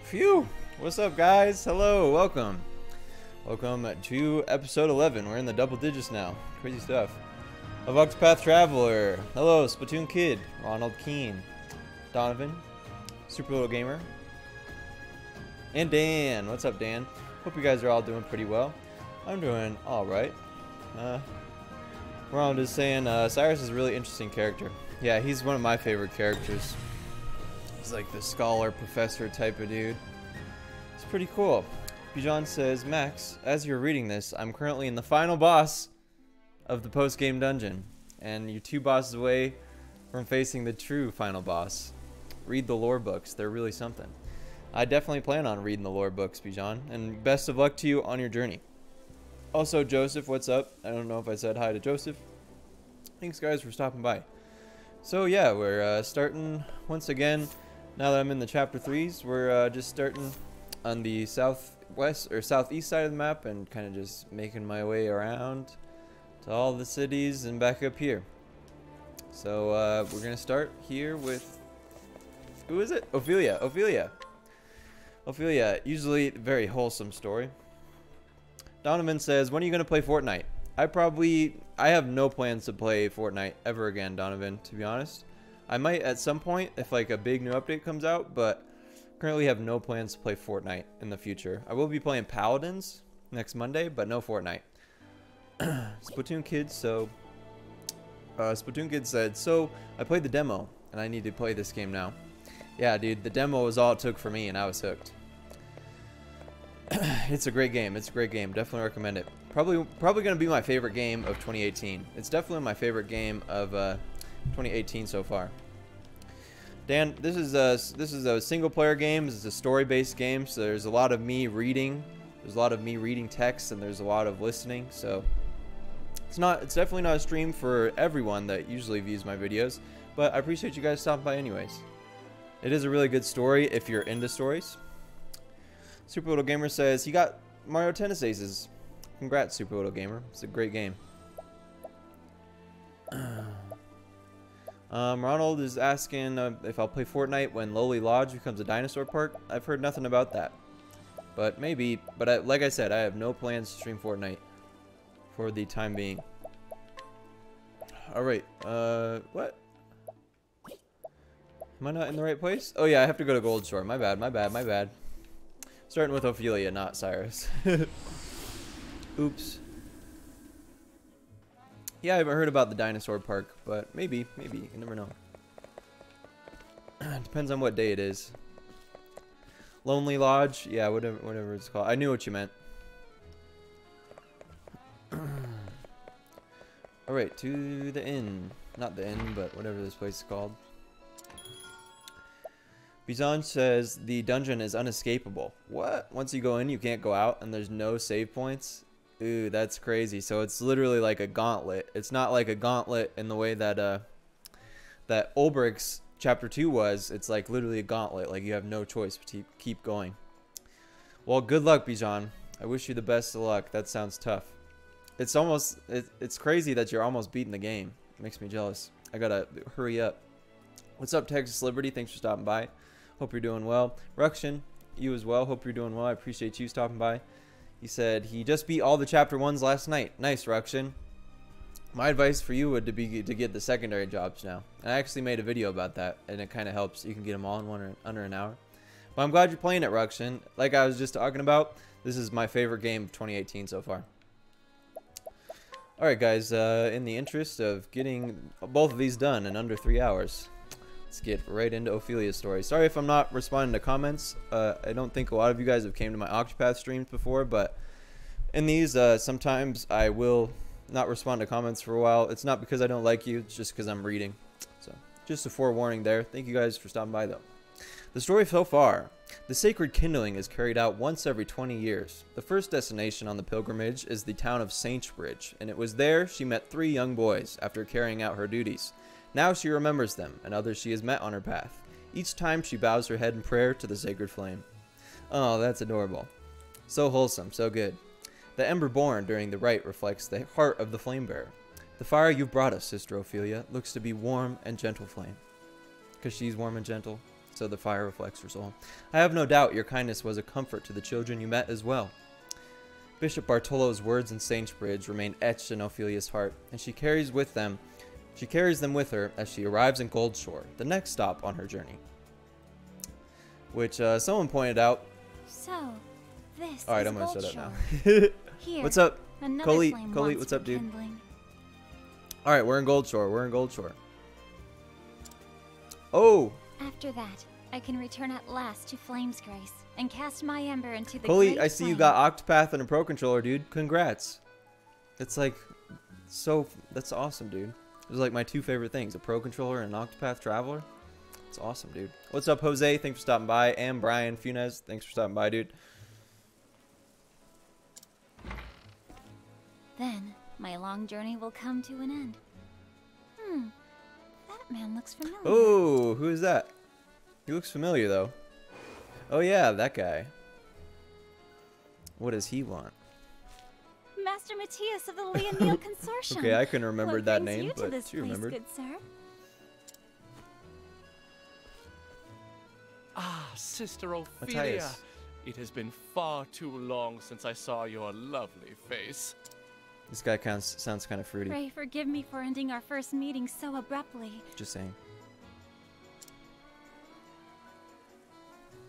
Phew! What's up, guys? Hello, welcome. Welcome to episode 11. We're in the double digits now. Crazy stuff. Of Octopath Traveler. Hello, Splatoon Kid, Ronald Keene, Donovan, Super Little Gamer, and Dan. What's up, Dan? Hope you guys are all doing pretty well. I'm doing alright. Ronald is saying Cyrus is a really interesting character. Yeah, he's one of my favorite characters. He's like the scholar, professor type of dude. It's pretty cool. Bijan says, Max, as you're reading this, I'm currently in the final boss of the post-game dungeon. And you're 2 bosses away from facing the true final boss. Read the lore books. They're really something. I definitely plan on reading the lore books, Bijan. And best of luck to you on your journey. Also, Joseph, what's up? I don't know if I said hi to Joseph. Thanks, guys, for stopping by. So, yeah, we're starting once again. Now that I'm in the chapter 3s, we're just starting on the southwest or southeast side of the map and kind of just making my way around to all the cities and back up here. So we're gonna start here with, who is it? Ophilia. Ophilia, usually very wholesome story. Donovan says, when are you gonna play Fortnite? I have no plans to play Fortnite ever again, Donovan, to be honest. I might at some point if like a big new update comes out, but currently have no plans to play Fortnite in the future. I will be playing Paladins next Monday, but no Fortnite. Splatoon Kid, Splatoon Kid said, so I played the demo and I need to play this game now. Yeah, dude, the demo was all it took for me and I was hooked. It's a great game. It's a great game. Definitely recommend it. Probably gonna be my favorite game of 2018. It's definitely my favorite game of 2018 so far. Dan, this is a single player game. This is a story-based game, so there's a lot of me reading. There's a lot of me reading text, and there's a lot of listening. So it's definitely not a stream for everyone that usually views my videos, but I appreciate you guys stopping by anyways. It is a really good story if you're into stories. Super Little Gamer says he got Mario Tennis Aces. Congrats, Super Little Gamer. It's a great game. Ronald is asking if I'll play Fortnite when Lowly Lodge becomes a dinosaur park. I've heard nothing about that, but maybe. But like I said, I have no plans to stream Fortnite for the time being. All right. What? Am I not in the right place? Oh yeah, I have to go to Gold Shore. My bad. Starting with Ophilia, not Cyrus. Oops. Yeah, I haven't heard about the dinosaur park, but maybe, you never know. Depends on what day it is. Lonely Lodge, yeah, whatever it's called. I knew what you meant. Alright, to the inn. Not the inn, but whatever this place is called. Bizan says the dungeon is unescapable. What? Once you go in, you can't go out, and there's no save points? Ooh, that's crazy. So it's literally like a gauntlet. It's not like a gauntlet in the way that that Ulbricht's chapter 2 was. It's like literally a gauntlet. Like you have no choice but to keep going. Well, good luck, Bijan. I wish you the best of luck. That sounds tough. It's crazy that you're almost beating the game. It makes me jealous. I gotta hurry up. What's up, Texas Liberty? Thanks for stopping by. Hope you're doing well. Ruction, you as well. Hope you're doing well. I appreciate you stopping by. He said he just beat all the chapter 1s last night. Nice, Ruction. My advice for you would be to get the secondary jobs now. And I actually made a video about that, and it kind of helps. You can get them all in under an hour. But I'm glad you're playing it, Ruction. Like I was just talking about, this is my favorite game of 2018 so far. Alright, guys. In the interest of getting both of these done in under 3 hours, let's get right into Ophilia's story. Sorry if I'm not responding to comments. I don't think a lot of you guys have came to my Octopath streams before, but in these, sometimes I will not respond to comments for a while. It's not because I don't like you, it's just because I'm reading. So, just a forewarning there. Thank you guys for stopping by, though. The story so far. The sacred kindling is carried out once every 20 years. The first destination on the pilgrimage is the town of Saintbridge, and it was there she met 3 young boys after carrying out her duties. Now she remembers them, and others she has met on her path. Each time she bows her head in prayer to the sacred flame. Oh, that's adorable. So wholesome, so good. The ember born during the rite reflects the heart of the flame bearer. The fire you've brought us, Sister Ophilia, looks to be warm and gentle flame. Because she's warm and gentle. So the fire reflects her soul. I have no doubt your kindness was a comfort to the children you met as well. Bishop Bartolo's words in Saintsbridge remain etched in Ophilia's heart, and she carries them with her as she arrives in Goldshore, the next stop on her journey. Which someone pointed out. So, this Alright, is I'm gonna shut up Goldshore. now. Here, What's up? Coley, what's up, dude? Alright, we're in Goldshore. Oh! After that, I can return at last to Flame's Grace and cast my ember into the Coley, great I see flame. you got Octopath and a Pro Controller, dude. Congrats. It's like, that's awesome, dude. Those are like my two favorite things, a Pro Controller and an Octopath Traveler. It's awesome, dude. What's up, Jose? Thanks for stopping by. And Brian Funes, thanks for stopping by, dude. Then, my long journey will come to an end. That man looks familiar. Oh, who is that? He looks familiar, though. Oh, yeah, that guy. What does he want? Master Matthias of the Leonil Consortium. Okay, I couldn't remember What that brings name, you to but this she place, remembered. good sir? Ah, Sister Ophilia. Matthias. It has been far too long since I saw your lovely face. This guy sounds kind of fruity. Pray forgive me for ending our first meeting so abruptly. Just saying.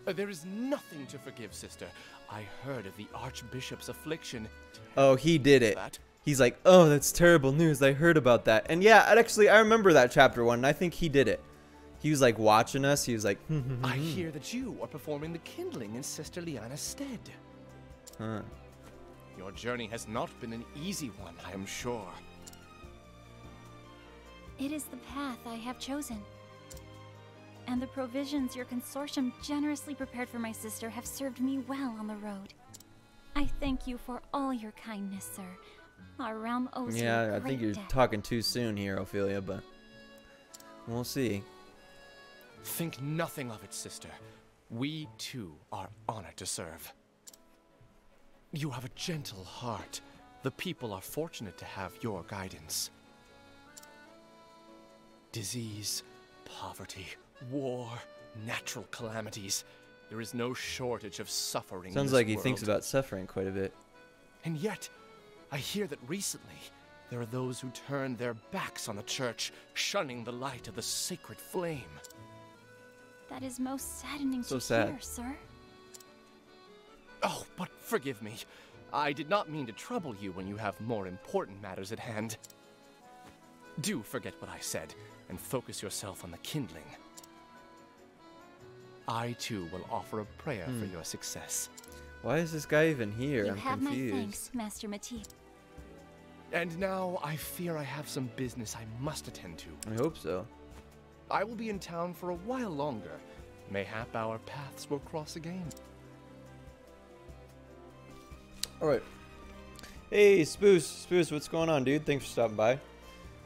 There is nothing to forgive, sister. I heard of the Archbishop's affliction. Oh, he did it. That. He's like, oh, that's terrible news. I heard about that. And yeah, actually, I remember that chapter 1, and I think he did it. He was like watching us. He was like, I hear that you are performing the kindling in Sister Liana's stead. Huh. Your journey has not been an easy one, I am sure. It is the path I have chosen. And the provisions your consortium generously prepared for my sister have served me well on the road. I thank you for all your kindness, sir. Our realm owes you a Yeah, I great think you're debt. talking too soon here, Ophilia, but we'll see. Think nothing of it, sister. We, too, are honored to serve. You have a gentle heart. The people are fortunate to have your guidance. Disease, poverty, war, natural calamities. There is no shortage of suffering. Sounds in this like he world. thinks about suffering quite a bit. And yet, I hear that recently, there are those who turn their backs on the church, shunning the light of the sacred flame. That is most saddening So to sad. hear, sir. Oh, but forgive me. I did not mean to trouble you when you have more important matters at hand. Do forget what I said, and focus yourself on the kindling. I, too, will offer a prayer for your success. Why is this guy even here? You I'm have confused. my thanks, Master Matthias. And now, I fear I have some business I must attend to. I hope so. I will be in town for a while longer. Mayhap our paths will cross again. Alright. Hey, Spoos, what's going on, dude? Thanks for stopping by.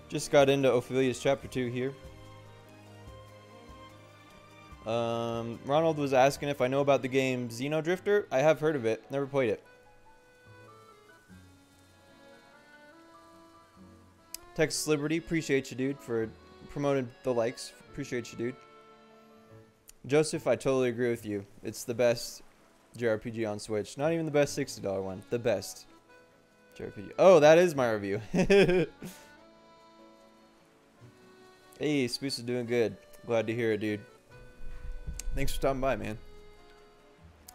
Just got into Ophilia's chapter 2 here. Ronald was asking if I know about the game Xenodrifter. I have heard of it. Never played it. Texas Liberty, appreciate you, dude, for promoting the likes. Appreciate you, dude. Joseph, I totally agree with you. It's the best JRPG on Switch. Not even the best $60 one. The best JRPG. Oh, that is my review. Hey, Spoos is doing good. Glad to hear it, dude. Thanks for stopping by, man.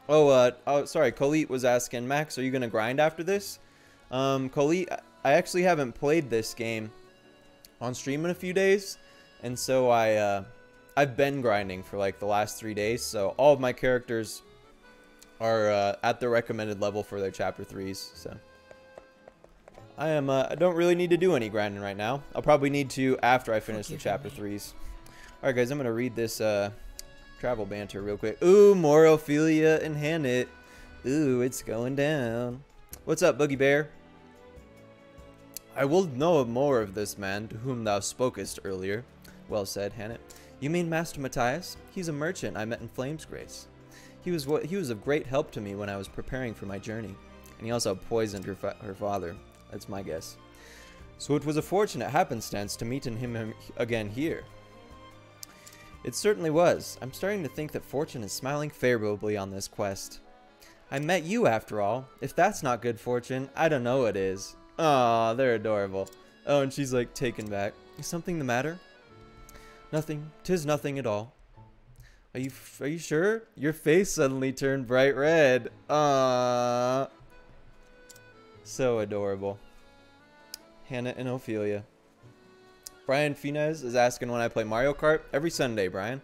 Oh, sorry. Colette was asking, Max, are you going to grind after this? Colette, I actually haven't played this game on stream in a few days. And so I've been grinding for like the last 3 days. So all of my characters are at the recommended level for their chapter 3s. So I don't really need to do any grinding right now. I'll probably need to after I finish the chapter 3s. All right, guys, I'm going to read this travel banter real quick. Ooh, more Ophilia and Hannett. Ooh, it's going down. What's up, Boogie Bear? I will know more of this man to whom thou spokest earlier. Well said, Hannett. You mean Master Matthias? He's a merchant I met in Flame's Grace. He was of great help to me when I was preparing for my journey. And he also poisoned her father. That's my guess. So it was a fortunate happenstance to meet him again here. It certainly was. I'm starting to think that fortune is smiling favorably on this quest. I met you after all. If that's not good fortune, I don't know what is. Aw, they're adorable. Oh, and she's like taken back. Is something the matter? Nothing. 'Tis nothing at all. Are you sure? Your face suddenly turned bright red. Aww. So adorable. Hannah and Ophilia. Brian Finez is asking when I play Mario Kart. Every Sunday, Brian.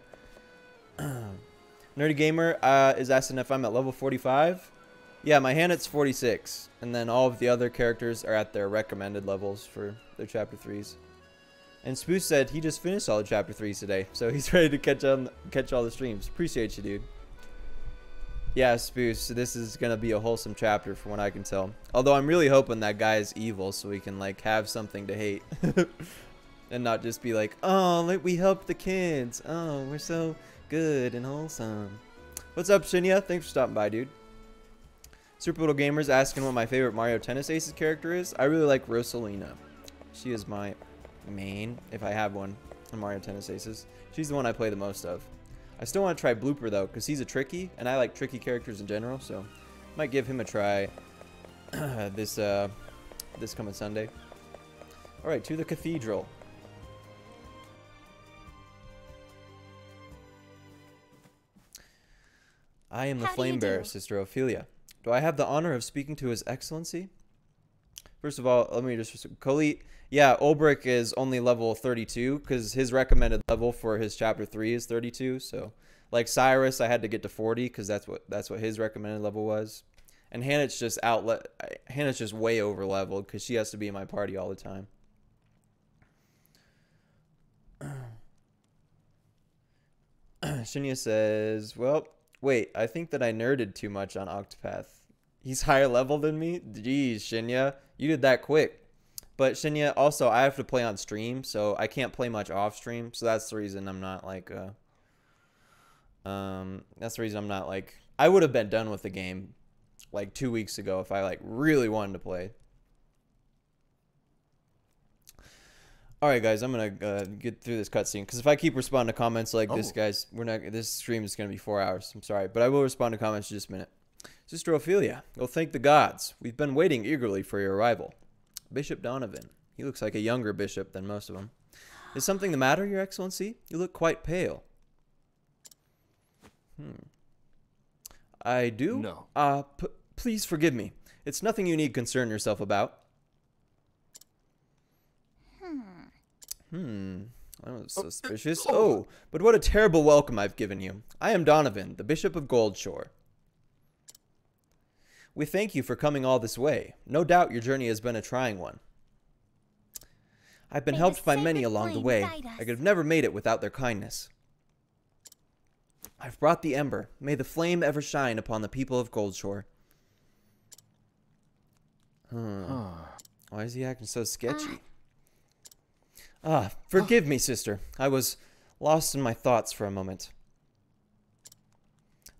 Nerdy Gamer is asking if I'm at level 45. Yeah, my Hannah's 46. And then all of the other characters are at their recommended levels for their chapter 3s. And Spoos said he just finished all the chapter 3s today. So he's ready to catch all the streams. Appreciate you, dude. Yeah, Spoos, this is going to be a wholesome chapter from what I can tell. Although I'm really hoping that guy is evil so we can like have something to hate. And not just be like, oh, we helped the kids. Oh, we're so good and wholesome. What's up, Shinya? Thanks for stopping by, dude. Super Little Gamers asking what my favorite Mario Tennis Aces character is. I really like Rosalina. She is my main, if I have one, in Mario Tennis Aces. She's the one I play the most of. I still want to try Blooper, though, because he's a tricky, and I like tricky characters in general, so might give him a try this coming Sunday. Alright, to the cathedral. I am the flame bearer, Sister Ophilia. Do I have the honor of speaking to His Excellency? First of all, let me just... Khalid, yeah, Ulbrich is only level 32, because his recommended level for his chapter 3 is 32, so... Like Cyrus, I had to get to 40, because that's what his recommended level was. And Hannah's just Hannah's just way over leveled, because she has to be in my party all the time. Shinya says, well... Wait, I think that I nerded too much on Octopath. He's higher level than me? Jeez, Shinya. You did that quick. But Shinya, also, I have to play on stream, so I can't play much off stream. So that's the reason I'm not like, I would have been done with the game like 2 weeks ago if I like really wanted to play. Alright guys, I'm gonna get through this cutscene, because if I keep responding to comments like this, guys, this stream is gonna be 4 hours. I'm sorry, but I will respond to comments in just a minute. Sister Ophilia, go thank the gods. We've been waiting eagerly for your arrival. Bishop Donovan. He looks like a younger bishop than most of them. Is something the matter, Your Excellency? You look quite pale. I do? No. Please forgive me. It's nothing you need concern yourself about. That was suspicious. Oh, but what a terrible welcome I've given you. I am Donovan, the Bishop of Goldshore. We thank you for coming all this way. No doubt your journey has been a trying one. I've been helped by many along the way. I could have never made it without their kindness. I've brought the ember. May the flame ever shine upon the people of Goldshore. Why is he acting so sketchy? Forgive me, sister. I was lost in my thoughts for a moment.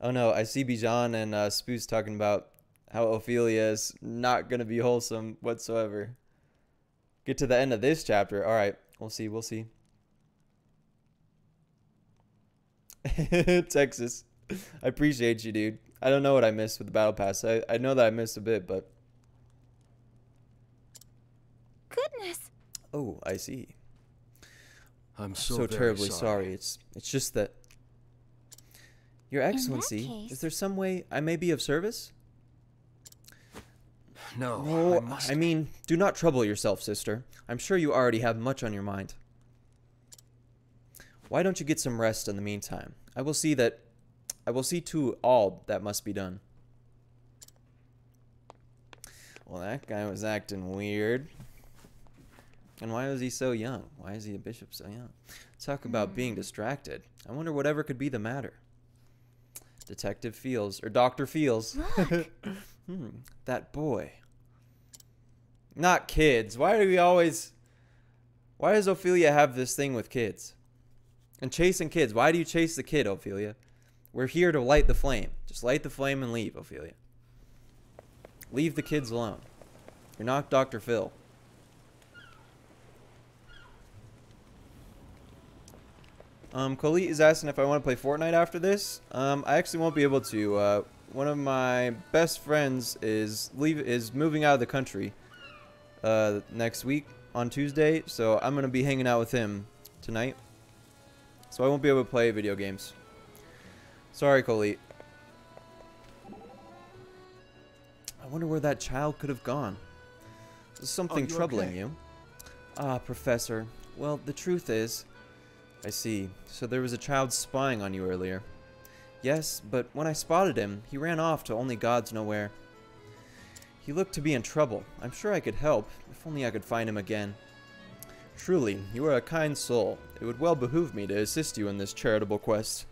Oh no, I see Bijan and Spoos talking about how Ophilia is not going to be wholesome whatsoever. Get to the end of this chapter. Alright, we'll see. Texas. I appreciate you, dude. I don't know what I missed with the battle pass. I know that I missed a bit, but... Goodness. Oh, I see. I'm so terribly sorry. It's just that... Your Excellency, is there some way I may be of service? No, I mean, do not trouble yourself, sister. I'm sure you already have much on your mind. Why don't you get some rest in the meantime? I will see to all that must be done. Well, that guy was acting weird. And why was he so young? Why is he a bishop so young? Talk about being distracted. I wonder whatever could be the matter. Detective Fields, or Dr. Fields. That boy. Not kids. Why does Ophilia have this thing with kids? And chasing kids. Why do you chase the kid, Ophilia? We're here to light the flame. Just light the flame and leave, Ophilia. Leave the kids alone. You're not Dr. Phil. Colette is asking if I want to play Fortnite after this. I actually won't be able to. One of my best friends is moving out of the country next week on Tuesday, so I'm gonna be hanging out with him tonight. So I won't be able to play video games. Sorry, Colette. I wonder where that child could have gone. Is something troubling okay? you? Ah, Professor. Well, the truth is... I see. So there was a child spying on you earlier. Yes, but when I spotted him, he ran off to only gods know where. He looked to be in trouble. I'm sure I could help, if only I could find him again. Truly, you are a kind soul. It would well behoove me to assist you in this charitable quest.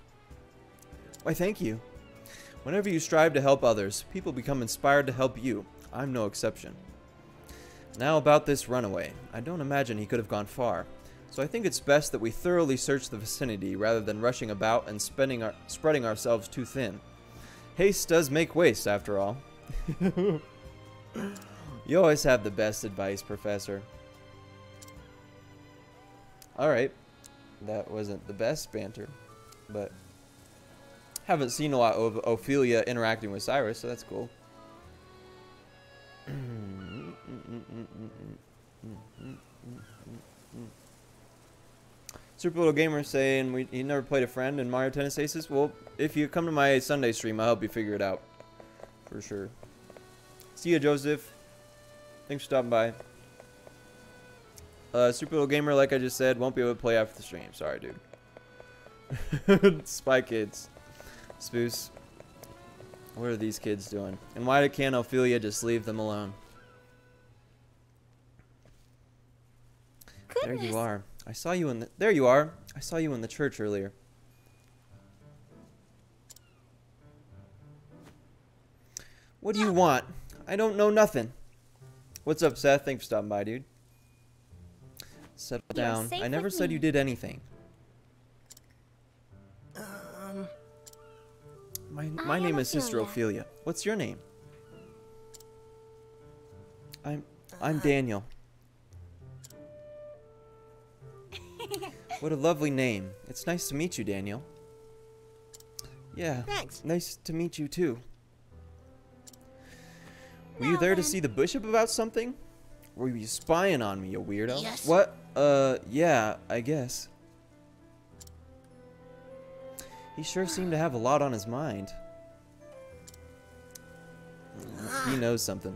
Why, thank you. Whenever you strive to help others, people become inspired to help you. I'm no exception. Now about this runaway. I don't imagine he could have gone far. So I think it's best that we thoroughly search the vicinity rather than rushing about and spreading ourselves too thin. Haste does make waste, after all. You always have the best advice, Professor. Alright. That wasn't the best banter, but haven't seen a lot of Ophilia interacting with Cyrus, so that's cool. Super Little Gamer saying he never played a friend in Mario Tennis Aces. Well, if you come to my Sunday stream, I'll help you figure it out. For sure. See ya, Joseph. Thanks for stopping by. Super Little Gamer, like I just said, won't be able to play after the stream. Sorry, dude. Spy Kids. Spoos. What are these kids doing? And why can't Ophilia just leave them alone? Goodness. There you are. I saw you in the... There you are. I saw you in the church earlier. What do you want? I don't know nothing. What's up, Seth? Thanks for stopping by, dude. Settle down. I never said you did anything. My name is Sister Ophilia. What's your name? I'm Daniel. What a lovely name. It's nice to meet you, Daniel. Yeah. Thanks. Nice to meet you too. Were you there to see the bishop about something? Were you spying on me, you weirdo? Yes. What? Yeah, I guess. He sure seemed to have a lot on his mind. He knows something.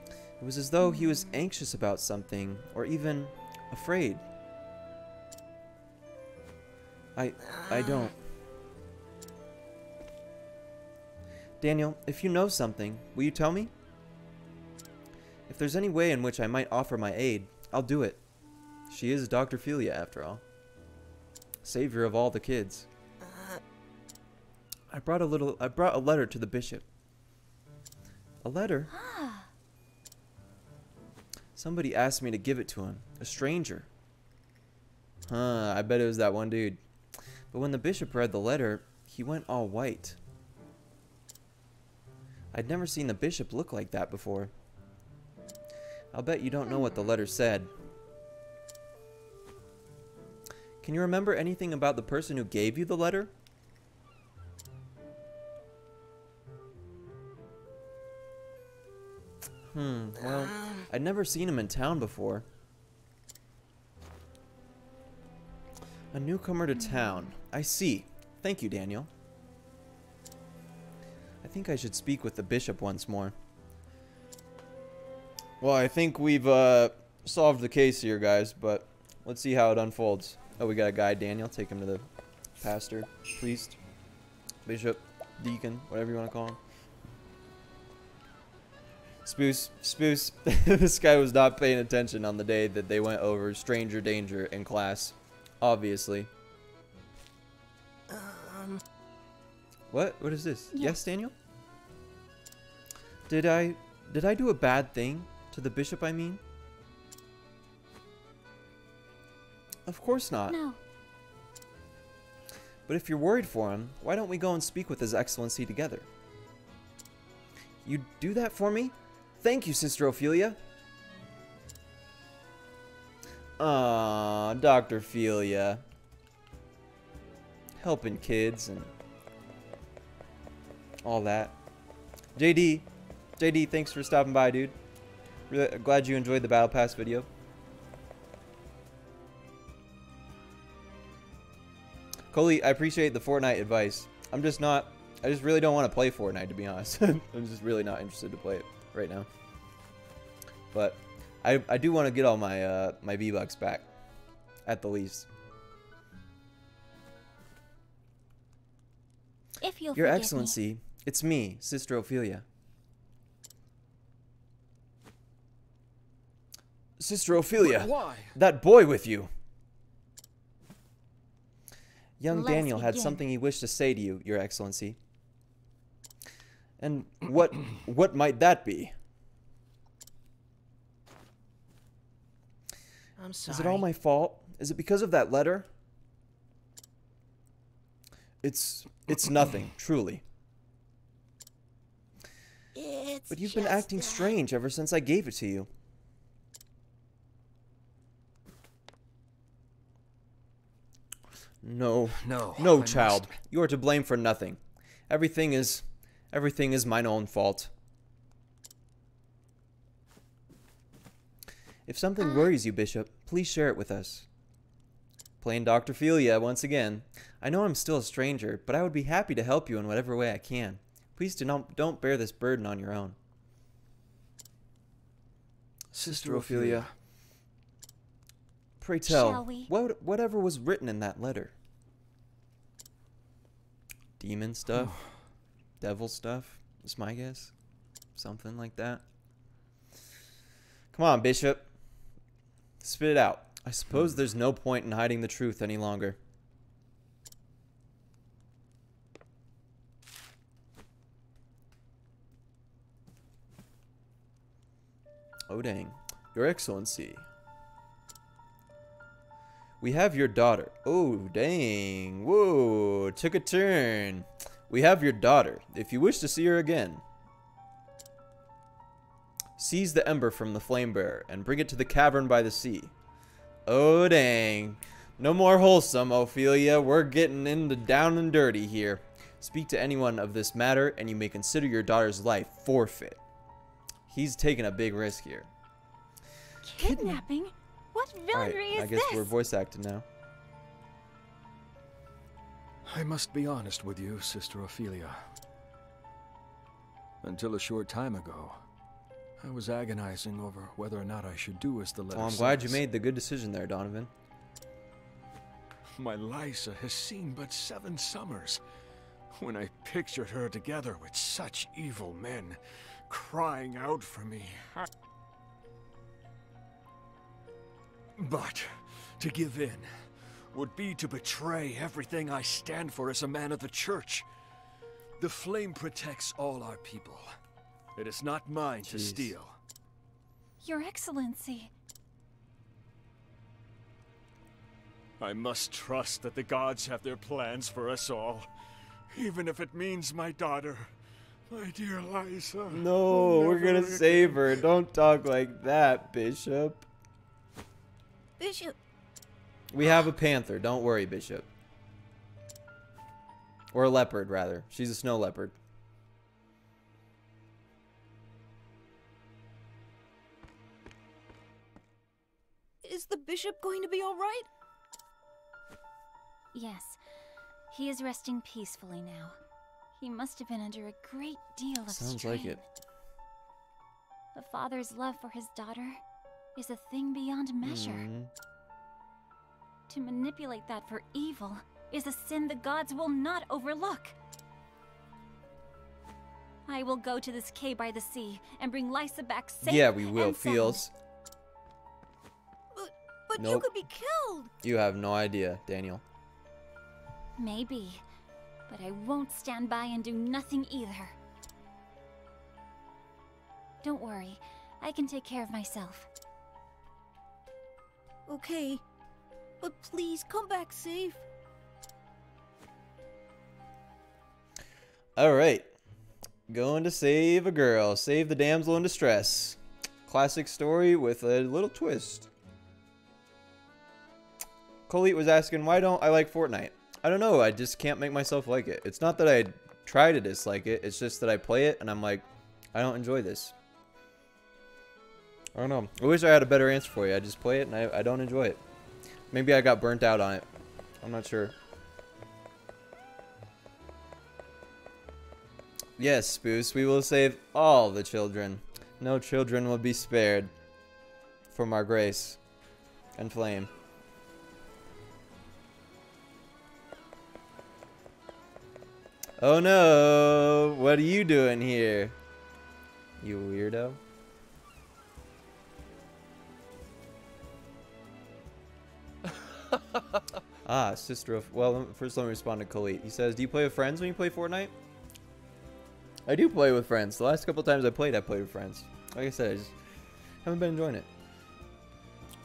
It was as though he was anxious about something, or even afraid. I don't. Daniel, if you know something, will you tell me? If there's any way in which I might offer my aid, I'll do it. She is Dr. Ophilia, after all. Savior of all the kids. I brought a letter to the bishop. A letter? Somebody asked me to give it to him. A stranger. Huh, I bet it was that one dude. But when the bishop read the letter, he went all white. I'd never seen the bishop look like that before. I'll bet you don't know what the letter said. Can you remember anything about the person who gave you the letter? Well, I'd never seen him in town before. A newcomer to town. I see. Thank you, Daniel. I think I should speak with the bishop once more. Well, I think we've solved the case here, guys, but let's see how it unfolds. Oh, we got a guy, Daniel. Take him to the pastor, priest, bishop, deacon, whatever you want to call him. Spoos. This guy was not paying attention on the day that they went over stranger danger in class. Obviously. What? What is this? Yes, Daniel? Did I do a bad thing to the bishop, I mean? Of course not. No. But if you're worried for him, why don't we go and speak with His Excellency together? You'd do that for me? Thank you, Sister Ophilia. Aw, Dr. Ophilia. helping kids and all that. JD, thanks for stopping by, dude. Really glad you enjoyed the Battle Pass video. Coley, I appreciate the Fortnite advice. I just really don't want to play Fortnite, to be honest. I'm just really not interested to play it right now. But I do want to get all my my V-Bucks back, at the least. If you'll Your forgive Excellency, me. it's me, Sister Ophilia. Sister Ophilia, But why? that boy with you. Young Let's Daniel had begin. something he wished to say to you, Your Excellency. And what might that be? I'm sorry. Is it all my fault? Is it because of that letter? It's nothing, truly. It's But you've been acting strange ever since I gave it to you. No, I child. must- You are to blame for nothing. Everything is mine own fault. If something worries you, Bishop, please share it with us. Plain Dr. Ophilia once again. I know I'm still a stranger, but I would be happy to help you in whatever way I can. Please don't bear this burden on your own. Sister Ophilia, pray tell, Shall we? whatever was written in that letter? Demon stuff? Devil stuff? Is my guess. Something like that. Come on, Bishop. Spit it out. I suppose there's no point in hiding the truth any longer. Oh dang. Your Excellency. We have your daughter. Oh dang. Whoa. Took a turn. We have your daughter. If you wish to see her again, seize the ember from the flame bearer and bring it to the cavern by the sea. Oh dang. No more wholesome, Ophilia. We're getting into down and dirty here. Speak to anyone of this matter and you may consider your daughter's life forfeit. He's taking a big risk here. Kidnapping? What villainy Alright, I is guess this? we're voice acting now. I must be honest with you, Sister Ophilia. Until a short time ago, I was agonizing over whether or not I should do as the letter Well, I'm glad you says. made the good decision there, Donovan. My Lysa has seen but 7 summers. When I pictured her together with such evil men, crying out for me. But to give in would be to betray everything I stand for as a man of the church. The flame protects all our people. It is not mine to Jeez. steal. Your Excellency. I must trust that the gods have their plans for us all, even if it means my daughter, my dear Lysa. No, we're gonna save her. Don't talk like that, Bishop. Bishop. We have a panther. Don't worry, Bishop. Or a leopard, rather. She's a snow leopard. Is the bishop going to be all right? Yes, he is resting peacefully now. He must have been under a great deal of Sounds strain. like it. A father's love for his daughter is a thing beyond measure. Mhm. To manipulate that for evil is a sin the gods will not overlook. I will go to this cave by the sea and bring Lysa back safe. Yeah, we will, and sound. Feels. But you Nope. could be killed. You have no idea, Daniel. Maybe, but I won't stand by and do nothing either. Don't worry, I can take care of myself. Okay, but please come back safe. Alright. Going to save a girl. Save the damsel in distress. Classic story with a little twist. Colette was asking, why don't I like Fortnite? I don't know. I just can't make myself like it. It's not that I try to dislike it. It's just that I play it and I'm like, I don't enjoy this. I don't know. I wish I had a better answer for you. I just play it and I don't enjoy it. Maybe I got burnt out on it. I'm not sure. Yes, Spoos, we will save all the children. No children will be spared from our grace and flame. Oh no! What are you doing here? You weirdo. Ah, sister of... Well, first let me respond to Khalid. He says, do you play with friends when you play Fortnite? I do play with friends. The last couple times I played with friends. Like I said, I just haven't been enjoying it.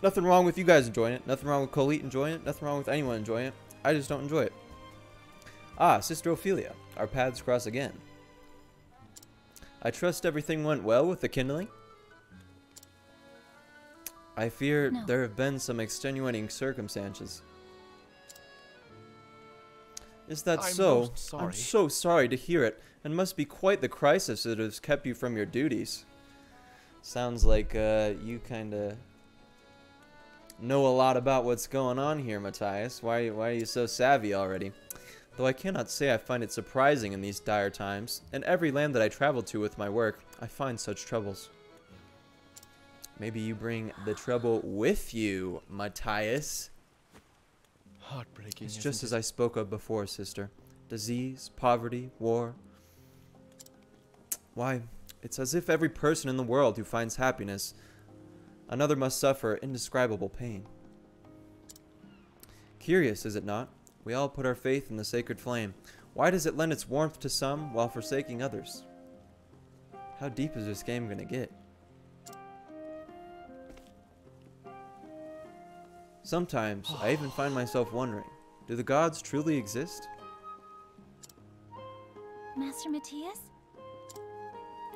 Nothing wrong with you guys enjoying it. Nothing wrong with Khalid enjoying it. Nothing wrong with anyone enjoying it. I just don't enjoy it. Ah, Sister Ophilia. Our paths cross again. I trust everything went well with the kindling. I fear there have been some extenuating circumstances. Is that so? I'm so sorry to hear it, and must be quite the crisis that has kept you from your duties. Sounds like you kinda know a lot about what's going on here, Matthias. Why are you so savvy already? Though I cannot say I find it surprising in these dire times. In every land that I travel to with my work, I find such troubles. Maybe you bring the trouble with you, Matthias. Heartbreaking. It's just as I spoke of before, sister. Disease, poverty, war. Why, it's as if every person in the world who finds happiness, another must suffer indescribable pain. Curious, is it not? We all put our faith in the sacred flame. Why does it lend its warmth to some while forsaking others? How deep is this game gonna get? Sometimes, I even find myself wondering, do the gods truly exist? Master Matthias?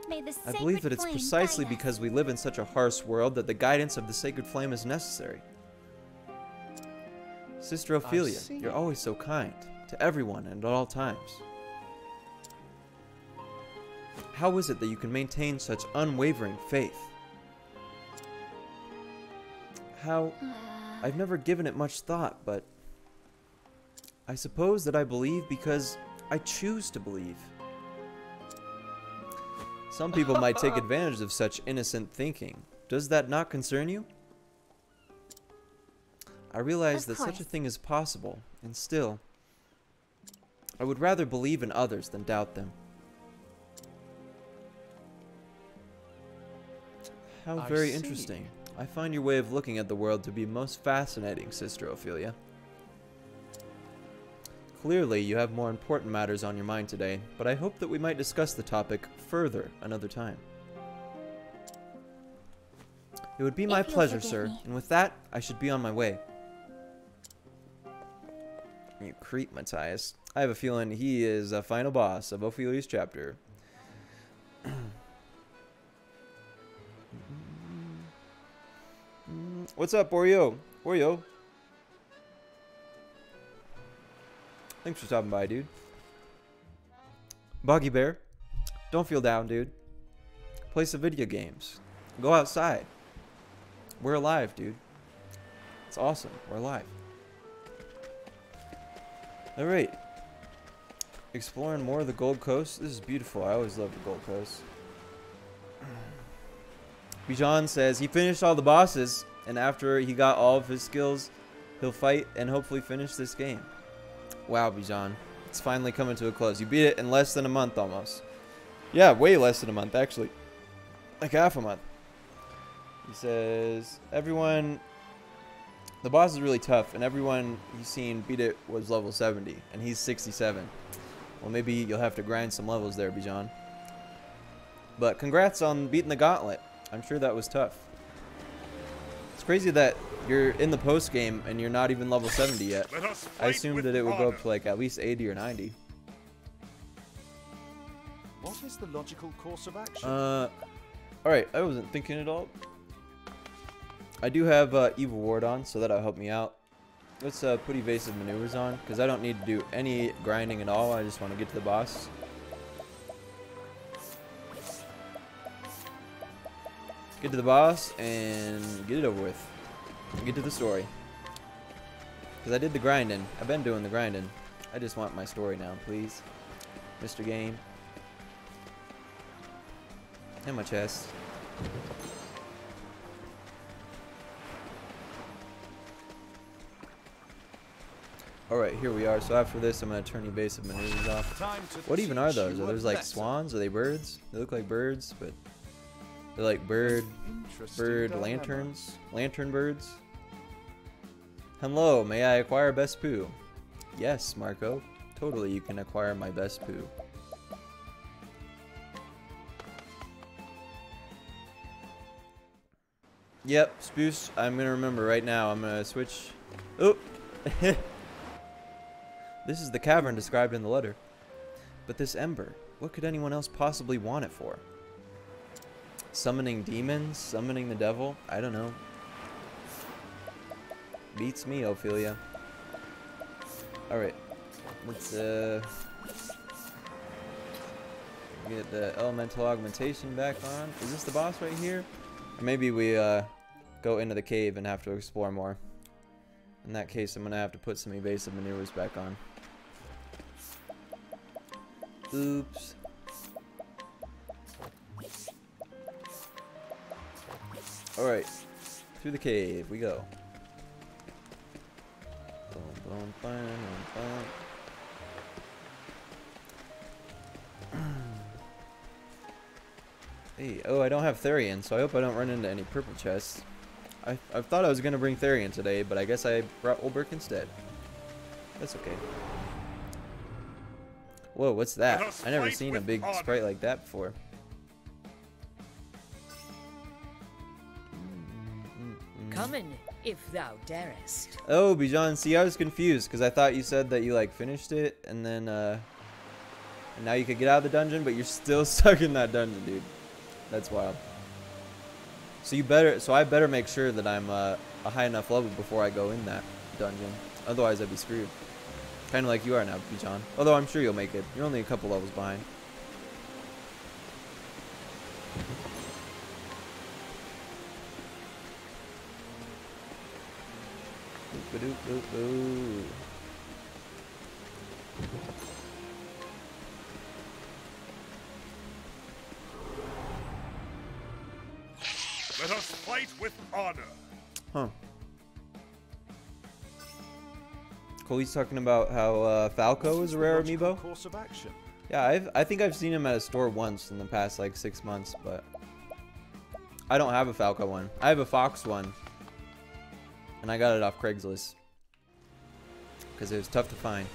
May the I believe that it's precisely because we live in such a harsh world that the guidance of the sacred flame is necessary. Sister Ophilia, you're always so kind to everyone and at all times. How is it that you can maintain such unwavering faith? How... I've never given it much thought, but I suppose that I believe because I choose to believe. Some people might take advantage of such innocent thinking. Does that not concern you? I realize that such a thing is possible, and still, I would rather believe in others than doubt them. How very interesting. I find your way of looking at the world to be most fascinating, Sister Ophilia. Clearly, you have more important matters on your mind today, but I hope that we might discuss the topic further another time. It would be my pleasure, sir, and with that, I should be on my way. You creep, Matthias. I have a feeling he is a final boss of Ophilia's chapter. What's up, Oreo? Oreo? Thanks for stopping by, dude. Boggy Bear, don't feel down, dude. Play some video games. Go outside. We're alive, dude. It's awesome. We're alive. Alright. Exploring more of the Gold Coast. This is beautiful. I always love the Gold Coast. Bijan says he finished all the bosses, and after he got all of his skills, he'll fight and hopefully finish this game. Wow, Bijan. It's finally coming to a close. You beat it in less than a month almost. Yeah, way less than a month, actually. Like half a month. He says, everyone... The boss is really tough, and everyone he's seen beat it was level 70, and he's 67. Well, maybe you'll have to grind some levels there, Bijan. But congrats on beating the gauntlet. I'm sure that was tough. It's crazy that you're in the post game and you're not even level 70 yet. I assumed that it would go up to like at least 80 or 90. What is the logical course of action? Alright, I wasn't thinking at all. I do have Evil Ward on, so that'll help me out. Let's put evasive maneuvers on, because I don't need to do any grinding at all. I just want to get to the boss. Get to the boss and get it over with. Get to the story. Because I did the grinding. I've been doing the grinding. I just want my story now, please. Mr. Game. And my chest. Alright, here we are. So after this, I'm going to turn evasive maneuvers off. What even are those? Are those like swans? Are they birds? They look like birds, but they're like bird lanterns? Lantern birds? Hello, may I acquire best poo? Yes, Marco. Totally, you can acquire my best poo. Yep, Spoos, I'm going to remember right now. I'm going to switch. Oh! This is the cavern described in the letter. But this ember, what could anyone else possibly want it for? Summoning demons? Summoning the devil? I don't know. Beats me, Ophilia. Alright. Let's get the elemental augmentation back on. Is this the boss right here? Or maybe we go into the cave and have to explore more. In that case, I'm going to have to put some evasive maneuvers back on. Oops. Alright. Through the cave we go. Boom, boom, boom, boom. Hey, oh, I don't have Therian, so I hope I don't run into any purple chests. I thought I was going to bring Therian today, but I guess I brought Olberk instead. That's okay. Whoa, what's that? I never seen a big sprite like that before. Come in, if thou darest. Oh, Bijan, see, I was confused, because I thought you said that you, like, finished it, and then, and now you could get out of the dungeon, but you're still stuck in that dungeon, dude. That's wild. So I better make sure that I'm a high enough level before I go in that dungeon. Otherwise, I'd be screwed. Kind of like you are now, Bijan. Although I'm sure you'll make it. You're only a couple levels behind. Let us fight with honor. Huh. Cole's talking about how Falco is a rare amiibo. Course of action. Yeah, I think I've seen him at a store once in the past like 6 months, but I don't have a Falco one. I have a Fox one, and I got it off Craigslist because it was tough to find.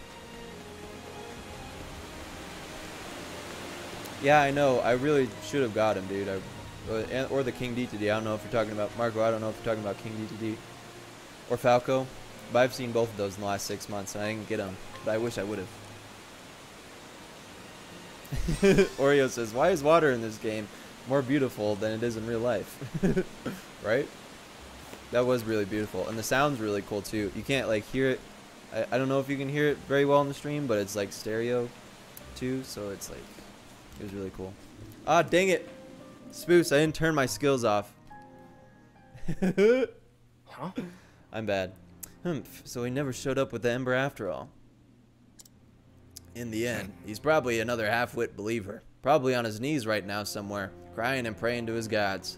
Yeah, I know. I really should have got him, dude. Or the King DTD. I don't know if you're talking about Marco. I don't know if you're talking about King DTD or Falco. But I've seen both of those in the last 6 months, and I didn't get them. But I wish I would have. Oreo says, why is water in this game more beautiful than it is in real life? Right? That was really beautiful. And the sound's really cool, too. You can't, like, hear it. I don't know if you can hear it very well in the stream, but it's, like, stereo, too. So it's, like, it was really cool. Ah, dang it. Spoos, I didn't turn my skills off. Huh? I'm bad. So he never showed up with the Ember after all. In the end, he's probably another half-wit believer. Probably on his knees right now somewhere, crying and praying to his gods.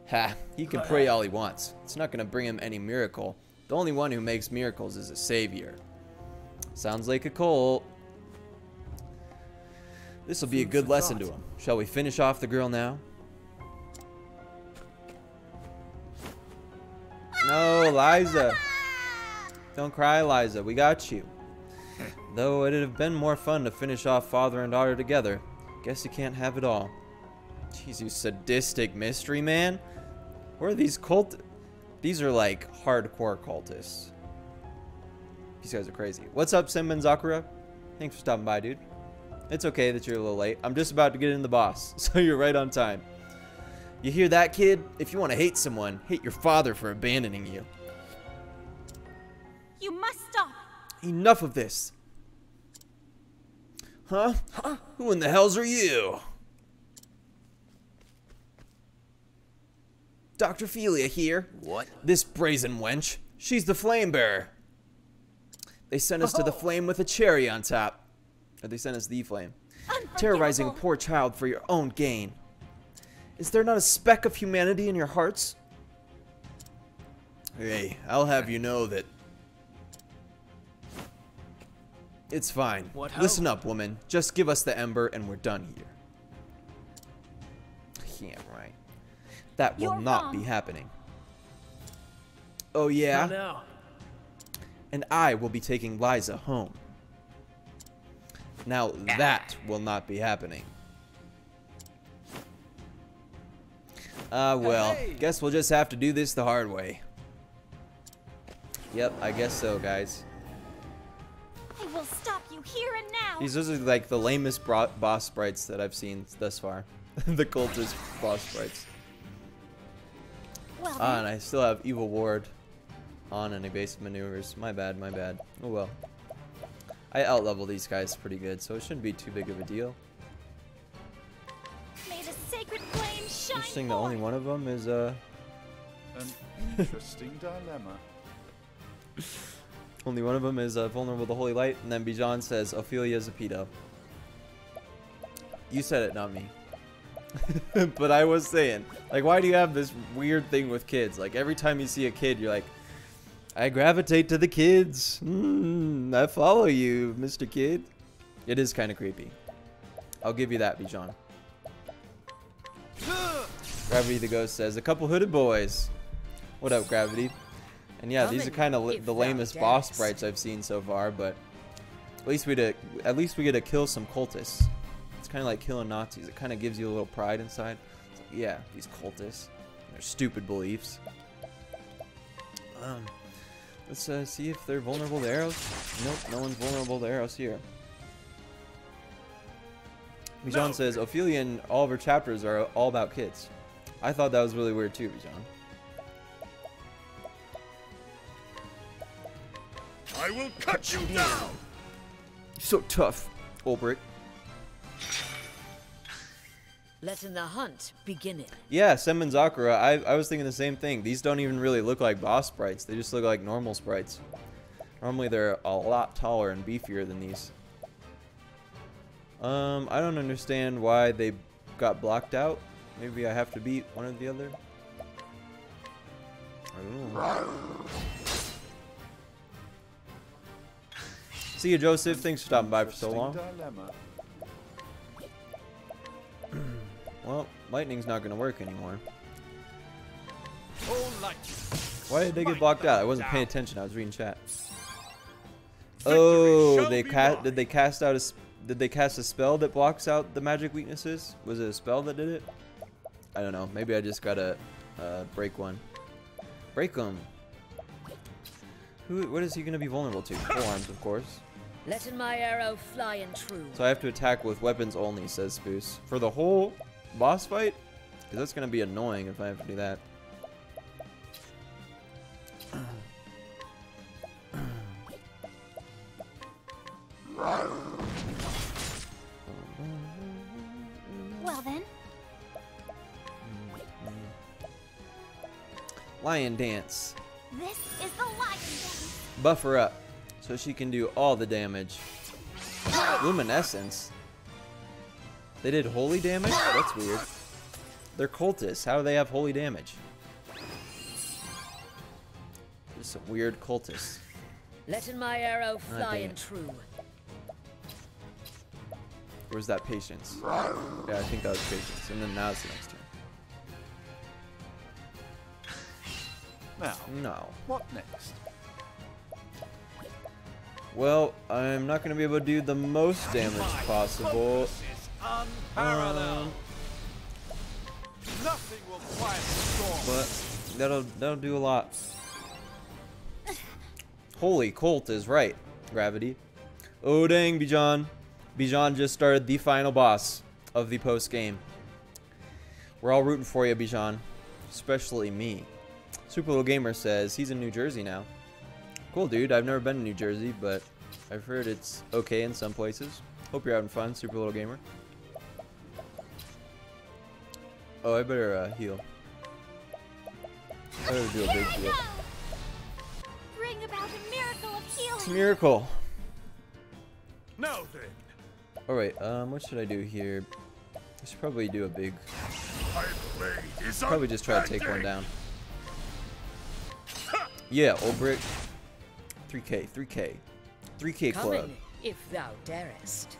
Ha, he can pray all he wants. It's not going to bring him any miracle. The only one who makes miracles is a savior. Sounds like a cult. This will be a good lesson to him. Shall we finish off the girl now? No, Liza. Don't cry, Liza. We got you. Though it'd have been more fun to finish off father and daughter together. Guess you can't have it all. Jeez, you sadistic mystery man. Where are these These are like hardcore cultists. These guys are crazy. What's up, Senbin Zakura? Thanks for stopping by, dude. It's okay that you're a little late. I'm just about to get in the boss, so you're right on time. You hear that, kid? If you want to hate someone, hate your father for abandoning you. You must stop. Enough of this. Huh? Who in the hells are you? Dr. Ophilia here. What? This brazen wench. She's the flame bearer. They sent us to the flame with a cherry on top. Or they sent us the flame. Terrorizing a poor child for your own gain. Is there not a speck of humanity in your hearts? Hey, I'll have you know that... It's fine. Listen up, woman. Just give us the ember and we're done here. Yeah, right. That will not be happening. Oh, yeah? No. And I will be taking Liza home. Now that will not be happening. Well, guess we'll just have to do this the hard way. Yep, I guess so, guys. I will stop you here and now. These are like the lamest boss sprites that I've seen thus far. The cultist boss sprites. Well, and I still have Evil Ward on and evasive maneuvers. My bad, my bad. Oh well. I outlevel these guys pretty good, so it shouldn't be too big of a deal. may the sacred flame shine Interesting that forth. only one of them is An interesting dilemma. only one of them is vulnerable to holy light, and then Bijan says Ophilia is a pedo. You said it, not me. But I was saying, like, why do you have this weird thing with kids? Like, every time you see a kid, you're like, I gravitate to the kids. I follow you, Mr. Kid. It is kind of creepy. I'll give you that, Bijan. Gravity the Ghost says, a couple hooded boys. What up, Gravity? And yeah, these are kind of the lamest boss sprites I've seen so far, but at least we get to kill some cultists. It's kind of like killing Nazis. It kind of gives you a little pride inside. It's like, yeah, these cultists, their stupid beliefs. Let's see if they're vulnerable to arrows. Nope, no one's vulnerable to arrows here. Bijan says Ophilia and all of her chapters are all about kids. I thought that was really weird too, Bijan. I will cut you down! You're so tough, Ulbrich. Letting the hunt begin. Yeah, Sem and Zakura, I was thinking the same thing. These don't even really look like boss sprites. They just look like normal sprites. Normally they're a lot taller and beefier than these. I don't understand why they got blocked out. Maybe I have to beat one or the other. I don't know. See you, Joseph. Thanks for stopping by for so long. Well, lightning's not gonna work anymore. Why did they get blocked out? I wasn't paying attention. I was reading chat. Oh, did they cast a spell that blocks out the magic weaknesses? Was it a spell that did it? I don't know. Maybe I just gotta break one. Break them. What is he gonna be vulnerable to? Forearms, of course. Letting my arrow fly and true. So I have to attack with weapons only, says Spoos. For the whole boss fight? Because that's going to be annoying if I have to do that. Well then. Lion Dance. This is the lion dance. Buff her up so she can do all the damage. Luminescence. They did holy damage? That's weird. They're cultists. How do they have holy damage? Just some weird cultists. Letting my arrow fly and true. Where's that patience? Yeah, I think that was patience. And then now it's the next turn. Now, No. what next? Well, I'm not going to be able to do the most damage possible. Nothing will quiet the storm. But that'll do a lot. Holy Colt is right, Gravity. Oh dang, Bijan. Bijan just started the final boss of the post game. We're all rooting for you, Bijan. Especially me. Super Little Gamer says he's in New Jersey now. Cool, dude. I've never been to New Jersey, but I've heard it's okay in some places. Hope you're having fun, Super Little Gamer. Oh, I better heal. I better do a big heal. Bring about a miracle of healing. It's a miracle. Now then. Alright, what should I do here? I should probably do a big... My blade is Probably just try to take one down. Yeah, old brick. 3K, 3K. 3K Come club. in, if thou darest.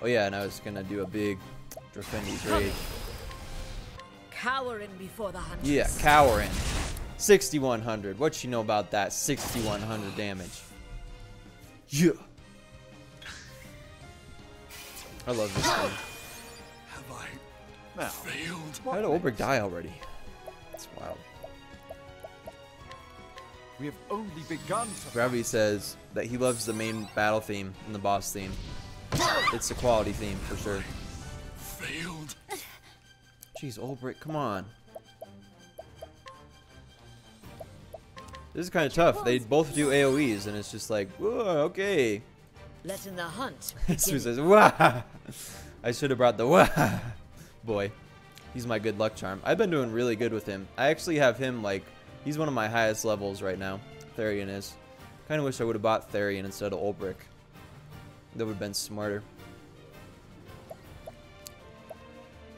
Oh yeah, and I was gonna do a big Drafendi's raid. Cowering before the hunters. Yeah, cowering. 6,100. What you know about that? 6,100 damage. Yeah. I love this thing. Have I now failed? How did Olbrich die already? That's wild. We have only begun to Gravity says that he loves the main battle theme and the boss theme. It's the quality theme for sure. failed. Jeez, Olbrich, come on. This is kind of tough. They both do AoEs, and it's just like, whoa, okay. Letting the hunt Sue begin. says, wah. I should have brought the wah. Boy, he's my good luck charm. I've been doing really good with him. I actually have him, like, he's one of my highest levels right now. Therian is. Kind of wish I would have bought Therian instead of Olbrich. That would have been smarter.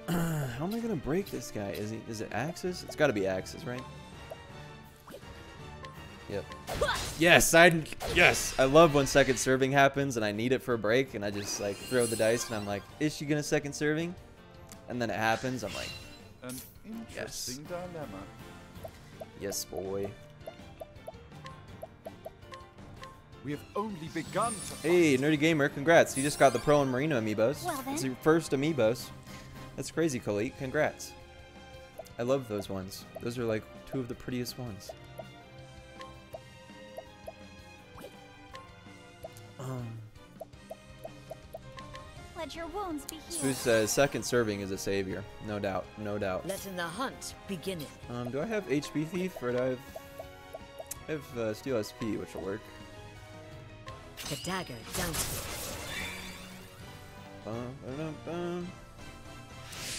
How am I gonna break this guy? Is it axes? It's got to be axes, right? Yep. Yes, yes. I love when second serving happens and I need it for a break and I just like throw the dice and I'm like, is she gonna second serving? And then it happens. I'm like, An interesting dilemma. yes, boy. We have only begun to Hey, Nerdy Gamer, congrats. You just got the Pearl and Marino amiibos. Well then. It's your first amiibos. That's crazy, Khalid. Congrats. I love those ones. Those are like two of the prettiest ones. Let your wounds be Spoo healed. says second serving is a savior. No doubt. No doubt. Letting the hunt begin. Do I have HP Thief or do I have Steel SP, which will work. The dagger downstairs.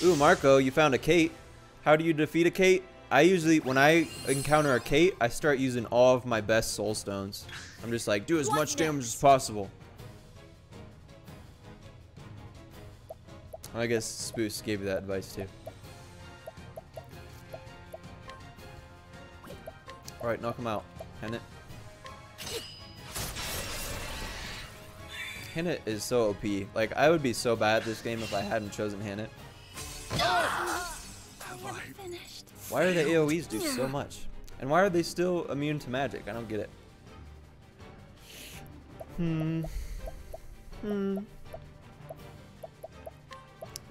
Ooh, Marco, you found a Kate. How do you defeat a Kate? I usually, when I encounter a Kate, I start using all of my best soul stones. I'm just like, do as much damage as possible. I guess Spoos gave you that advice too. Alright, knock him out. Hennet. Hennet is so OP. Like, I would be so bad at this game if I hadn't chosen Hennet. Finished. Why are the AoEs do so much? And why are they still immune to magic? I don't get it.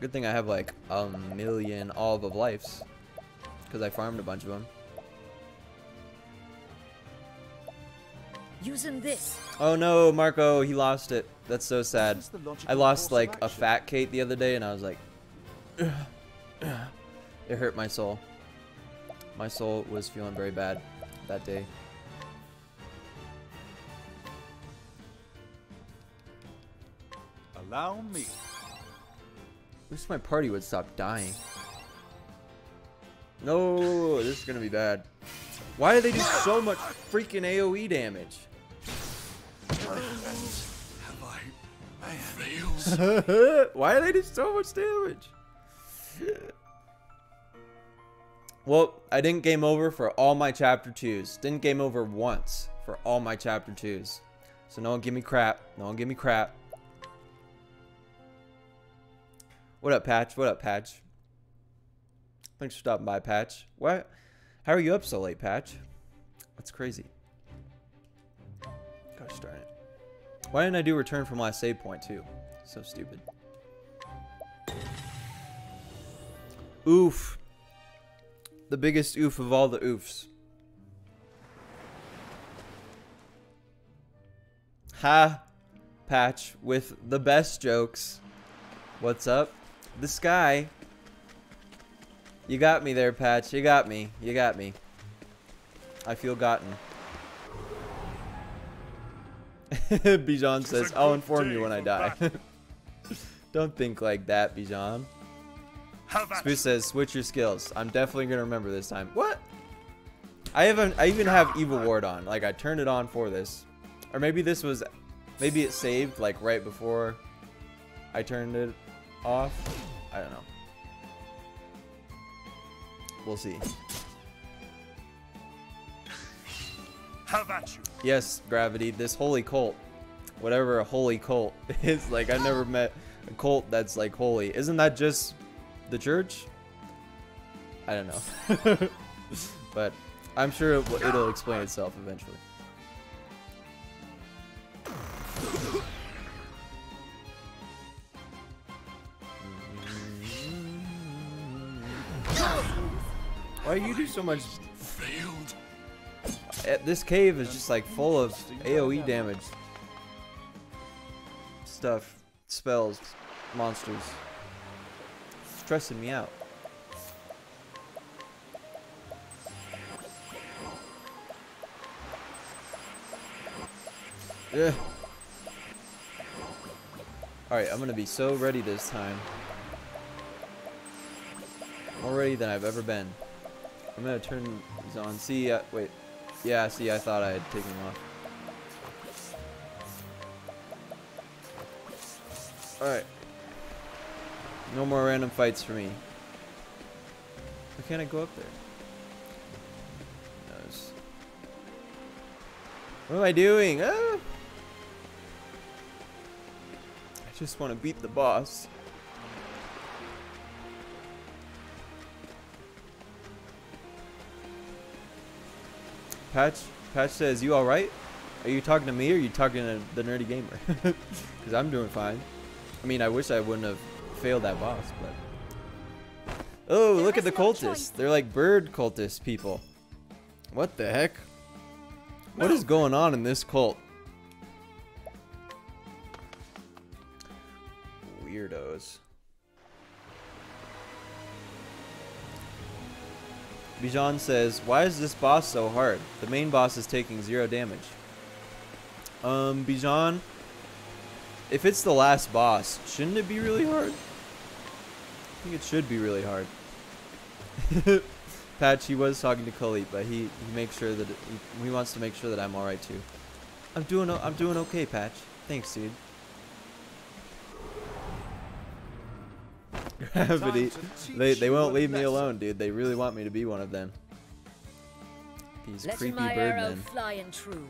Good thing I have like a million olive of lives. Because I farmed a bunch of them. Using this. Oh no, Marco, he lost it. That's so sad. This is the logical I lost course of like a action. fat Kate the other day and I was like, it hurt my soul. My soul was feeling very bad that day. Allow me. Wish my party would stop dying. No, this is gonna be bad. Why do they do so much freaking AoE damage? Have I failed? Why do they do so much damage? Well, I didn't game over for all my chapter 2s. Didn't game over once for all my chapter 2s. So no one give me crap. No one give me crap. What up, Patch? What up, Patch? Thanks for stopping by, Patch. What? How are you up so late, Patch? That's crazy. Gosh darn it. Why didn't I do return from last save point, too? So stupid. Oof. The biggest oof of all the oofs. Ha. Patch with the best jokes. What's up? The sky. You got me there, Patch. You got me. You got me. I feel gotten. Bijan says, I'll inform you when I die. Don't think like that, Bijan. Spoo says, switch your skills. I'm definitely gonna remember this time. What? I even have Evil Ward on. Like, I turned it on for this. Or maybe this was, maybe it saved like right before I turned it off. I don't know. We'll see. How about you? Yes, Gravity, this holy cult. Whatever a holy cult is. Like, I never met a cult that's like holy. Isn't that just the church? I don't know. But I'm sure it'll explain itself eventually. Why you do so much? Failed. This cave is just like full of AoE damage. Stuff, spells, monsters. It's stressing me out. Yeah. Alright, I'm gonna be so ready this time. More ready than I've ever been. I'm gonna turn these on. See, wait. Yeah, see, I thought I had taken them off. Alright. No more random fights for me. Why can't I go up there? Nice. What am I doing? Ah! I just want to beat the boss. Patch says, you alright? Are you talking to me or are you talking to the nerdy gamer? Because I'm doing fine. I mean, I wish I wouldn't have failed that boss, but... Oh, look at the cultists. They're like bird cultist people. What the heck? What is going on in this cult? Weirdos. Bijan says, why is this boss so hard? The main boss is taking 0 damage. Bijan, if it's the last boss, shouldn't it be really hard? I think it should be really hard. Patch, he was talking to Khalid, but he makes sure that he wants to make sure that I'm all right too. I'm doing okay, Patch. Thanks, dude. Gravity. They won't leave me alone, dude. They really want me to be one of them. These creepy birdmen. Flying true.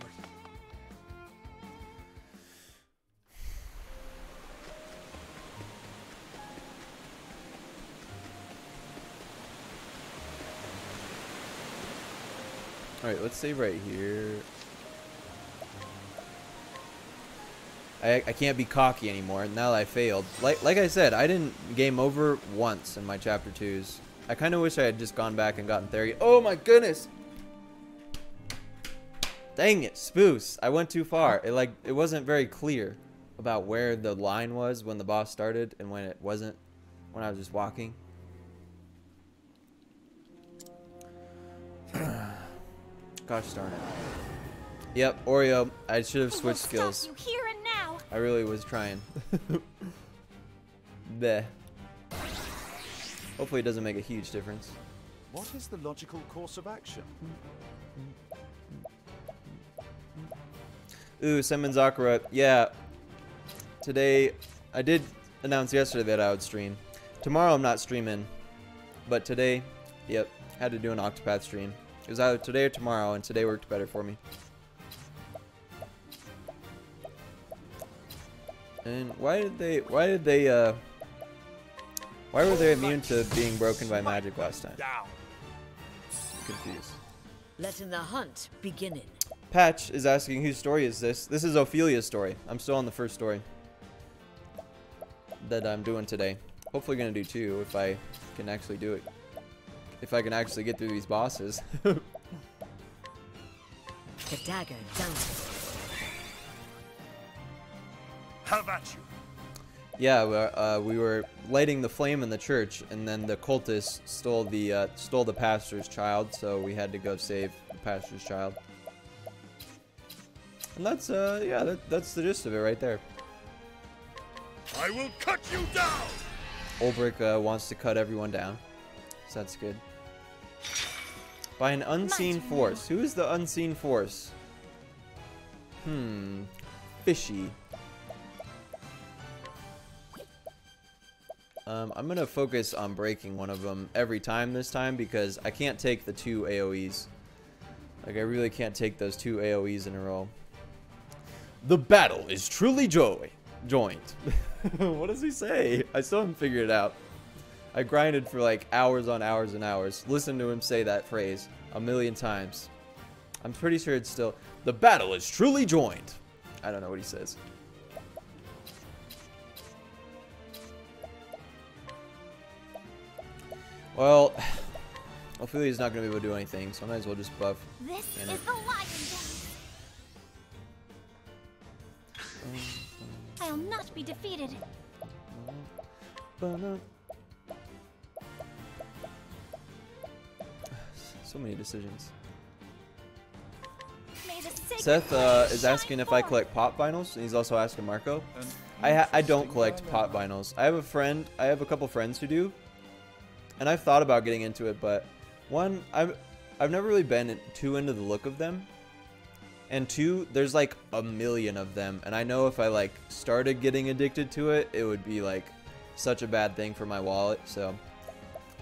Alright, let's save right here. I can't be cocky anymore now that I failed. Like I said, I didn't game over once in my chapter 2s. I kind of wish I had just gone back and gotten Theory. Oh my goodness! Dang it, Spoos. I went too far. It wasn't very clear about where the line was when the boss started and when it wasn't, when I was just walking. Gosh darn it. Yep, Oreo, I should have switched skills. You here and now. I really was trying. Bleh. Hopefully it doesn't make a huge difference. What is the logical course of action? Ooh, Semen Zakura. Yeah. Today, I did announce yesterday that I would stream. Tomorrow I'm not streaming. But today, yep, had to do an Octopath stream. It was either today or tomorrow, and today worked better for me. And why were they immune to being broken by magic last time? Confused. Letting the hunt begin. Patch is asking whose story is this? This is Ophilia's story. I'm still on the first story that I'm doing today. Hopefully gonna do 2 if I can actually do it. If I can actually get through these bosses. The dagger down. How about you? Yeah, we were lighting the flame in the church, and then the cultists stole the pastor's child, so we had to go save the pastor's child. And that's yeah, that's the gist of it right there. I will cut you down! Ulbrich wants to cut everyone down, so that's good. By an unseen force. Who is the unseen force? Fishy. I'm gonna focus on breaking one of them every time this time because I can't take the 2 AoEs. Like, I really can't take those 2 AoEs in a row. The battle is truly joined. What does he say? I still haven't figured it out. I grinded for like hours on hours and hours. Listen to him say that phrase a million times. I'm pretty sure it's still, the battle is truly joined. I don't know what he says. Well, Ophilia's not going to be able to do anything, so I might as well just buff. This is the lion dance. I'll not be defeated. So many decisions. May the sacred Seth flame is shine asking if I forth. collect pop vinyls, and he's also asking Marco. I don't collect pop vinyls. I have a couple friends who do, and I've thought about getting into it, but one, I've never really been too into the look of them, and two, there's like a million of them, and I know if I like started getting addicted to it, it would be like such a bad thing for my wallet, so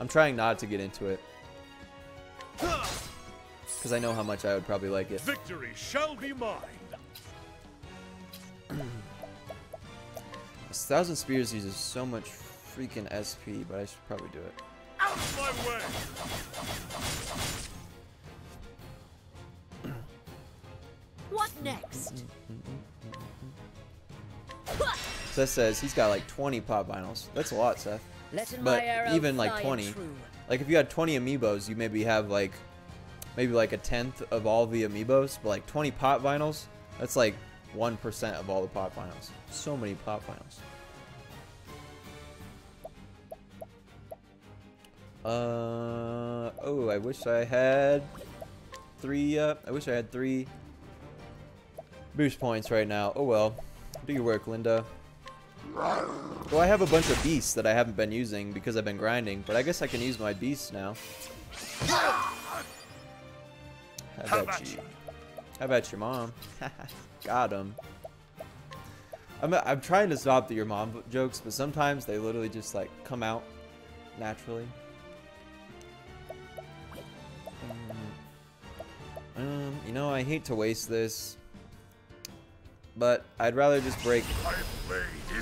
I'm trying not to get into it. Because I know how much I would probably like it. Victory shall be mine. 1,000 Spears uses so much freaking SP, but I should probably do it. Out of my way! What next? Seth says he's got like 20 pop vinyls. That's a lot, Seth. Let in But my arrow even like fly 20. true. Like if you had 20 amiibos, you maybe have like maybe like a tenth of all the amiibos, but like 20 pop vinyls, that's like 1% of all the pop vinyls. So many pop vinyls. Oh, I wish I had 3 boost points right now. Oh well. Do your work, Linda. Well, I have a bunch of beasts that I haven't been using because I've been grinding, but I guess I can use my beasts now. How about you? How about your mom? Got him. I'm trying to stop the your mom jokes, but sometimes they literally just like come out naturally. You know, I hate to waste this, but I'd rather just break.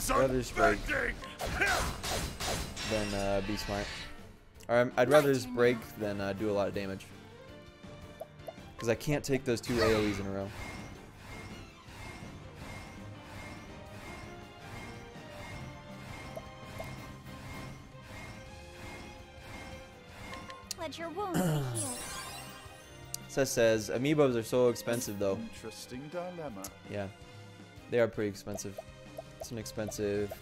Rather just break than be smart. Or I'd rather just break than do a lot of damage. Because I can't take those 2 AoEs in a row. Let your wounds be healed. Seth says, amiibos are so expensive though. Interesting dilemma. Yeah, they are pretty expensive. It's an expensive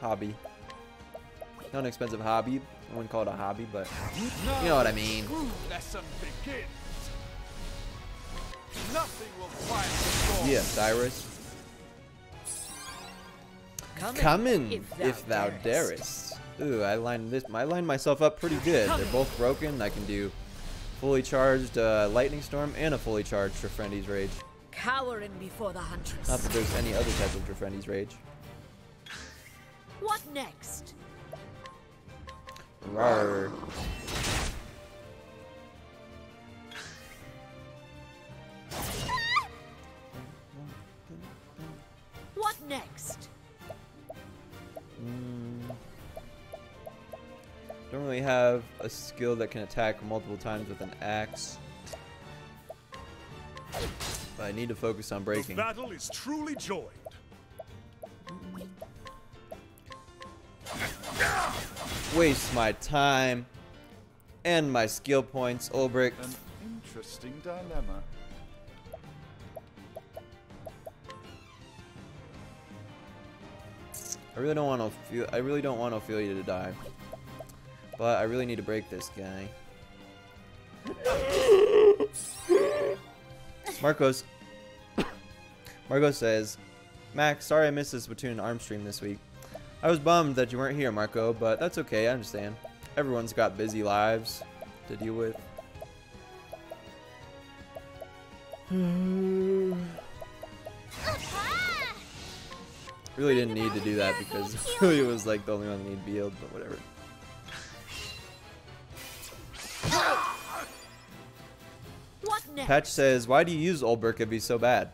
hobby. Not an expensive hobby. I wouldn't call it a hobby, but you know what I mean. Lesson begins. Nothing will quiet the storm. Yeah, Cyrus. Come in if thou darest. Ooh, I lined myself up pretty good. They're both broken. I can do fully charged Lightning Storm and a fully charged Trifrendi's Rage. Cowering before the huntress. Not that there's any other type of Trifrendi's Rage. What next? Rawr. What next? Don't really have a skill that can attack multiple times with an axe. But I need to focus on breaking. The battle is truly joined. Waste my time and my skill points, Ulbrich. An interesting dilemma. I really don't want Ophilia to die. But I really need to break this guy. Marcos says, Max, sorry I missed this Splatoon ARM stream this week. I was bummed that you weren't here, Marco, but that's okay, I understand. Everyone's got busy lives to deal with. Really didn't need to do that because Ophilia was like the only one that needed to be healed, but whatever. What next? Patch says, why do you use Olberk if he's so bad?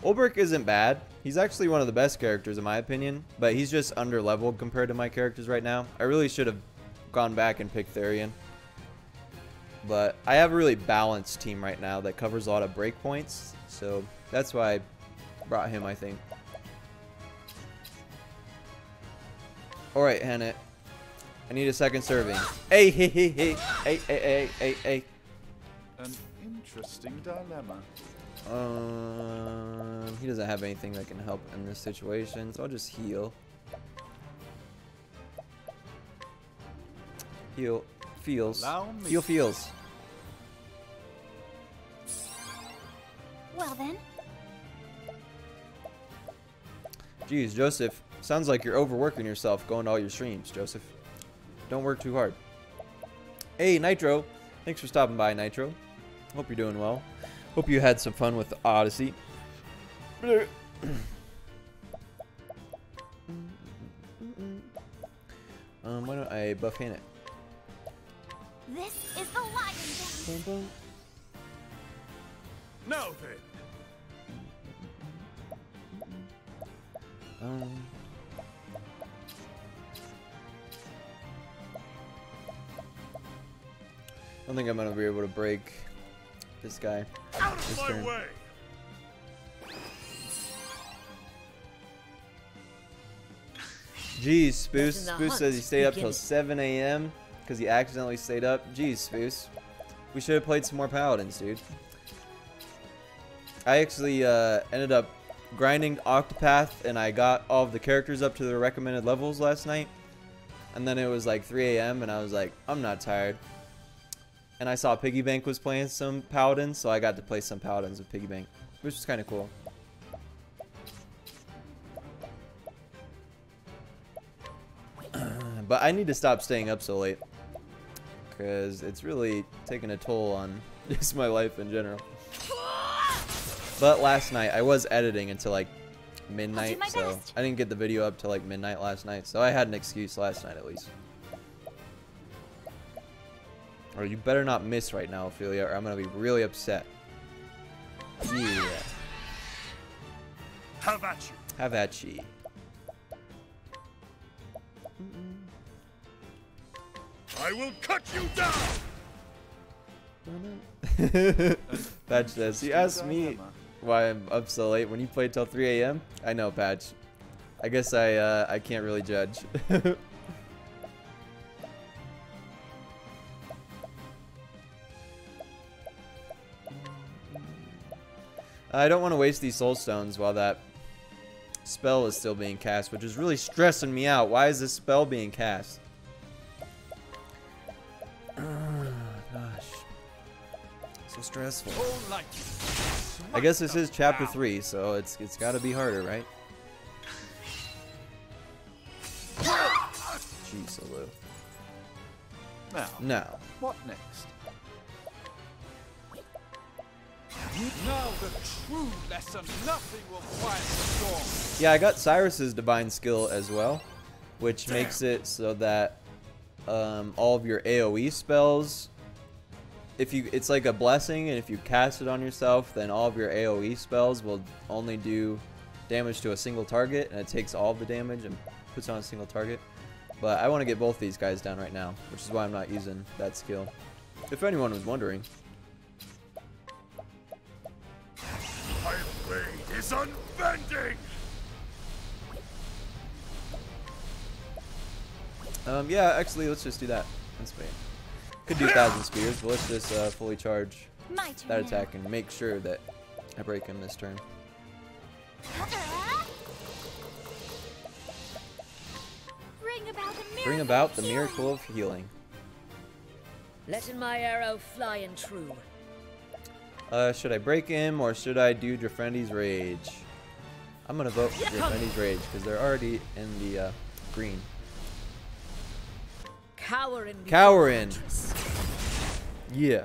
Olberk isn't bad. He's actually one of the best characters in my opinion, but he's just under-leveled compared to my characters right now. I really should have gone back and picked Therian. But I have a really balanced team right now that covers a lot of breakpoints, so that's why I brought him, I think. Alright, Hannah. I need a second serving. Hey, hey, hey, hey, hey, hey, hey, hey, hey. An interesting dilemma. He doesn't have anything that can help in this situation, so I'll just heal. Heal. Feels. Heal feels. Well then. Geez, Joseph. Sounds like you're overworking yourself going to all your streams, Joseph. Don't work too hard. Hey, Nitro. Thanks for stopping by, Nitro. Hope you're doing well. Hope you had some fun with the Odyssey. Why don't I buff Hannah? This is the lion den. Now then. I don't think I'm gonna be able to break this guy Out of this my turn. way. Jeez, Spoos. Letting the Spoos says he hunt stayed up till begin. 7 a.m. because he accidentally stayed up. Jeez, Spoos. We should have played some more Paladins, dude. I actually ended up grinding Octopath, and I got all of the characters up to their recommended levels last night. And then it was like 3 a.m. and I was like, I'm not tired. And I saw Piggy Bank was playing some Paladins, so I got to play some Paladins with Piggy Bank, which was kind of cool. But I need to stop staying up so late, because it's really taking a toll on just my life in general. But last night, I was editing until like midnight, my so best. I didn't get the video up till like midnight last night, so I had an excuse last night at least. Or you better not miss right now, Ophilia, or I'm gonna be really upset. Yeah. Have at you. Have at ye. I will cut you down. Patch says, he asked me why I'm up so late when you played till 3 a.m. I know, Patch. I guess I can't really judge. I don't want to waste these soul stones while that spell is still being cast, which is really stressing me out. Why is this spell being cast? Gosh. So stressful. I guess this is chapter 3, so it's got to be harder, right? Jeez, Lou. Now, what next? Now the true lesson. Nothing will quiet the storm. Yeah, I got Cyrus's divine skill as well, which makes it so that all of your AoE spells, it's like a blessing, and if you cast it on yourself, then all of your AoE spells will only do damage to a single target, and it takes all of the damage and puts it on a single target. But I want to get both these guys down right now, which is why I'm not using that skill, if anyone was wondering. My blade is unbending. Yeah, actually, let's just do that. That's fine. Could do 1,000 spears, but let's just fully charge My turn. that attack and make sure that I break him this turn. Bring about the miracle of healing. Letting my arrow fly and true. Should I break him or should I do Drafendi's Rage? I'm gonna vote for Drafendi's Rage because they're already in the green. Cowering. Yeah.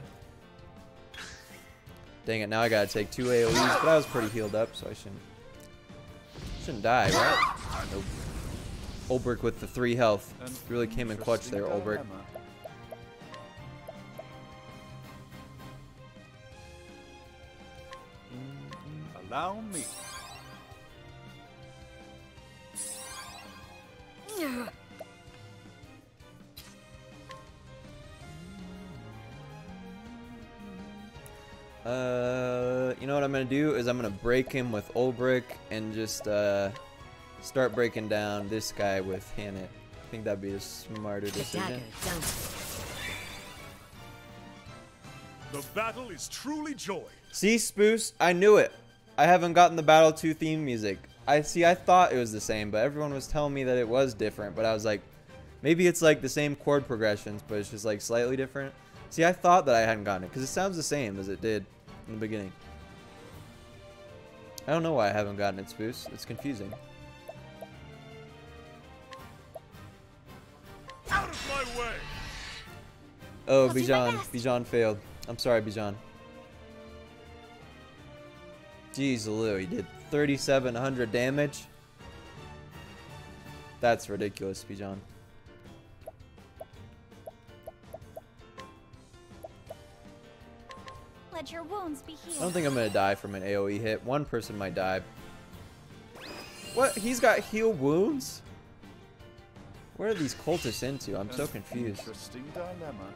Dang it! Now I gotta take 2 AOE's, but I was pretty healed up, so I shouldn't die, right? Nope. Ulbrich with the 3 health. Really came in clutch there, Ulbrich. Allow me. You know what I'm gonna do is I'm gonna break him with Ulbrich and just start breaking down this guy with Hannet. I think that'd be a smarter decision. The battle is truly joy. See, Spoos, I knew it. I haven't gotten the Battle 2 theme music. I thought it was the same, but everyone was telling me that it was different. But I was like, maybe it's like the same chord progressions, but it's just like slightly different. See, I thought that I hadn't gotten it because it sounds the same as it did in the beginning. I don't know why I haven't gotten it, Spoos. It's confusing. Out of my way. Oh, Bijan failed. I'm sorry, Bijan. Jeez, Lou, he did 3,700 damage. That's ridiculous, Bijan. Let your wounds be healed. I don't think I'm gonna die from an AoE hit. One person might die. What? He's got heal wounds? Where are these cultists into? I'm so confused. Interesting dilemma.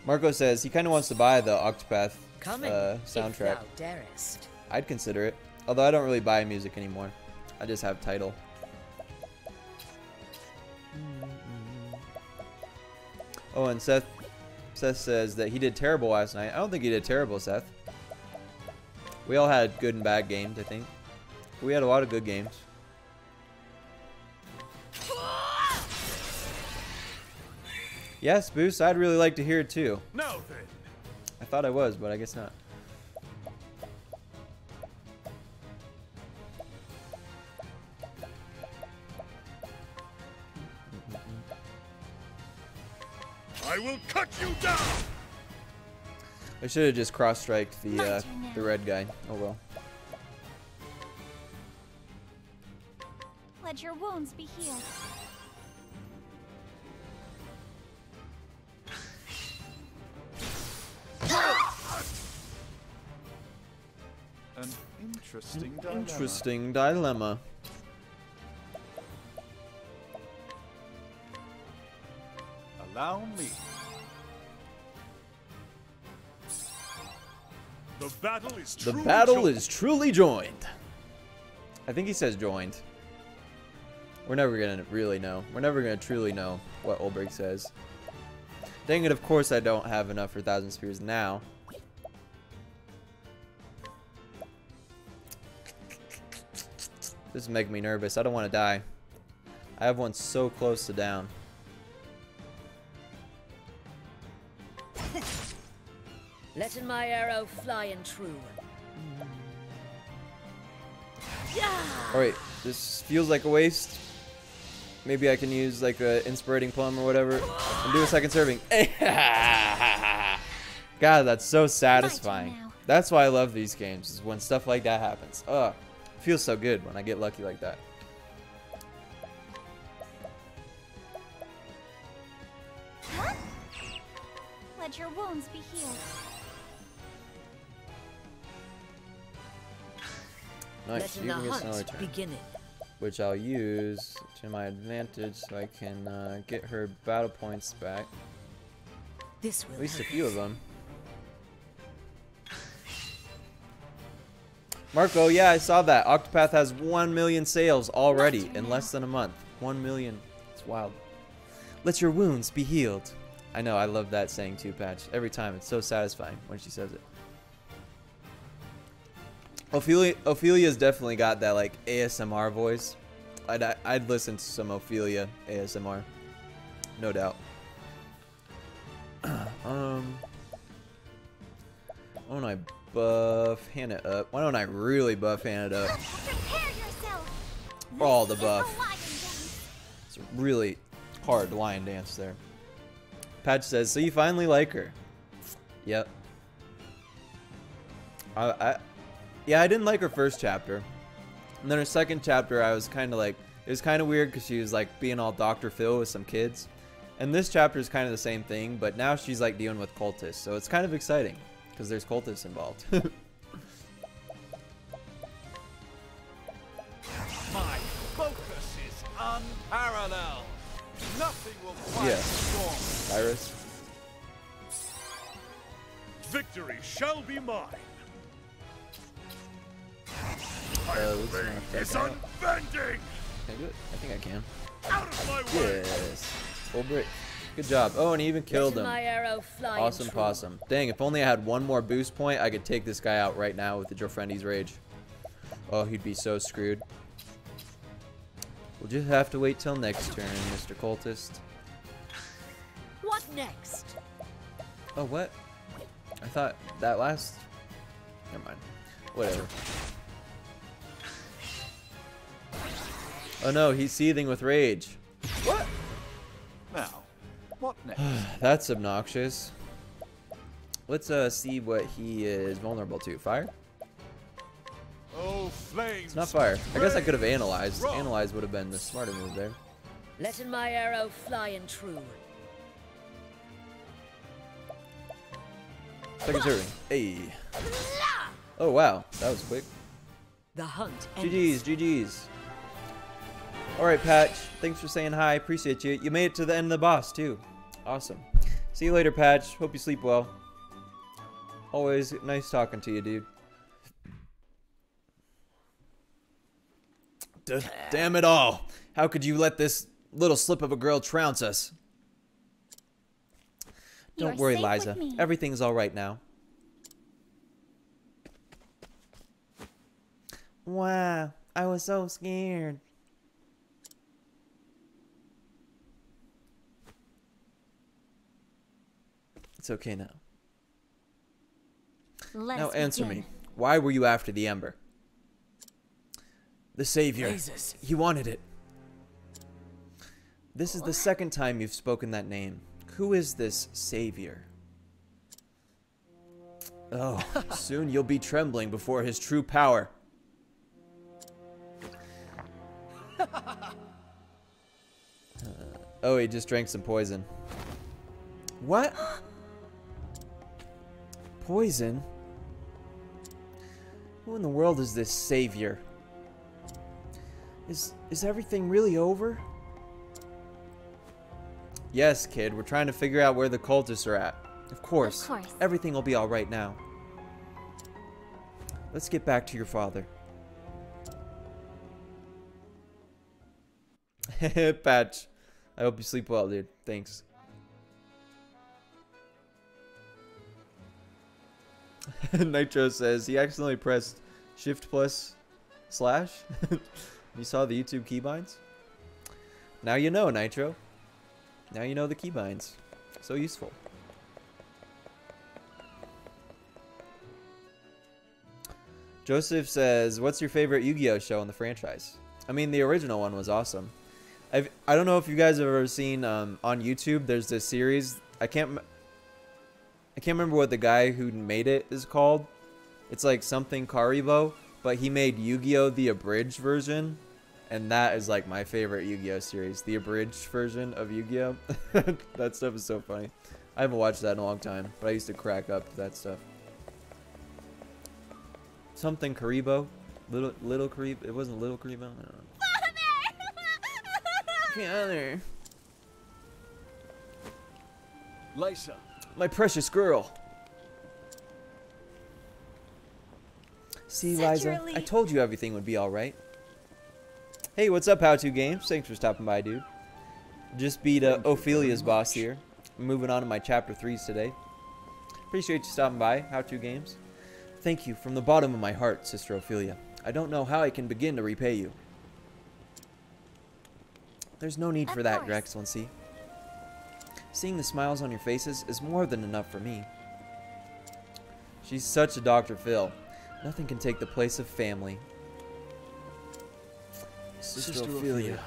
Marco says he kind of wants to buy the Octopath soundtrack. If thou darest. I'd consider it. Although I don't really buy music anymore. I just have title. Oh, and Seth says that he did terrible last night. I don't think he did terrible, Seth. We all had good and bad games, I think. We had a lot of good games. Yes, Boost, I'd really like to hear it too. Now then. I thought I was, but I guess not. I will cut you down. I should have just cross-striked the red guy. Oh well. Let your wounds be healed. An interesting dilemma. Interesting dilemma. Allow me. The battle is The truly battle joined. is truly joined. I think he says joined. We're never gonna really know. We're never gonna truly know what Ulbrich says. Dang it, of course I don't have enough for 1,000 Spears now. This is making me nervous. I don't want to die. I have one so close to down. Letting my arrow fly and true. Alright, this feels like a waste. Maybe I can use like a inspirating plum or whatever and do a second serving. God, that's so satisfying. That's why I love these games, is when stuff like that happens. Ugh, it feels so good when I get lucky like that. Let your wounds be healed. Nice, you Letting can the get another hunt turn, beginning. which I'll use to my advantage so I can get her battle points back. This will At least a hurt. few of them. Marco, yeah, I saw that. Octopath has 1 million sales already in less than a month. 1 million. It's wild. Let your wounds be healed. I know, I love that saying too, Patch. Every time, it's so satisfying when she says it. Ophelia's definitely got that like ASMR voice. I'd listen to some Ophilia ASMR, no doubt. Why don't I buff Hannah up? Why don't I really buff Hannah up? Prepare yourself. All the This is buff. the lion dance. It's a really hard lion dance there. Patch says, so you finally like her? Yep. Yeah, I didn't like her first chapter. And then her second chapter, I was kind of like, it was kind of weird because she was like being all Dr. Phil with some kids. And this chapter is kind of the same thing, but now she's like dealing with cultists. So it's kind of exciting because there's cultists involved. My focus is unparalleled. Nothing will quiet Yeah. the storm. Cyrus. Victory shall be mine. Let's knock that Is guy out. unbending. Can I do it? I think I can. Out of my way. Yes. Full brick. Good job. Oh, and he even killed Let him. my arrow fly Awesome true. possum. Dang, if only I had one more boost point, I could take this guy out right now with the Jofrendi's Rage. Oh, he'd be so screwed. We'll just have to wait till next turn, Mr. Cultist. What next? Oh, what? I thought that last... Never mind. Whatever. Oh no, he's seething with rage. What? Now, what next? That's obnoxious. Let's see what he is vulnerable to. Fire? Oh, flames! It's not fire. I guess I could have analyzed. Wrong. Analyze would have been the smarter move there. Letting my arrow fly and true. Second turn. Hey. Oh wow, that was quick. The hunt ends. GG's, GG's. Alright, Patch. Thanks for saying hi. Appreciate you. You made it to the end of the boss, too. Awesome. See you later, Patch. Hope you sleep well. Always nice talking to you, dude. Damn it all. How could you let this little slip of a girl trounce us? Don't You're worry, safe Liza. with me. Everything's alright now. Wow. I was so scared. It's okay now. Let's Now answer begin. me. Why were you after the Ember? The Savior. Jesus. He wanted it. This is the second time you've spoken that name. Who is this Savior? Oh, soon you'll be trembling before his true power. Oh, he just drank some poison. What? Poison? Who in the world is this Savior? Is everything really over? Yes, kid. We're trying to figure out where the cultists are at. Of course. Of course. Everything will be alright now. Let's get back to your father. Patch. I hope you sleep well, dude. Thanks. Nitro says he accidentally pressed Shift plus slash. You saw the YouTube keybinds? Now you know, Nitro. Now you know the keybinds. So useful. Joseph says, what's your favorite Yu-Gi-Oh show in the franchise? I mean, the original one was awesome. I don't know if you guys have ever seen on YouTube, there's this series. I can't remember what the guy who made it is called. It's like something Karibo, but he made Yu-Gi-Oh! The abridged version. And that is like my favorite Yu-Gi-Oh! Series. The abridged version of Yu-Gi-Oh! That stuff is so funny. I haven't watched that in a long time, but I used to crack up to that stuff. Something Karibo? Little Karibo? It wasn't Little Karibo? I don't know. Father! Lysa, My precious girl! See, Such a Liza, I relief. told you everything would be alright. Hey, what's up, How To Games? Thanks for stopping by, dude. Just beat Ophelia's boss here. I'm moving on to my chapter 3s today. Appreciate you stopping by, How To Games. Thank you from the bottom of my heart, Sister Ophilia. I don't know how I can begin to repay you. There's no need for that, Your Excellency. Seeing the smiles on your faces is more than enough for me. She's such a Dr. Phil. Nothing can take the place of family. Sister Ophilia.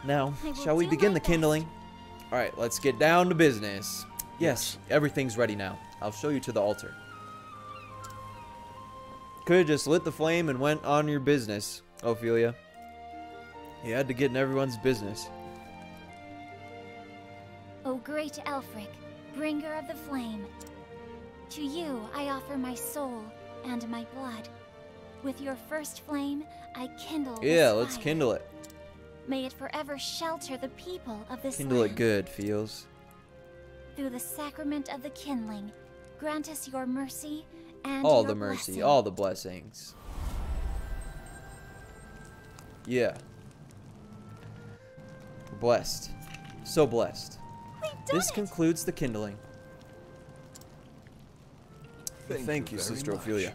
Now, shall we begin the kindling? Alright, let's get down to business. Yes, everything's ready now. I'll show you to the altar. Could have just lit the flame and went on your business, Ophilia. You had to get in everyone's business. O great Elfric, bringer of the flame, to you I offer my soul and my blood. With your first flame, I kindle this Yeah, let's fire. kindle it. May it forever shelter the people of this Kindle land. it good, Feels. Through the sacrament of the kindling, grant us your mercy and All your the mercy, blessing. all the blessings. Yeah. We're blessed. So blessed. This concludes the kindling. Thank you, Sister Ophilia.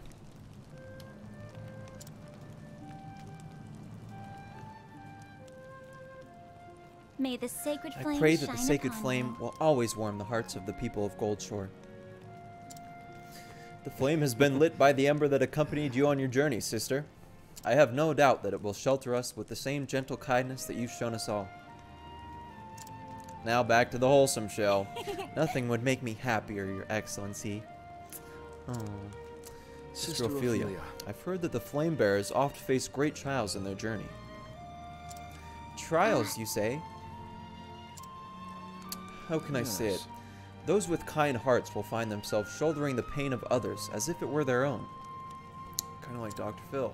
May the sacred I flame pray that the shine sacred upon flame you. will always warm the hearts of the people of Goldshore. The flame has been lit by the ember that accompanied you on your journey, sister. I have no doubt that it will shelter us with the same gentle kindness that you've shown us all. Now back to the wholesome shell. Nothing would make me happier, Your Excellency. Oh. Sister Ophilia, I've heard that the flame bearers oft face great trials in their journey. Trials, you say? How can I say it? Those with kind hearts will find themselves shouldering the pain of others as if it were their own. Kind of like Dr. Phil.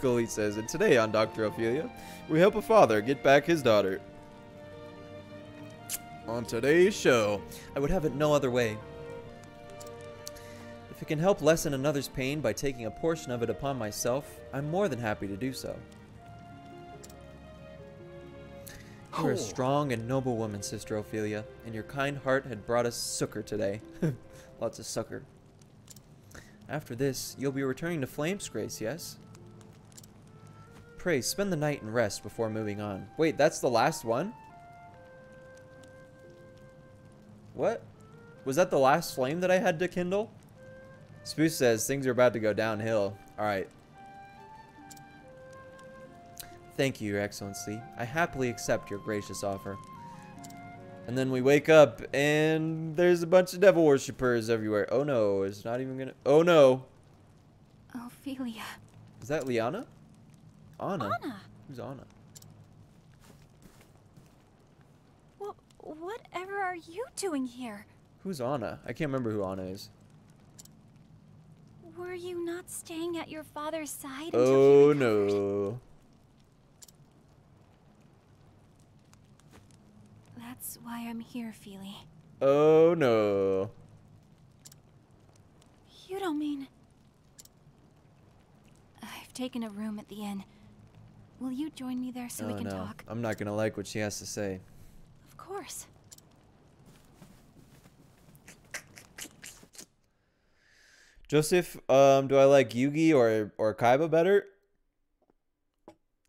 Coley says, and today on Dr. Ophilia, we help a father get back his daughter. On today's show, I would have it no other way. If it can help lessen another's pain by taking a portion of it upon myself, I'm more than happy to do so. You're a strong and noble woman, Sister Ophilia, and your kind heart had brought us succor today. Lots of succor. After this, you'll be returning to Flamesgrace, yes? Pray, spend the night and rest before moving on. Wait, that's the last one? What? Was that the last flame that I had to kindle? Spoof says things are about to go downhill. Alright. Thank you, Your Excellency. I happily accept your gracious offer. And then we wake up, and there's a bunch of devil worshippers everywhere. Oh no, it's not even gonna... Oh no! Ophilia. Is that Liana? Anna. Anna. Who's Anna? Whatever are you doing here? Who's Anna? I can't remember who Anna is. Were you not staying at your father's side until Oh he recovered? no. That's why I'm here, Feely. Oh no. You don't mean... I've taken a room at the inn. Will you join me there so we can talk? I'm not gonna like what she has to say. Of course. Joseph, do I like Yugi or Kaiba better?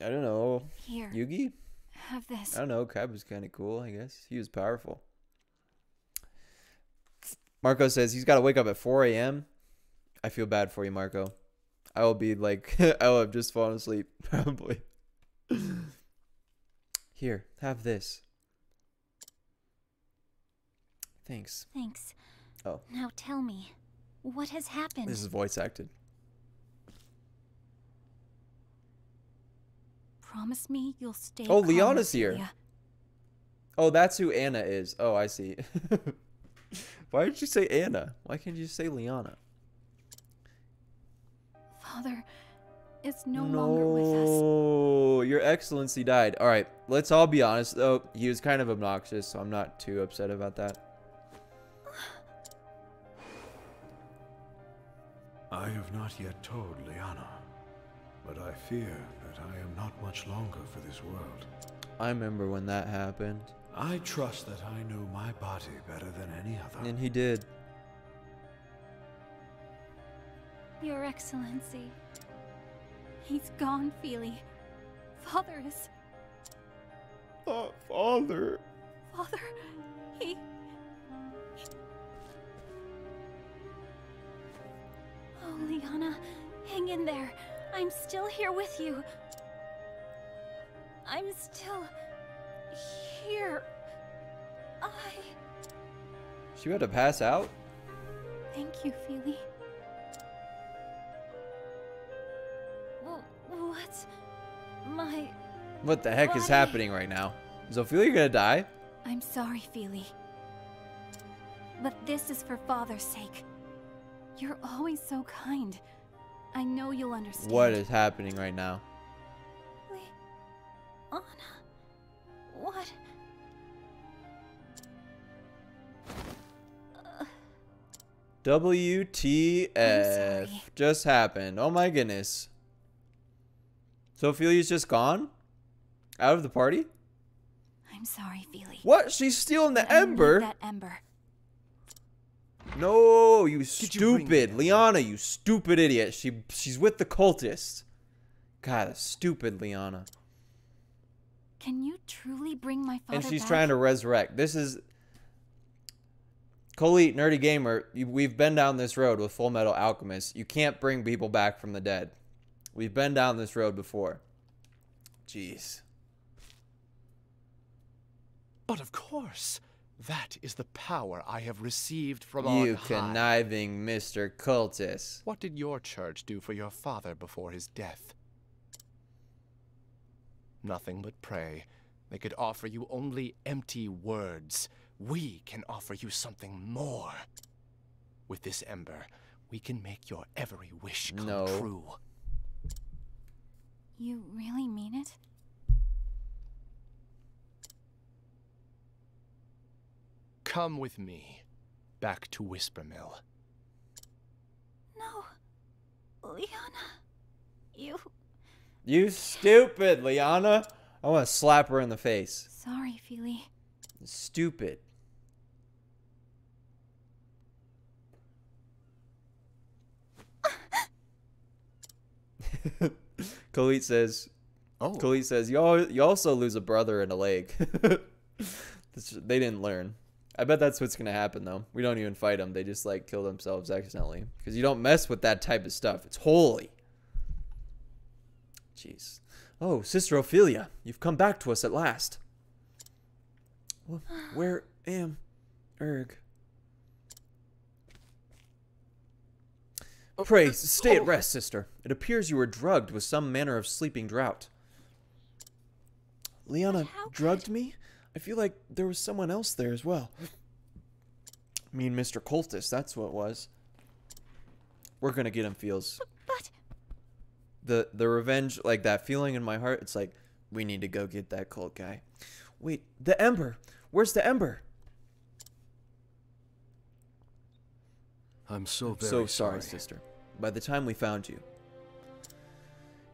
I don't know. Here. Yugi? Have this. I don't know. Kaiba's kind of cool, I guess. He was powerful. Marco says he's got to wake up at 4 a.m. I feel bad for you, Marco. I will be like, I will have just fallen asleep, probably. Here, have this. Thanks. Thanks. Oh. Now tell me, what has happened? This is voice acted. Promise me you'll stay Oh, calm, Liana's here. Ophelia. Oh, that's who Anna is. Oh, I see. Why did you say Anna? Why can't you say Liana? Father is no longer with us. No, Your Excellency died. All right, let's all be honest, though. He was kind of obnoxious, so I'm not too upset about that. I have not yet told Liana, but I fear that I am not much longer for this world. I remember when that happened. I trust that I know my body better than any other. And he did. Your Excellency. He's gone, Feely. Father is... Father. Father, he... Oh, Liana, hang in there. I'm still here with you. I'm still... here. She about to pass out? Thank you, Feely. What's... my... What the heck is body? happening right now? Is Ophilia gonna die? I'm sorry, Feely. But this is for Father's sake. You're always so kind. I know you'll understand. What is happening right now? Anna... what... WTF just happened. Oh my goodness. So Ophilia's just gone? Out of the party? I'm sorry, Feely. What? She's stealing the I need ember? that ember. No, you bring stupid. the ember? Liana, you stupid idiot. She's with the cultists. God, stupid Liana. Can you truly bring my father And she's back? trying to resurrect. This is... Colette, Nerdy Gamer, we've been down this road with Full Metal Alchemist. You can't bring people back from the dead. We've been down this road before. Jeez. But of course, that is the power I have received from on You high. conniving Mr. Cultist. What did your church do for your father before his death? Nothing but pray. They could offer you only empty words. We can offer you something more. With this ember, we can make your every wish come true. You really mean it? Come with me, back to Whispermill. No. Liana. You stupid, Liana. I want to slap her in the face. Sorry, Feely. Stupid. Colette says, you also lose a brother and a leg. They didn't learn. I bet that's what's going to happen, though. We don't even fight them. They just, like, kill themselves accidentally. Because you don't mess with that type of stuff. It's holy. Jeez. Oh, Sister Ophilia, you've come back to us at last. Well, where am Erg? Pray, stay at rest, sister. It appears you were drugged with some manner of sleeping draught. Liana drugged me? I feel like there was someone else there as well. I mean, Mr. Cultist, that's what it was. We're gonna get him, feels. But... The revenge, like that feeling in my heart, it's like, we need to go get that cult guy. Wait, the ember! Where's the ember? I'm so very sorry, sister. By the time we found you.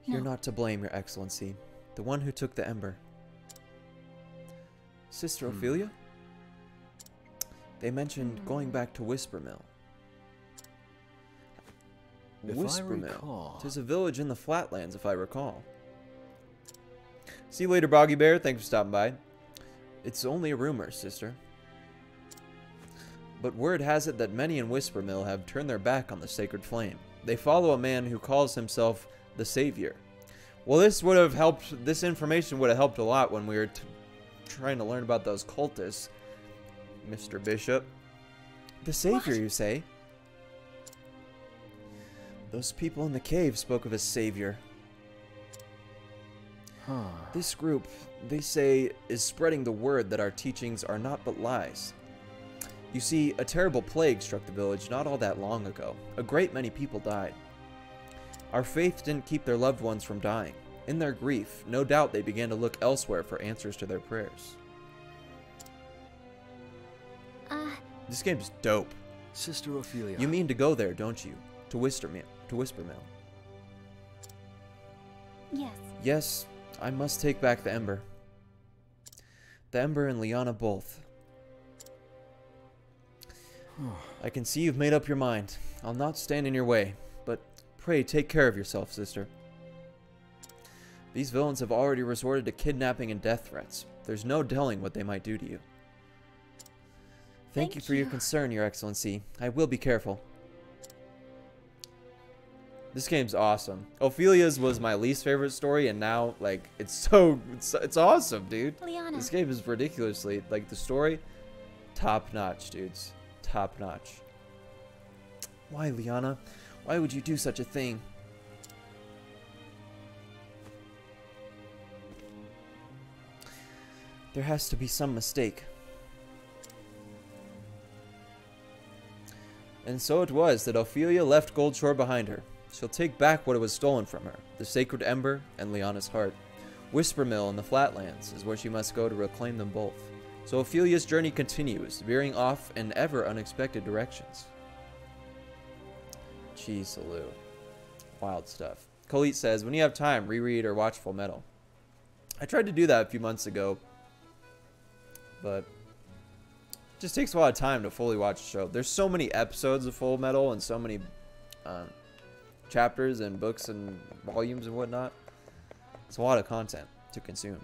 You're not to blame, Your Excellency. The one who took the ember. Sister Ophilia? They mentioned going back to Whispermill. Whispermill. 'Tis a village in the flatlands, if I recall. See you later, Boggy Bear. Thanks for stopping by. It's only a rumor, sister. But word has it that many in Whispermill have turned their back on the sacred flame. They follow a man who calls himself the Savior. Well, this would have helped. This information would have helped a lot when we were trying to learn about those cultists, Mr. Bishop. The Savior, you say? Those people in the cave spoke of a Savior. This group, they say, is spreading the word that our teachings are not but lies. You see, a terrible plague struck the village not all that long ago. A great many people died. Our faith didn't keep their loved ones from dying. In their grief, no doubt they began to look elsewhere for answers to their prayers. This game's dope. Sister Ophilia. You mean to go there, don't you? To Whispermill. Yes. Yes, I must take back the ember. The Ember and Liana both. I can see you've made up your mind. I'll not stand in your way, but pray take care of yourself, sister. These villains have already resorted to kidnapping and death threats. There's no telling what they might do to you. Thank you for your concern, Your Excellency. I will be careful. This game's awesome. Ophelia's was my least favorite story, and now, like, it's awesome, dude. Liana. This game is ridiculously, like, the story, top-notch, dudes. Top-notch. Why, Liana? Why would you do such a thing? There has to be some mistake. And so it was that Ophilia left Goldshore behind her. She'll take back what was stolen from her, the sacred ember and Liana's heart. Whispermill in the Flatlands is where she must go to reclaim them both. So Ophelia's journey continues, veering off in ever unexpected directions. Jeez, Salu. Wild stuff. Colette says, when you have time, reread or watch Full Metal. I tried to do that a few months ago, but it just takes a lot of time to fully watch the show. There's so many episodes of Full Metal and so many chapters and books and volumes and whatnot. It's a lot of content to consume.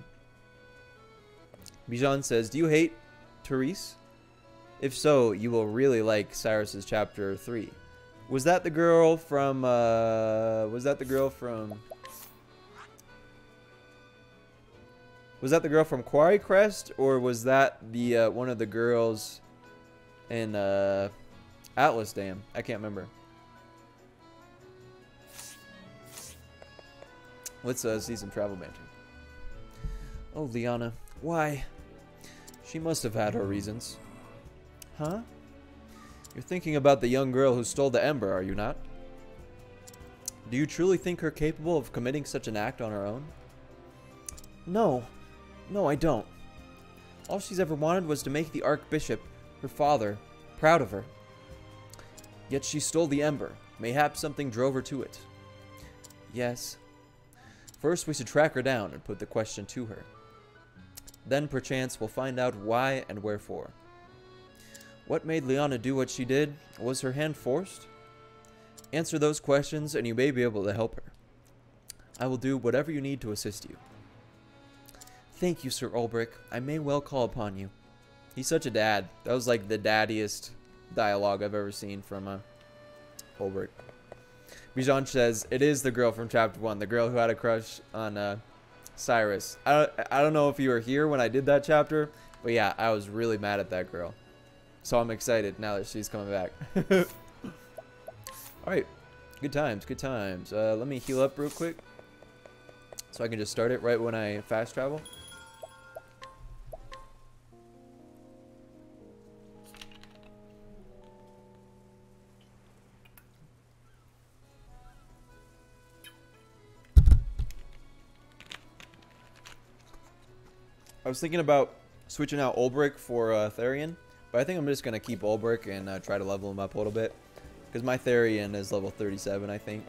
Bijan says, do you hate Therese? If so, you will really like Cyrus's chapter 3. Was that the girl from Quarry Crest, or was that the one of the girls in Atlas Dam? I can't remember. Let's see some travel banter. Oh, Liana, why? She must have had her reasons. Huh? You're thinking about the young girl who stole the ember, are you not? Do you truly think her capable of committing such an act on her own? No. No, I don't. All she's ever wanted was to make the Archbishop, her father, proud of her. Yet she stole the ember. Mayhaps something drove her to it. Yes. First, we should track her down and put the question to her. Then, perchance, we'll find out why and wherefore. What made Liana do what she did? Was her hand forced? Answer those questions, and you may be able to help her. I will do whatever you need to assist you. Thank you, Sir Ulbrich. I may well call upon you. He's such a dad. That was like the daddiest dialogue I've ever seen from Ulbrich. Bijan says, it is the girl from chapter 1, the girl who had a crush on Cyrus. I don't know if you were here when I did that chapter, but yeah, I was really mad at that girl. So I'm excited now that she's coming back. Alright, good times, good times. Let me heal up real quick so I can just start it right when I fast travel. I was thinking about switching out Ulbrich for Therian, but I think I'm just going to keep Ulbrich and try to level him up a little bit. Because my Therian is level 37, I think.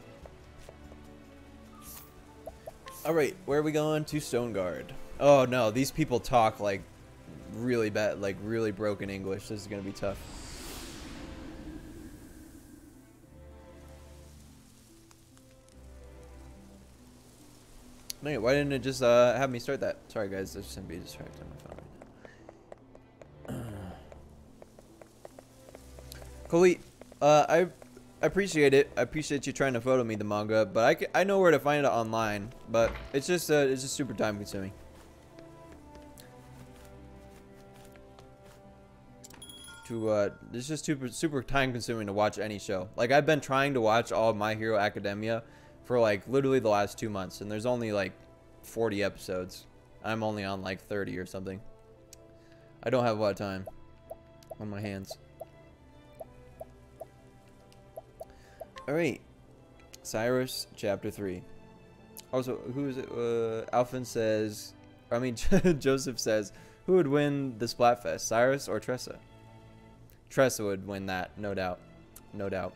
Alright, where are we going? To Stoneguard. Oh no, these people talk like really bad, like really broken English. This is going to be tough. Wait, why didn't it just have me start that? Sorry guys, there's somebody distracted on my phone right now. Colette, I appreciate it. I appreciate you trying to photo me the manga, but I know where to find it online. But it's just super time consuming. It's just super time consuming to watch any show. Like I've been trying to watch all of My Hero Academia for like literally the last 2 months, and there's only like 40 episodes. I'm only on like 30 or something. I don't have a lot of time on my hands. Alright, Cyrus chapter 3. Also, who is it? Alphen says, I mean Joseph says, who would win the Splatfest, Cyrus or Tressa? Tressa would win that, no doubt. No doubt.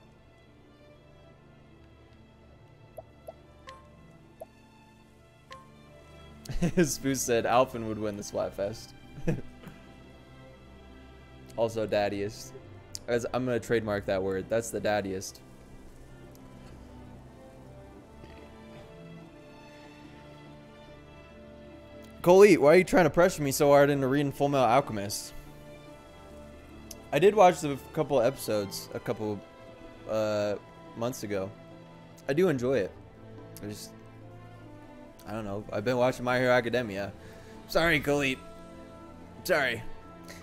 Spoos said Alphen would win the Splatfest. Also daddiest. As I'm gonna trademark that word. That's the daddiest. Coley, why are you trying to pressure me so hard into reading Full Metal Alchemist? I did watch the couple episodes a couple months ago. I do enjoy it. I don't know. I've been watching My Hero Academia. Sorry, Khalid. Sorry.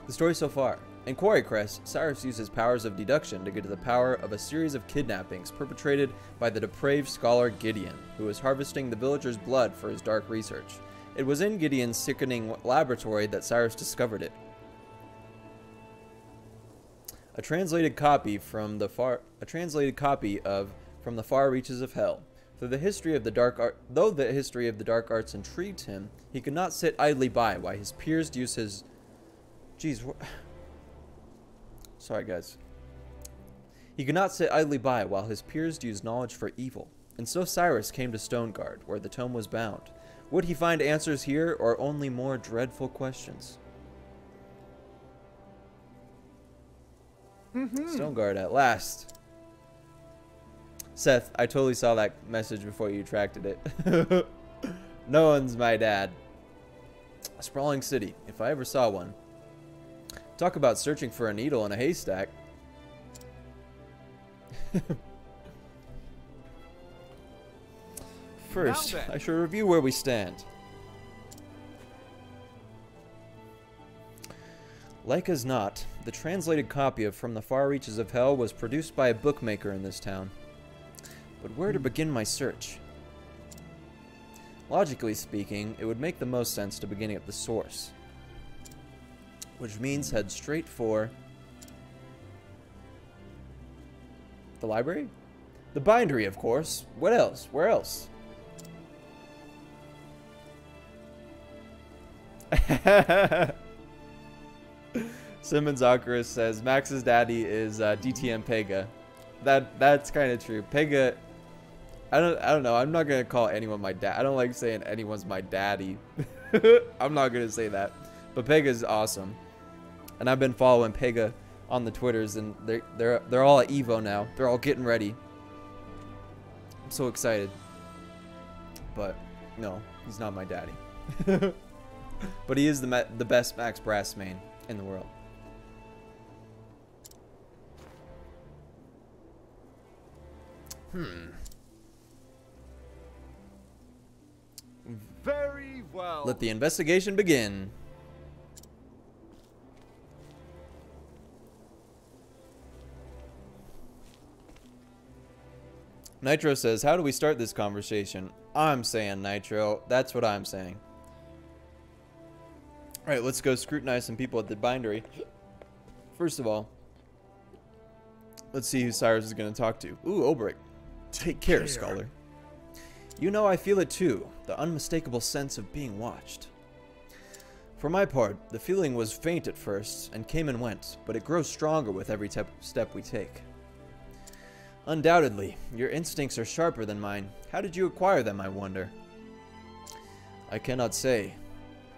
The story so far. In Quarry Crest, Cyrus uses powers of deduction to get to the power of a series of kidnappings perpetrated by the depraved scholar Gideon, who was harvesting the villagers' blood for his dark research. It was in Gideon's sickening laboratory that Cyrus discovered it. A translated copy of From the Far Reaches of Hell. Though the history of the dark arts intrigued him, he could not sit idly by while his peers used his... Sorry, guys. He could not sit idly by while his peers used knowledge for evil. And so Cyrus came to Stoneguard, where the tome was bound. Would he find answers here, or only more dreadful questions? Stoneguard at last. Seth, I totally saw that message before you retracted it. No one's my dad. A sprawling city, if I ever saw one. Talk about searching for a needle in a haystack. First, I should review where we stand. Like as not, the translated copy of From the Far Reaches of Hell was produced by a bookmaker in this town. But where to begin my search? Logically speaking, it would make the most sense to begin at the source. Which means head straight for... the library? The bindery, of course. What else? Where else? Simmons Ocarus says Max's daddy is DTM Pega. That's kind of true. Pega, I don't know. I'm not gonna call anyone my dad. I don't like saying anyone's my daddy. I'm not gonna say that. But Pega's awesome, and I've been following Pega on the Twitters, and they're all at Evo now. They're all getting ready. I'm so excited. But no, he's not my daddy. But he is the best Max Brass main in the world. Very well. Let the investigation begin. Nitro says, how do we start this conversation? I'm saying Nitro. That's what I'm saying. Alright, let's go scrutinize some people at the bindery. First of all, let's see who Cyrus is going to talk to. Ooh, Obrick. Take care, Scholar. You know, I feel it too. The unmistakable sense of being watched. For my part, the feeling was faint at first, and came and went, but it grows stronger with every step we take. Undoubtedly, your instincts are sharper than mine. How did you acquire them, I wonder? I cannot say.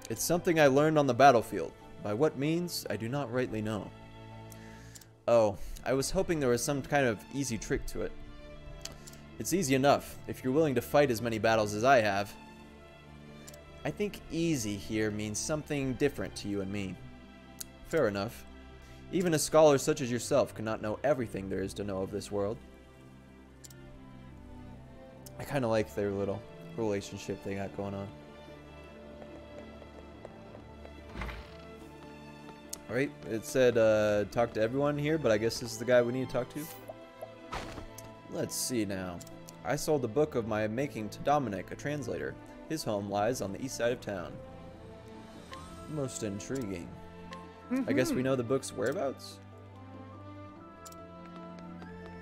It's something I learned on the battlefield. By what means, I do not rightly know. Oh, I was hoping there was some kind of easy trick to it. It's easy enough, if you're willing to fight as many battles as I have. I think easy here means something different to you and me. Fair enough. Even a scholar such as yourself cannot know everything there is to know of this world. I kind of like their little relationship they got going on. Alright, it said talk to everyone here, but I guess this is the guy we need to talk to. Let's see now. I sold the book of my making to Dominic, a translator. His home lies on the east side of town. Most intriguing. I guess we know the book's whereabouts?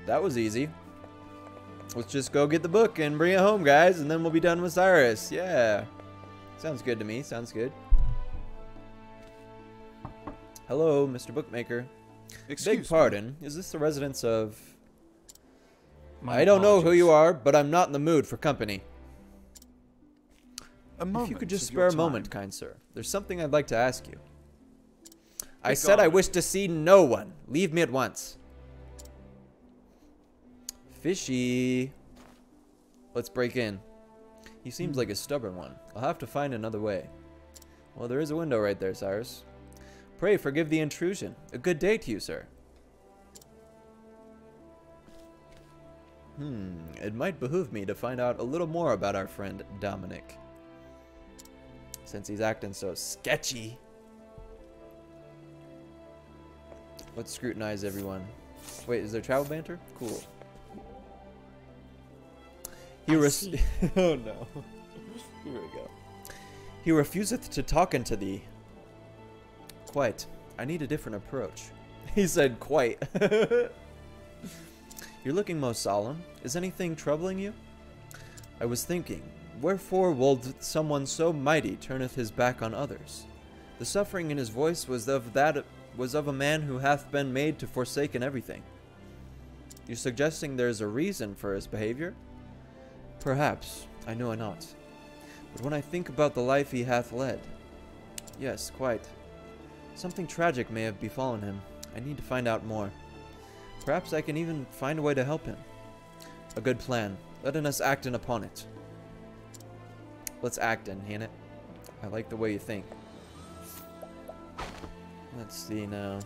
That was easy. Let's just go get the book and bring it home, guys, and then we'll be done with Cyrus. Yeah. Sounds good to me. Sounds good. Hello, Mr. Bookmaker. Beg pardon. Is this the residence of... I don't know who you are, but I'm not in the mood for company. If you could just spare a moment, kind sir. There's something I'd like to ask you. I said I wish to see no one. Leave me at once. Fishy. Let's break in. He seems like a stubborn one. I'll have to find another way. Well, there is a window right there, Cyrus. Pray forgive the intrusion. A good day to you, sir. It might behoove me to find out a little more about our friend Dominic. Since he's acting so sketchy. Let's scrutinize everyone. Wait, is there travel banter? Cool. He oh no. Here we go. He refuseth to talk unto thee. Quite. I need a different approach. He said quite. You're looking most solemn. Is anything troubling you? I was thinking, wherefore will someone so mighty turneth his back on others? The suffering in his voice was of a man who hath been made to forsaken everything. You're suggesting there is a reason for his behavior? Perhaps, I know it not. But when I think about the life he hath led, yes, quite. Something tragic may have befallen him. I need to find out more. Perhaps I can even find a way to help him. A good plan. Let us act in upon it. Let's act in, ain't it? I like the way you think. Let's see now.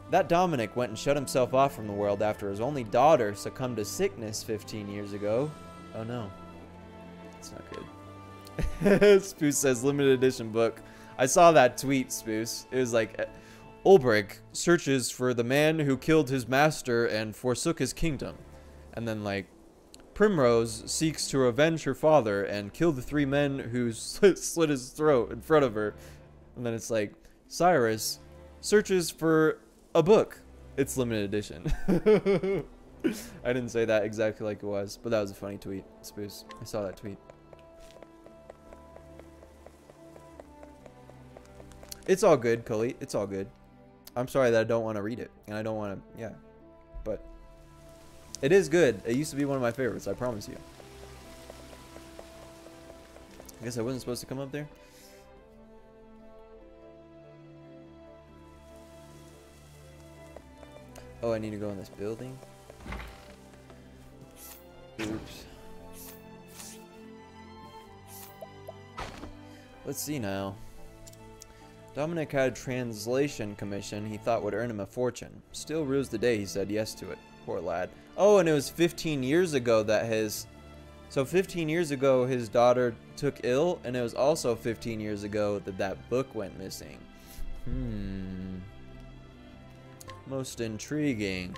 That Dominic went and shut himself off from the world after his only daughter succumbed to sickness 15 years ago. Oh no. That's not good. Spoos says limited edition book. I saw that tweet, Spoos. It was like, Ulbrich searches for the man who killed his master and forsook his kingdom. And then like, Primrose seeks to avenge her father and kill the 3 men who slit his throat in front of her. And then it's like, Cyrus searches for a book. It's limited edition. I didn't say that exactly like it was, but that was a funny tweet, Spoos. I saw that tweet. It's all good, Cully. It's all good. I'm sorry that I don't want to read it. And I don't want to, yeah. But it is good. It used to be one of my favorites, I promise you. I guess I wasn't supposed to come up there. Oh, I need to go in this building. Oops. Let's see now. Dominic had a translation commission he thought would earn him a fortune. Still rues the day he said yes to it. Poor lad. Oh, and it was 15 years ago that his... So 15 years ago his daughter took ill, and it was also 15 years ago that that book went missing. Most intriguing.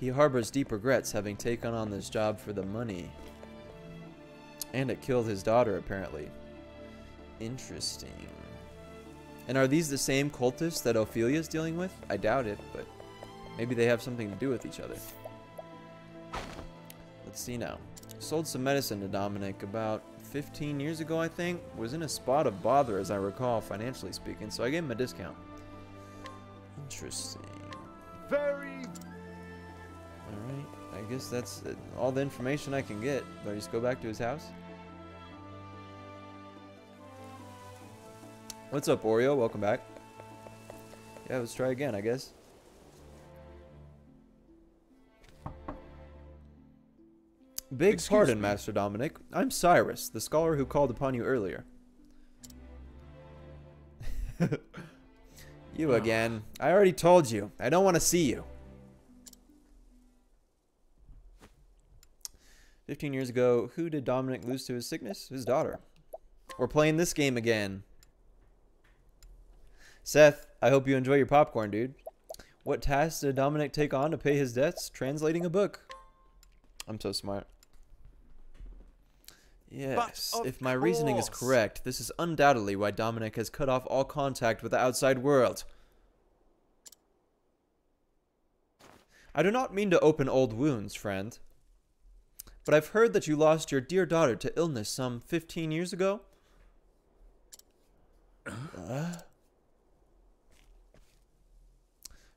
He harbors deep regrets having taken on this job for the money. And it killed his daughter, apparently. Interesting. And are these the same cultists that Ophilia is dealing with? I doubt it, but maybe they have something to do with each other. Let's see now. Sold some medicine to Dominic about 15 years ago, I think. Was in a spot of bother, as I recall, financially speaking, so I gave him a discount. Interesting. Very. Alright, I guess that's all the information I can get. Do I just go back to his house? What's up, Oreo? Welcome back. Yeah, let's try again, I guess. Beg pardon, Master Dominic. I'm Cyrus, the scholar who called upon you earlier. You again. I already told you. I don't want to see you. 15 years ago, who did Dominic lose to his sickness? His daughter. We're playing this game again. Seth, I hope you enjoy your popcorn, dude. What task did Dominic take on to pay his debts? Translating a book. I'm so smart. Yes, if my reasoning is correct, this is undoubtedly why Dominic has cut off all contact with the outside world. I do not mean to open old wounds, friend. But I've heard that you lost your dear daughter to illness some 15 years ago.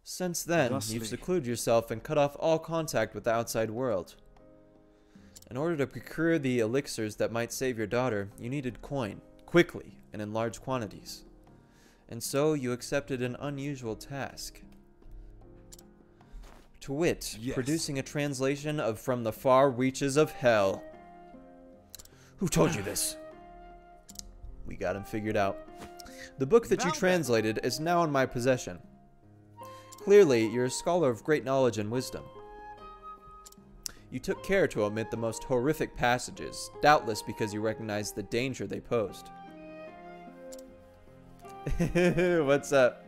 Since then, you've secluded yourself and cut off all contact with the outside world. In order to procure the elixirs that might save your daughter, you needed coin, quickly, and in large quantities. And so you accepted an unusual task. To wit, Yes. producing a translation of From the Far Reaches of Hell. Who told you this? We got him figured out. The book that you translated is now in my possession. Clearly, you're a scholar of great knowledge and wisdom. You took care to omit the most horrific passages, doubtless because you recognized the danger they posed. What's up?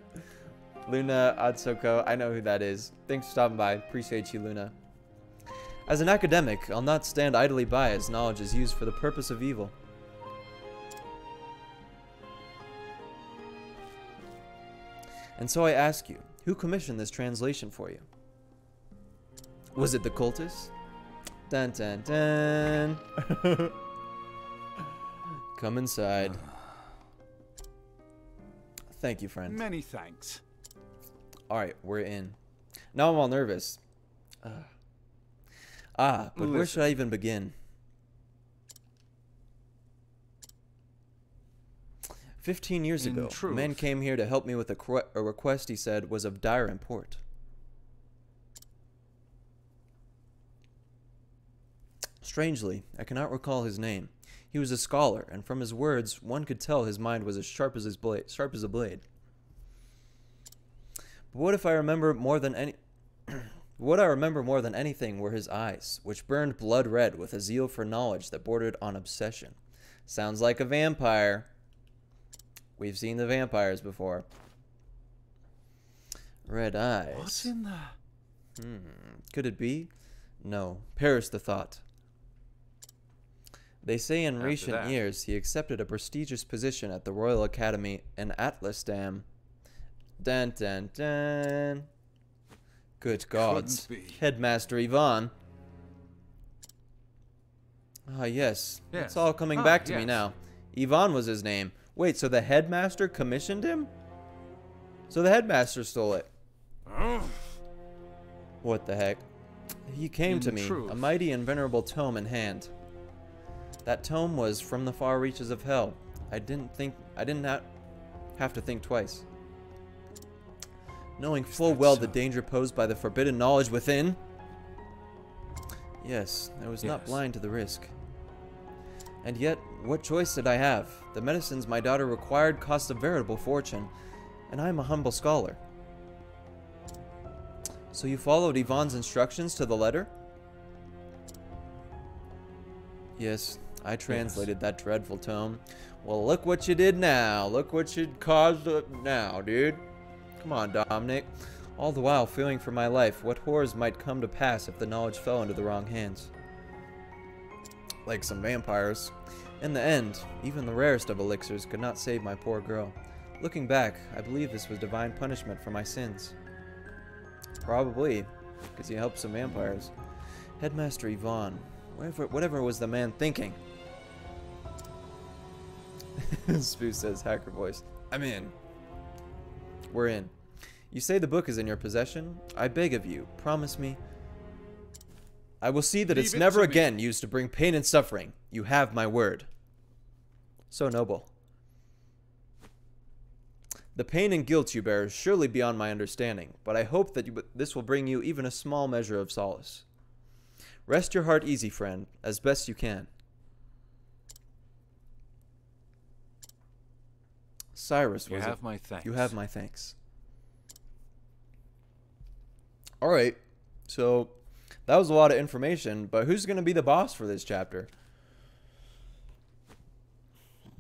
Luna Atsoko, I know who that is. Thanks for stopping by. Appreciate you, Luna. As an academic, I'll not stand idly by as knowledge is used for the purpose of evil. And so I ask you, who commissioned this translation for you? Was it the cultists? Dun dun dun. Come inside. Thank you, friend. Many thanks. Alright, we're in. Now I'm all nervous. But where should I even begin? 15 years ago, a man came here to help me with a request he said was of dire import. Strangely, I cannot recall his name. He was a scholar, and from his words, one could tell his mind was as sharp as a blade. But what I remember more than anything were his eyes, which burned blood red with a zeal for knowledge that bordered on obsession. Sounds like a vampire. We've seen the vampires before. Red eyes. What's in there? Could it be? No. Perish the thought. They say in recent years he accepted a prestigious position at the Royal Academy in Atlasdam. Dun dun dun. Good gods. Headmaster Ivan. Ah, yes. It's all coming back to me now. Ivan was his name. Wait, so the headmaster commissioned him? So the headmaster stole it. What the heck? He came to me, a mighty and venerable tome in hand. That tome was From the Far Reaches of Hell. I didn't have to think twice. Knowing full well the danger posed by the forbidden knowledge within. Yes, I was not blind to the risk. And yet, what choice did I have? The medicines my daughter required cost a veritable fortune, and I am a humble scholar. So you followed Ivan's instructions to the letter? Yes, I translated that dreadful tome. Well, look what you did now. Look what you caused now, dude. Come on, Dominic. All the while fearing for my life, what horrors might come to pass if the knowledge fell into the wrong hands. Like some vampires. In the end, even the rarest of elixirs could not save my poor girl. Looking back, I believe this was divine punishment for my sins. Probably, because he helped some vampires. Headmaster Ivan, whatever was the man thinking? Spoo says, hacker voice. I'm in. We're in. You say the book is in your possession? I beg of you, promise me. I will see that it's never again used to bring pain and suffering. You have my word. So noble. The pain and guilt you bear is surely beyond my understanding, but I hope that this will bring you even a small measure of solace. Rest your heart easy, friend, as best you can. Cyrus, was it? You have my thanks. Alright, so that was a lot of information, but who's going to be the boss for this chapter?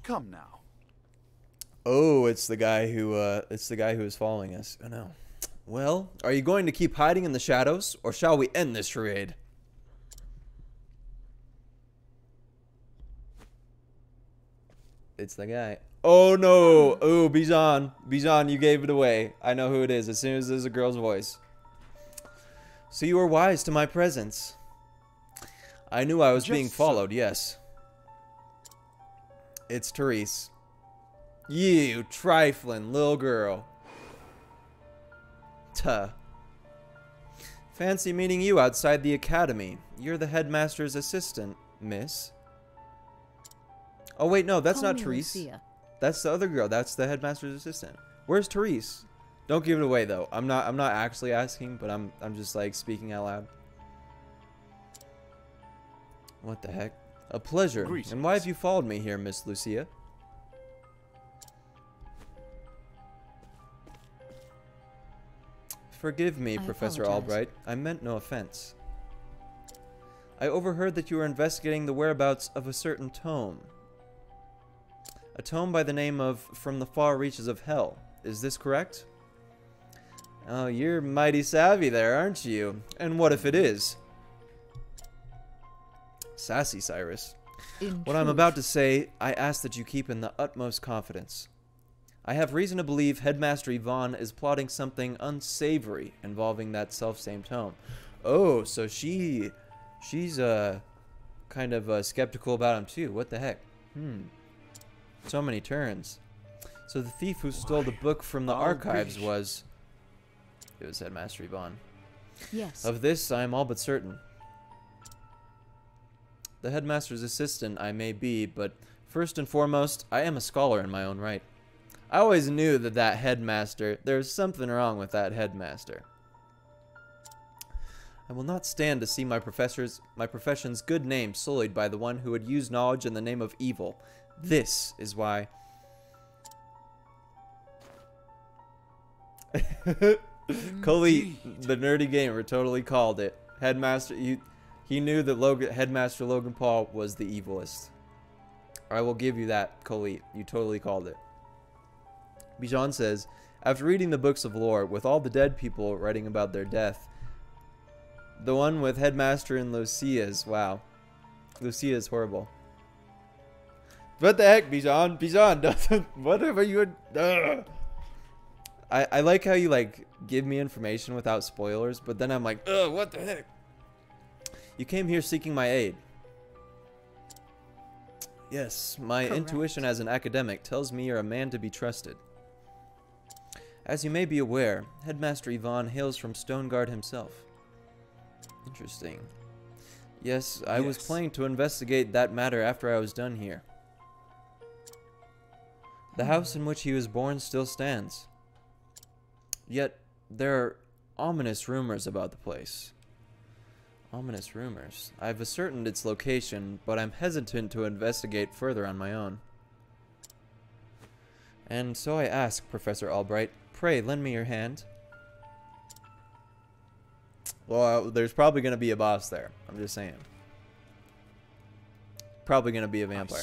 Come now. Oh, it's the guy who is following us. Oh no. Well, are you going to keep hiding in the shadows, or shall we end this charade? It's the guy. Oh no! Oh, Bijan. Bijan, you gave it away. I know who it is as soon as there's a girl's voice. So you were wise to my presence. I knew I was being followed, yes. It's Therese. You trifling little girl. Tuh. Fancy meeting you outside the academy. You're the headmaster's assistant, miss. Oh wait, no, that's not Therese. That's the other girl. That's the headmaster's assistant. Where's Therese? Don't give it away though. I'm not actually asking, but I'm just like speaking out loud. What the heck? A pleasure. Greetings. And why have you followed me here, Miss Lucia? Forgive me, Professor apologize. Albright. I meant no offense. I overheard that you were investigating the whereabouts of a certain tome. A tome by the name of From the Far Reaches of Hell. Is this correct? Oh, you're mighty savvy there, aren't you? And what if it is? Sassy, Cyrus. What I'm about to say, I ask that you keep in the utmost confidence. I have reason to believe Headmaster Yvonne is plotting something unsavory involving that self-same tome. Oh, so she's kind of skeptical about him too. What the heck? So many turns. So the thief who stole the book from the archives was... It was Headmaster Yvonne. Yes. Of this, I am all but certain. The headmaster's assistant I may be, but first and foremost, I am a scholar in my own right. I always knew that headmaster, there's something wrong with that headmaster. I will not stand to see my profession's good name sullied by the one who would use knowledge in the name of evil. This is why... Coley, the nerdy gamer, totally called it. Headmaster, he knew that Headmaster Logan Paul was the evilest. I will give you that, Coley. You totally called it. Bijan says, after reading the books of lore, with all the dead people writing about their death, the one with Headmaster and Lucia's, wow. Lucia's horrible. What the heck, Bijan? Bijan, whatever you would... I like how you like give me information without spoilers, but then I'm like, ugh, what the heck? You came here seeking my aid. Yes, my intuition as an academic tells me you're a man to be trusted. As you may be aware, Headmaster Yvonne hails from Stoneguard himself. Interesting. Yes, I was planning to investigate that matter after I was done here. The house in which he was born still stands. Yet, there are ominous rumors about the place. Ominous rumors. I've ascertained its location, but I'm hesitant to investigate further on my own. And so I ask, Professor Albright, pray lend me your hand. Well, there's probably going to be a boss there. I'm just saying. Probably going to be a vampire.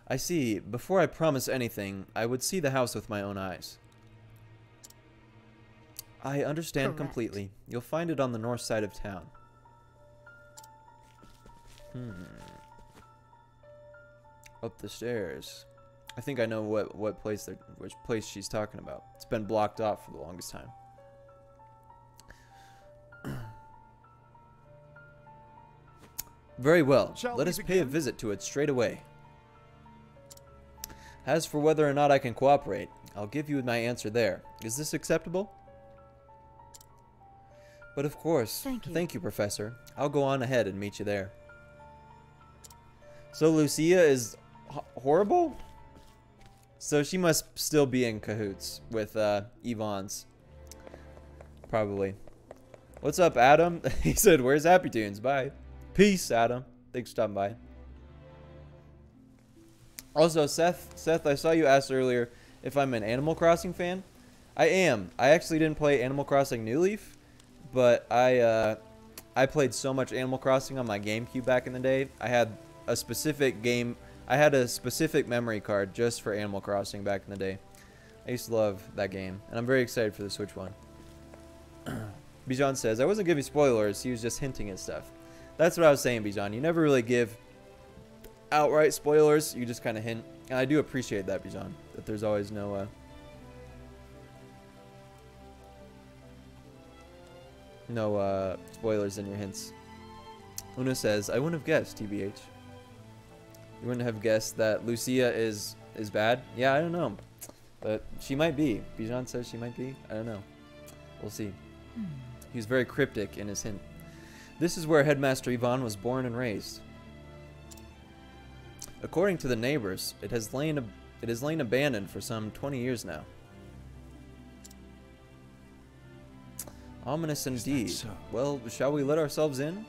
I see. Before I promise anything, I would see the house with my own eyes. I understand completely. You'll find it on the north side of town. Up the stairs. I think I know which place she's talking about. It's been blocked off for the longest time. Very well. Let us pay a visit to it straight away. As for whether or not I can cooperate, I'll give you my answer there. Is this acceptable? But of course. Thank you, Professor. I'll go on ahead and meet you there. So Lucia is horrible? So she must still be in cahoots with Yvonne's. Probably. What's up, Adam? He said, where's Happy Tunes? Bye. Peace, Adam. Thanks for stopping by. Also, Seth, I saw you asked earlier if I'm an Animal Crossing fan. I am. I actually didn't play Animal Crossing New Leaf, but I played so much Animal Crossing on my GameCube back in the day. I had a specific game. I had a specific memory card just for Animal Crossing back in the day. I used to love that game, and I'm very excited for the Switch one. Bijan says, I wasn't giving spoilers, he was just hinting at stuff. That's what I was saying, Bijan. You never really give outright spoilers, you just kind of hint. And I do appreciate that, Bijan, that there's always no... no spoilers in your hints. Una says, I wouldn't have guessed, TBH. You wouldn't have guessed that Lucia is bad? Yeah, I don't know. But she might be. Bijan says she might be. I don't know. We'll see. He was very cryptic in his hint. This is where Headmaster Yvonne was born and raised. According to the neighbors, it has lain abandoned for some 20 years now. Ominous indeed. so? Well, shall we let ourselves in?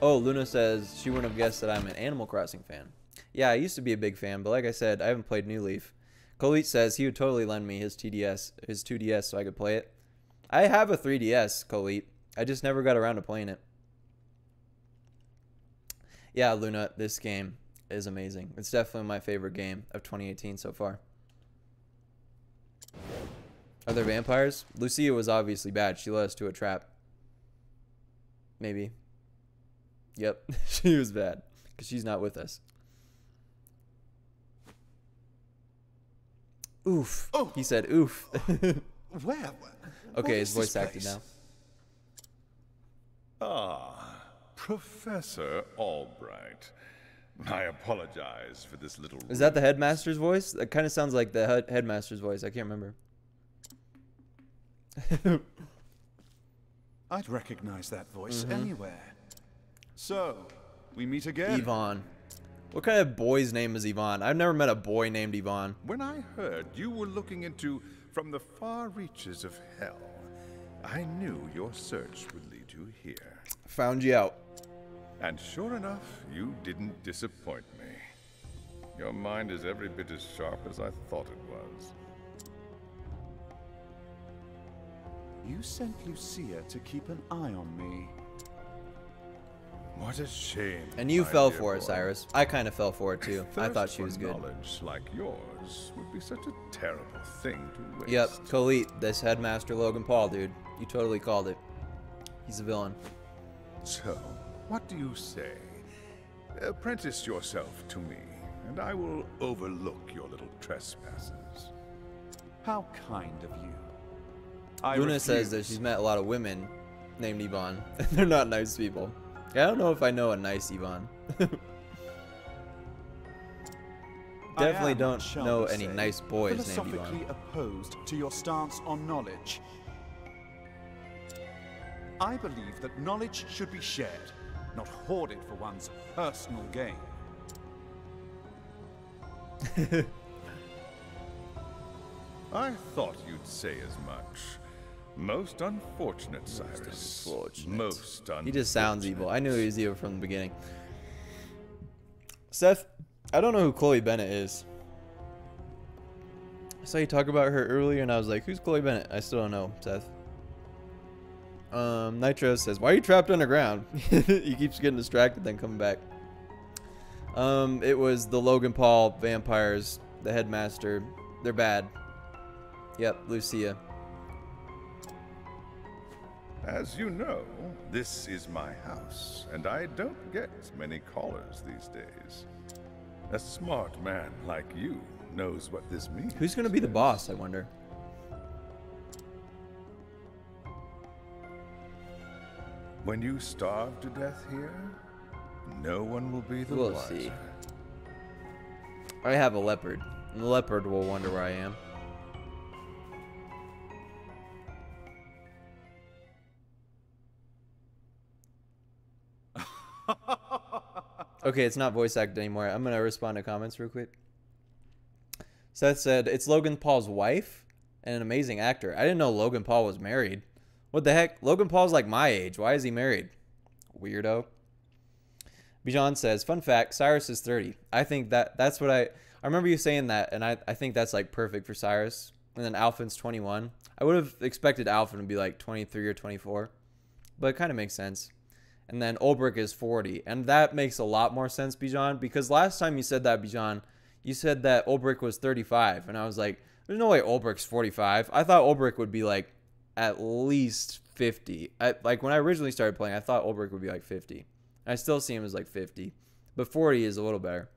Oh, Luna says she wouldn't have guessed that I'm an Animal Crossing fan. Yeah, I used to be a big fan, but like I said, I haven't played New Leaf. Colette says he would totally lend me his 2DS so I could play it. I have a 3DS, Colette. I just never got around to playing it. Yeah, Luna, this game is amazing. It's definitely my favorite game of 2018 so far. Are there vampires? Lucia was obviously bad. She led us to a trap. Maybe. Yep, she was bad because she's not with us. Oof. Oh. He said oof. Where? Okay, his voice acted now. Ah, Professor Albright. I apologize for this little... Is that the headmaster's voice? That kind of sounds like the headmaster's voice. I can't remember. I'd recognize that voice anywhere. So, we meet again. Yvonne. What kind of boy's name is Yvonne? I've never met a boy named Yvonne. When I heard you were looking into from the far reaches of hell, I knew your search would lead you here. Found you out. And sure enough, you didn't disappoint me. Your mind is every bit as sharp as I thought it was. You sent Lucia to keep an eye on me. What a shame. And you my fell dear for it, boy. Cyrus. I kind of fell for it too. I Thirst thought she for was good. Knowledge like yours would be such a terrible thing to waste. Yep, Colette, this headmaster Logan Paul, dude. You totally called it. He's a villain. So, what do you say? Apprentice yourself to me, and I will overlook your little trespasses. How kind of you. I Luna says that refuse. she's met a lot of women named Yvonne. They're not nice people. I don't know if I know a nice Yvonne. Definitely am, don't shall know we any say, nice boys named philosophically Yvonne. opposed to your stance on knowledge. I believe that knowledge should be shared, not hoarded for one's personal gain. I thought you'd say as much. Most unfortunate, Cyrus. Most unfortunate. He just sounds evil. I knew he was evil from the beginning. Seth, I don't know who Chloe Bennett is. I saw you talk about her earlier, and I was like, who's Chloe Bennett? I still don't know, Seth. Nitro says, why are you trapped underground? He keeps getting distracted, then coming back. It was the Logan Paul vampires, the headmaster. They're bad. Yep, Lucia. As you know, this is my house, and I don't get many callers these days. A smart man like you knows what this means. Who's going to be the boss, I wonder? When you starve to death here, no one will be the We'll wiser. see. I have a leopard, and the leopard will wonder where I am. Okay, it's not voice acted anymore. I'm gonna respond to comments real quick. Seth said, it's Logan Paul's wife and an amazing actor. I didn't know Logan Paul was married. What the heck? Logan Paul's like my age. Why is he married? Weirdo. Bijan says, fun fact, Cyrus is 30. I think that's what I remember you saying that, and I think that's like perfect for Cyrus. And then Alphin's 21. I would have expected Alphin to be like 23 or 24, but it kind of makes sense. And then Ulbrich is 40. And that makes a lot more sense, Bijan, because last time you said that, Bijan, you said that Ulbrich was 35. And I was like, there's no way Ulbrich's 45. I thought Ulbrich would be like at least 50. Like when I originally started playing, I thought Ulbrich would be like 50. I still see him as like 50. But 40 is a little better.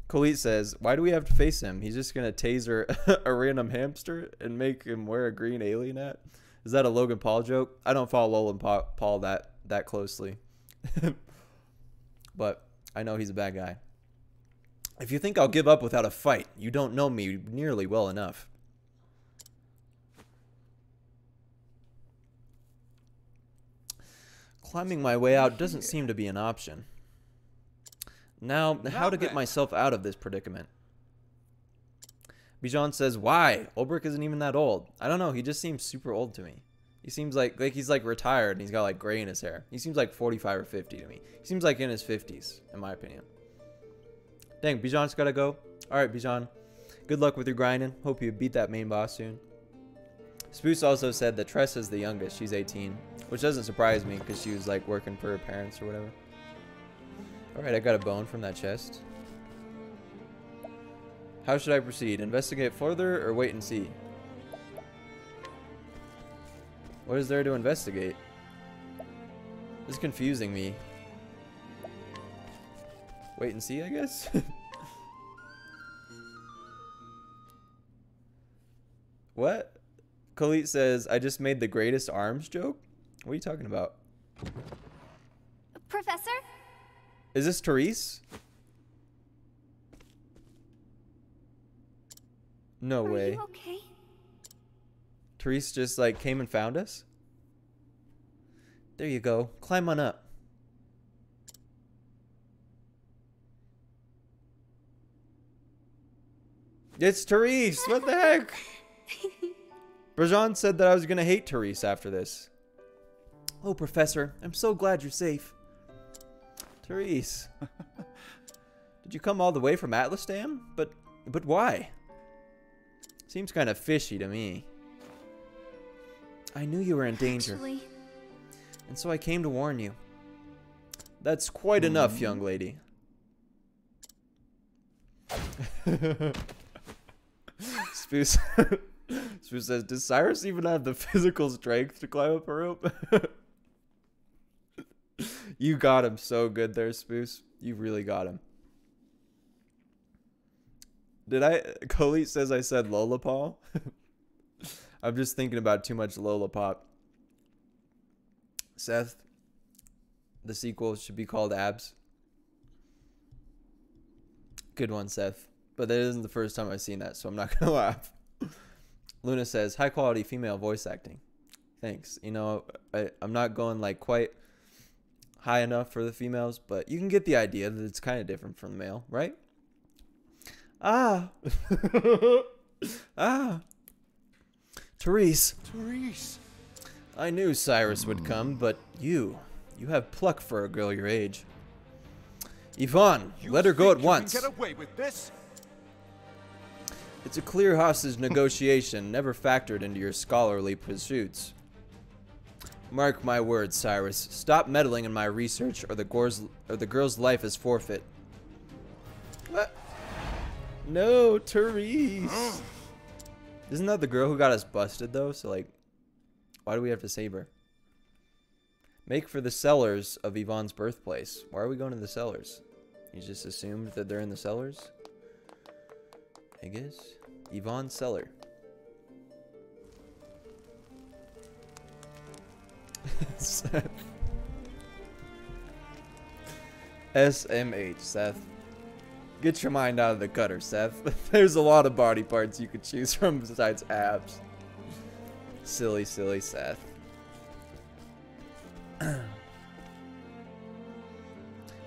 Colette says, why do we have to face him? He's just going to taser a random hamster and make him wear a green alien hat? Is that a Logan Paul joke? I don't follow Logan Paul that closely. But I know he's a bad guy. If you think I'll give up without a fight, you don't know me nearly well enough. Climbing my way out doesn't seem to be an option. Now, how to get myself out of this predicament? Bijan says, why? Ulbrich isn't even that old. I don't know, he just seems super old to me. He seems like he's like retired and he's got like gray in his hair. He seems like 45 or 50 to me. He seems like in his 50s, in my opinion. Dang, Bijan's gotta go. Alright, Bijan. Good luck with your grinding. Hope you beat that main boss soon. Spoos also said that Tressa's the youngest. She's 18. Which doesn't surprise me because she was like working for her parents or whatever. Alright, I got a bone from that chest. How should I proceed? Investigate further or wait and see? What is there to investigate? This is confusing me. Wait and see, I guess? What? Khalid says, I just made the greatest arms joke? What are you talking about? Professor? Is this Therese? No way. Are you okay? Therese just like came and found us? There you go. Climb on up. It's Therese! What the heck? Brajan said that I was gonna hate Therese after this. Oh, Professor, I'm so glad you're safe. Therese. Did you come all the way from Atlastan? But why? Seems kind of fishy to me. I knew you were in danger. Actually, and so I came to warn you. That's quite enough, young lady. Spoos says, does Cyrus even have the physical strength to climb up a rope? You got him so good there, Spoos. You really got him. Did I? Khalid says I said Lollapop. I'm just thinking about too much Lollapop. Seth, the sequel should be called Abs. Good one, Seth. But that isn't the first time I've seen that, so I'm not going to laugh. Luna says, high quality female voice acting. Thanks. You know, I'm not going like quite high enough for the females, but you can get the idea that it's kind of different from the male, right? Ah. Ah. Therese. Therese. I knew Cyrus would come, but you have pluck for a girl your age. Yvonne, let her go at once. Get away with this? It's a clear hostage negotiation, never factored into your scholarly pursuits. Mark my words, Cyrus. Stop meddling in my research, or the girl's life is forfeit. What? No, Therese. Isn't that the girl who got us busted, though? So, like, why do we have to save her? Make for the cellars of Yvonne's birthplace. Why are we going to the cellars? You just assumed that they're in the cellars? I guess. Yvonne's cellar. Seth. SMH, Seth. Get your mind out of the gutter, Seth. There's a lot of body parts you could choose from besides abs. Silly, silly Seth.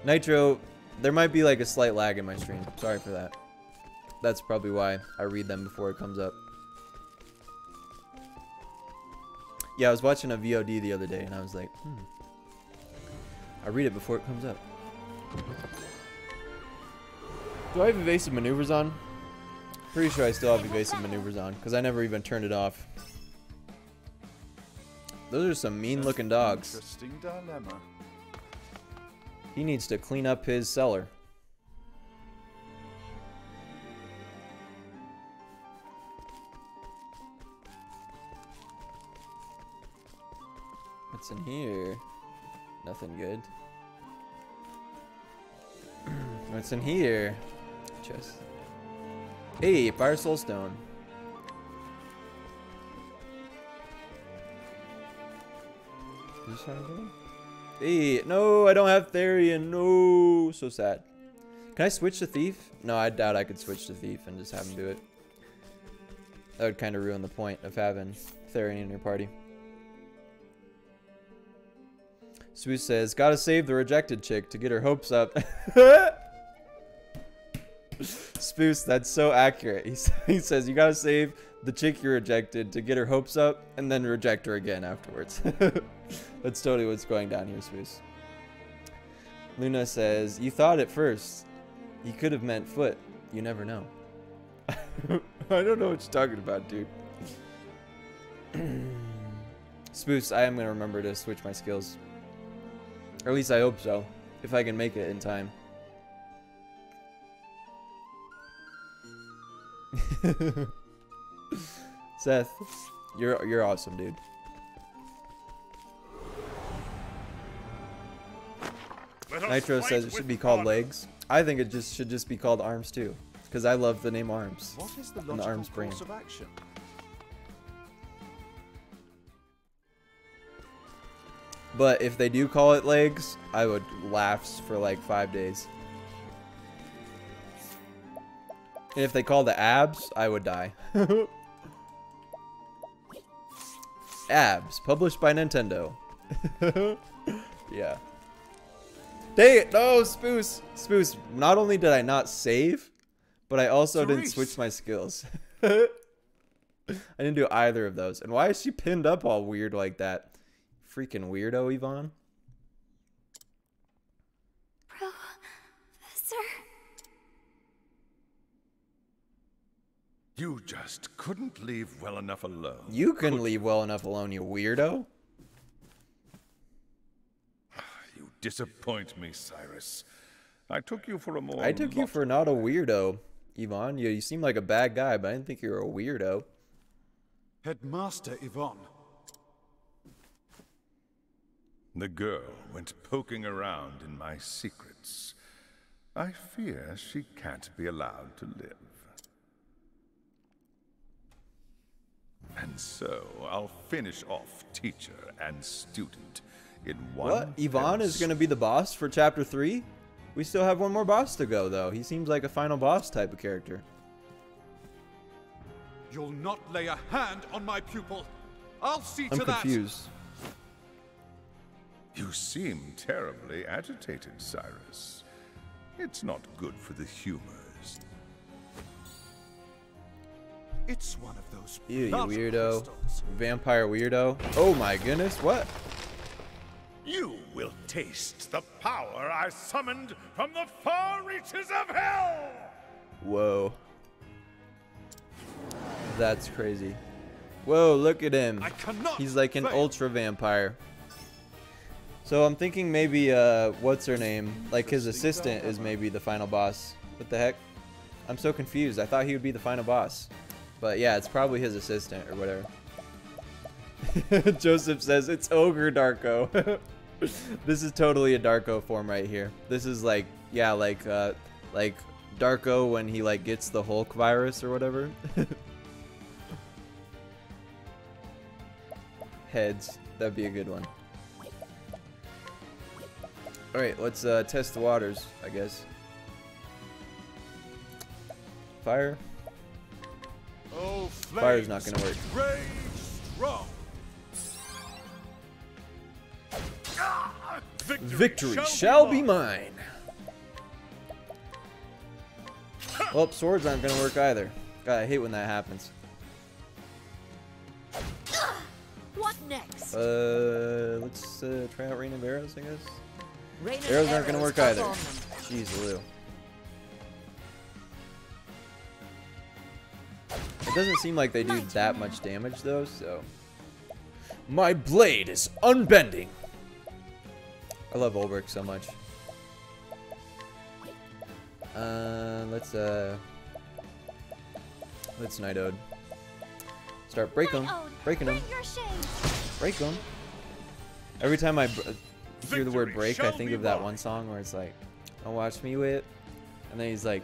Nitro, there might be like a slight lag in my stream. Sorry for that. That's probably why I read them before it comes up. Yeah, I was watching a VOD the other day and I was like, I read it before it comes up. Do I have evasive maneuvers on? Pretty sure I still have evasive maneuvers on because I never even turned it off. Those are some mean looking dogs. Interesting dilemma. He needs to clean up his cellar. What's in here? Nothing good. What's in here? Chest. Hey, Fire Soul Stone. Is this how I go? Hey, no, I don't have Therian. No, so sad. Can I switch to Thief? No, I doubt I could switch to Thief and just have him do it. That would kind of ruin the point of having Therian in your party. Spoo says, gotta save the rejected chick to get her hopes up. Spoos, that's so accurate. He says, you gotta save the chick you rejected to get her hopes up and then reject her again afterwards. That's totally what's going down here, Spoos. Luna says, you thought at first. You could have meant foot. You never know. I don't know what you're talking about, dude. Spoos, I am going to remember to switch my skills. Or at least I hope so. If I can make it in time. Seth, you're awesome, dude. Nitro says it should be called legs. I think it should just be called arms too, because I love the name arms. What is the and the arms brand. course of action? But if they do call it legs, I would laugh for like 5 days. And if they call the abs, I would die. Abs, published by Nintendo. Yeah. Dang it! No, Spoos! Spoos, not only did I not save, but I also didn't switch my skills. I didn't do either of those. And why is she pinned up all weird like that? Freaking weirdo, Yvonne. Professor? You just couldn't leave well enough alone. You couldn't leave well enough alone, you weirdo. You disappoint me, Cyrus. I took you for a more... I took you for not a weirdo, Yvonne. You seem like a bad guy, but I didn't think you were a weirdo. Headmaster Yvonne. The girl went poking around in my secrets. I fear she can't be allowed to live. And so, I'll finish off teacher and student in one... What? Yvonne is going to be the boss for Chapter 3? We still have one more boss to go, though. He seems like a final boss type of character. You'll not lay a hand on my pupil. I'll see to that. I'm confused. You seem terribly agitated, Cyrus. It's not good for the humors. It's one of those. Ew, you weirdo. Vampire weirdo. Oh my goodness, what? You will taste the power I summoned from the far reaches of hell! Whoa. That's crazy. Whoa, look at him. He's like an ultra vampire. So I'm thinking maybe, what's her name? Like his assistant is maybe the final boss. What the heck? I'm so confused. I thought he would be the final boss. But yeah, it's probably his assistant or whatever. Joseph says, it's Ogre Darko. This is totally a Darko form right here. This is like, yeah, like Darko when he like gets the Hulk virus or whatever. Heads. That'd be a good one. Alright, let's test the waters, I guess. Fire. Oh, fire's not gonna work. Strong. Victory shall be mine. Well, swords aren't gonna work either. God, I hate when that happens. What next? Let's try out Rain of Arrows, I guess. Rain of Arrows aren't gonna work either. on them. Jeez, Lou. It doesn't seem like they do that much damage though, so. My blade is unbending. I love Ulbrich so much. Let's Night Ode. Start breaking them. Break them. Every time I hear the word break, I think of that one song where it's like, "Don't watch me with," and then he's like,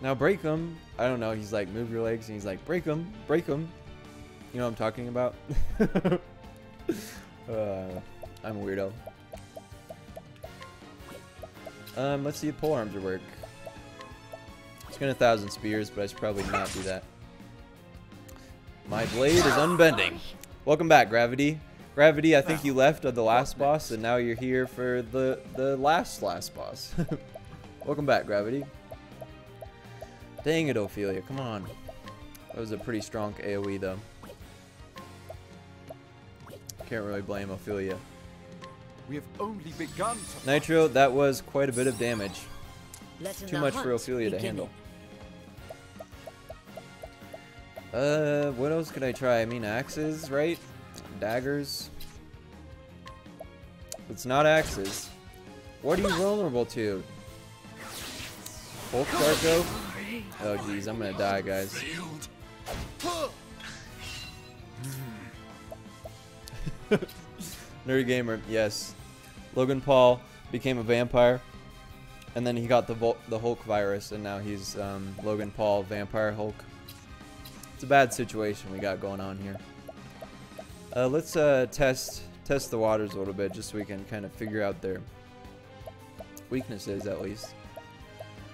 "Now break them." I don't know. He's like, "Move your legs," and he's like, "Break them, break them." You know what I'm talking about? I'm a weirdo. Let's see if pole arms will work. It's gonna 1,000 spears, but I should probably not do that. My blade is unbending. Welcome back, Gravity. Gravity, I think you left at the last boss, and now you're here for the last boss. Welcome back, Gravity. Dang it, Ophilia, come on. That was a pretty strong AoE, though. Can't really blame Ophilia. We have only begun to Nitro, that was quite a bit of damage. Letting Too the much for hunt Ophilia to begin. handle. What else could I try? I mean, axes, right? Daggers. It's not axes. What are you vulnerable to? Hulk Darko? Oh, jeez, I'm gonna die, guys. Nerd Gamer, yes. Logan Paul became a vampire, and then he got the Hulk virus, and now he's Logan Paul, Vampire Hulk. It's a bad situation we got going on here. Let's test the waters a little bit, just so we can kind of figure out their weaknesses at least.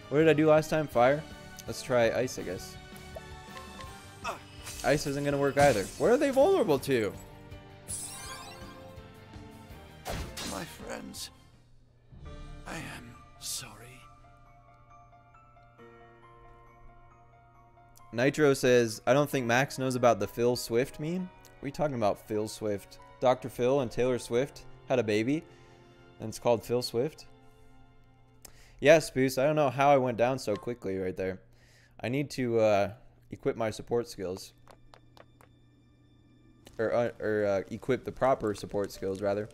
What did I do last time? Fire? Let's try ice, I guess. Ice isn't gonna work either. What are they vulnerable to? my friends. I am sorry. Nitro says, I don't think Max knows about the Phil Swift meme. What are you talking about, Phil Swift? Dr. Phil and Taylor Swift had a baby, and it's called Phil Swift? Yeah, Spoos, I don't know how I went down so quickly right there. I need to equip my support skills. Or equip the proper support skills, rather.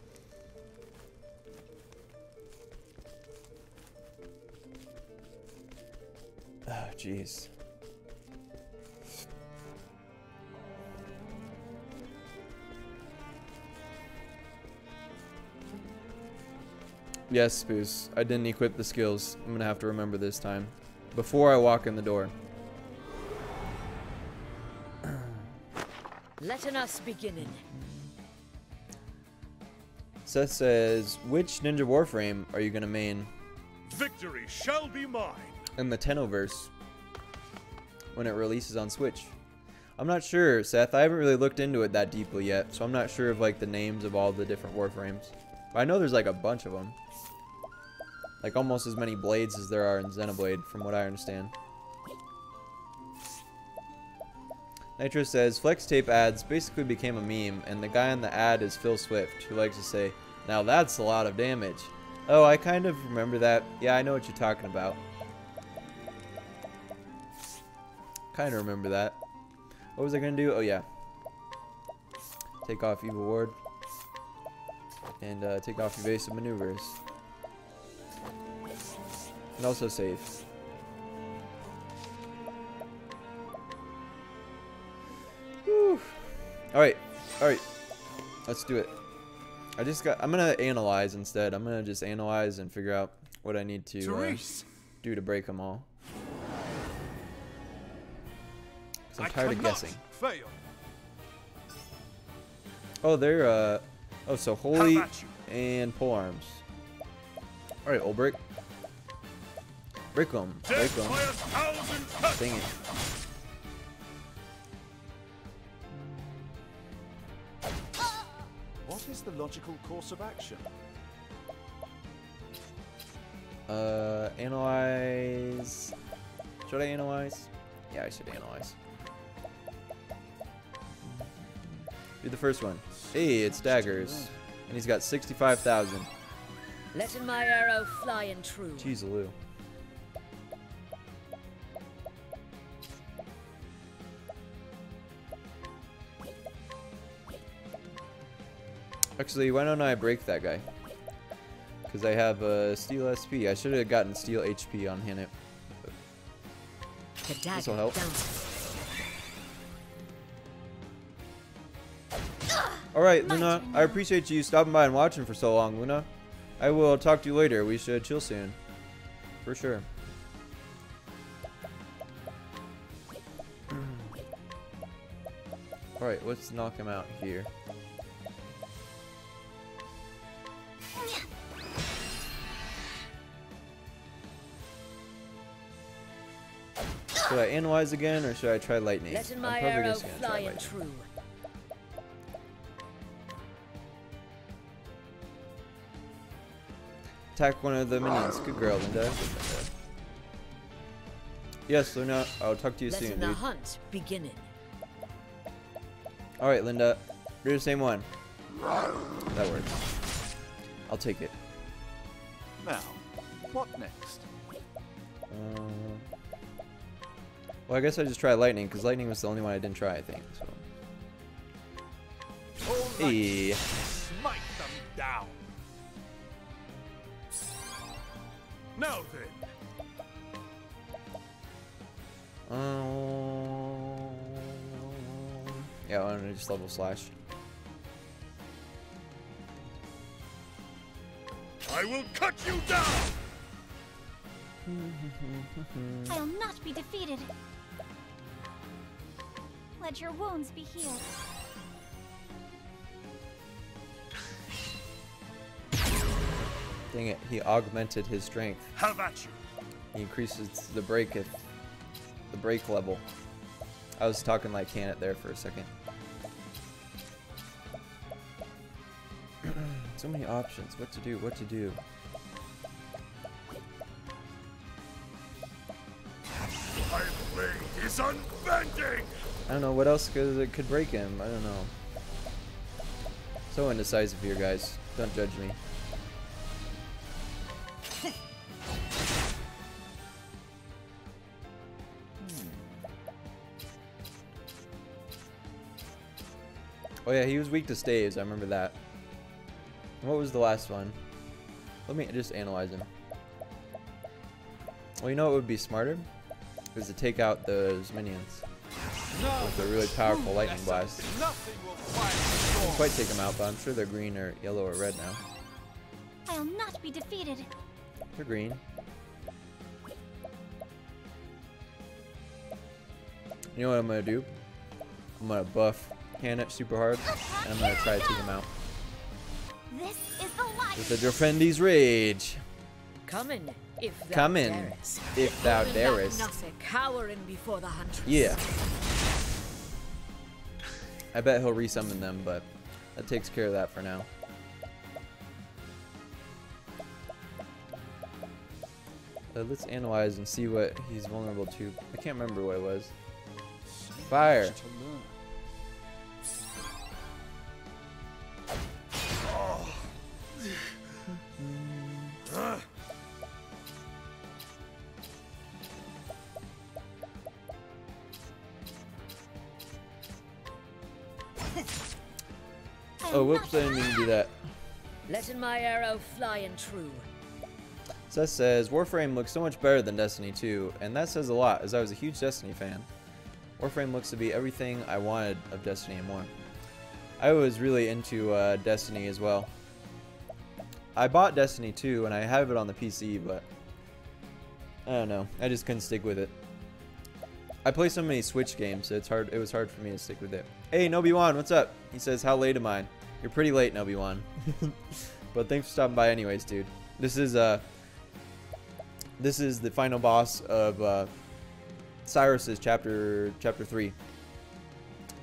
Oh, jeez. Yes, Spoos. I didn't equip the skills. I'm gonna have to remember this time. Before I walk in the door. Letting us beginning. Seth says, which Ninja Warframe are you gonna main Victory shall be mine. in the Tennoverse when it releases on Switch? I'm not sure, Seth. I haven't really looked into it that deeply yet, so I'm not sure of like the names of all the different Warframes. But I know there's like a bunch of them. Like almost as many blades as there are in Xenoblade, from what I understand. Nitro says, Flex Tape ads basically became a meme, and the guy on the ad is Phil Swift, who likes to say, now that's a lot of damage. Oh, I kind of remember that. Yeah, I know what you're talking about. Kind of remember that. What was I going to do? Oh, yeah. Take off Evil Ward. And take off evasive maneuvers. And also save. Whew. Alright. Alright. Let's do it. I'm gonna analyze instead. I'm gonna just analyze and figure out what I need to do to break them all. 'Cause I'm tired of guessing. Fail. Oh, they're oh, so holy and pole arms. Alright, old brick. Break them. Break them. Dang it. What is the logical course of action? Analyze. Should I analyze? Yeah, I should analyze. Do the first one. Hey, it's daggers. And he's got 65,000. Letting my arrow fly and true. Jeez, Lou. Actually, why don't I break that guy? Because I have steel SP. I should have gotten steel HP on Hannah. This will help. Alright, Luna. I appreciate you stopping by and watching for so long, Luna. I will talk to you later. We should chill soon. For sure. Alright, let's knock him out here. Should I analyze again, or should I try lightning? Letting I'm my probably arrow just gonna fly try and lightning. true. Attack one of the minions. Good girl, Linda. Yes, Luna. I'll talk to you soon, Letting the dude. hunt beginning. All right, Linda. Do the same one. That works. I'll take it. Now, what next? Well, I guess I just try lightning, because lightning was the only one I didn't try, I think. So. All right. Hey. Smite them down. Now then. Yeah, why don't I just level slash? I will cut you down. I'll not be defeated. Let your wounds be healed. Dang it, he augmented his strength. Have at you. He increases the break level. I was talking like can it there for a second. So many options. What to do? What to do? My blade is unbending. I don't know what else could break him. I don't know. So indecisive here, guys. Don't judge me. Oh yeah, he was weak to staves. I remember that. What was the last one? Let me just analyze him. Well, you know what would be smarter? Is to take out those minions with a really powerful lightning blast. Nothing will quiet the Can't storm. quite take them out, but I'm sure they're green or yellow or red now. I'll not be defeated. They're green. You know what I'm gonna do? I'm gonna buff Cannet super hard, and I'm gonna try to take him out This is the light. with the Drefendi's Rage. Come in, if thou Come in, darest. if thou Even that darest. Nothing cowering before the huntress. Yeah. I bet he'll resummon them, but that takes care of that for now. Let's analyze and see what he's vulnerable to. I can't remember what it was. Fire. Oh, whoops, I didn't mean to do that. Letting my arrow fly and true. Seth says, Warframe looks so much better than Destiny 2, and that says a lot, as I was a huge Destiny fan. Warframe looks to be everything I wanted of Destiny and more. I was really into Destiny as well. I bought Destiny 2, and I have it on the PC, but I don't know. I just couldn't stick with it. I play so many Switch games, so it was hard for me to stick with it. Hey, Nobi-Wan, what's up? He says, how late am I? You're pretty late, Nobi-Wan. But thanks for stopping by anyways, dude. This is the final boss of Cyrus's chapter 3.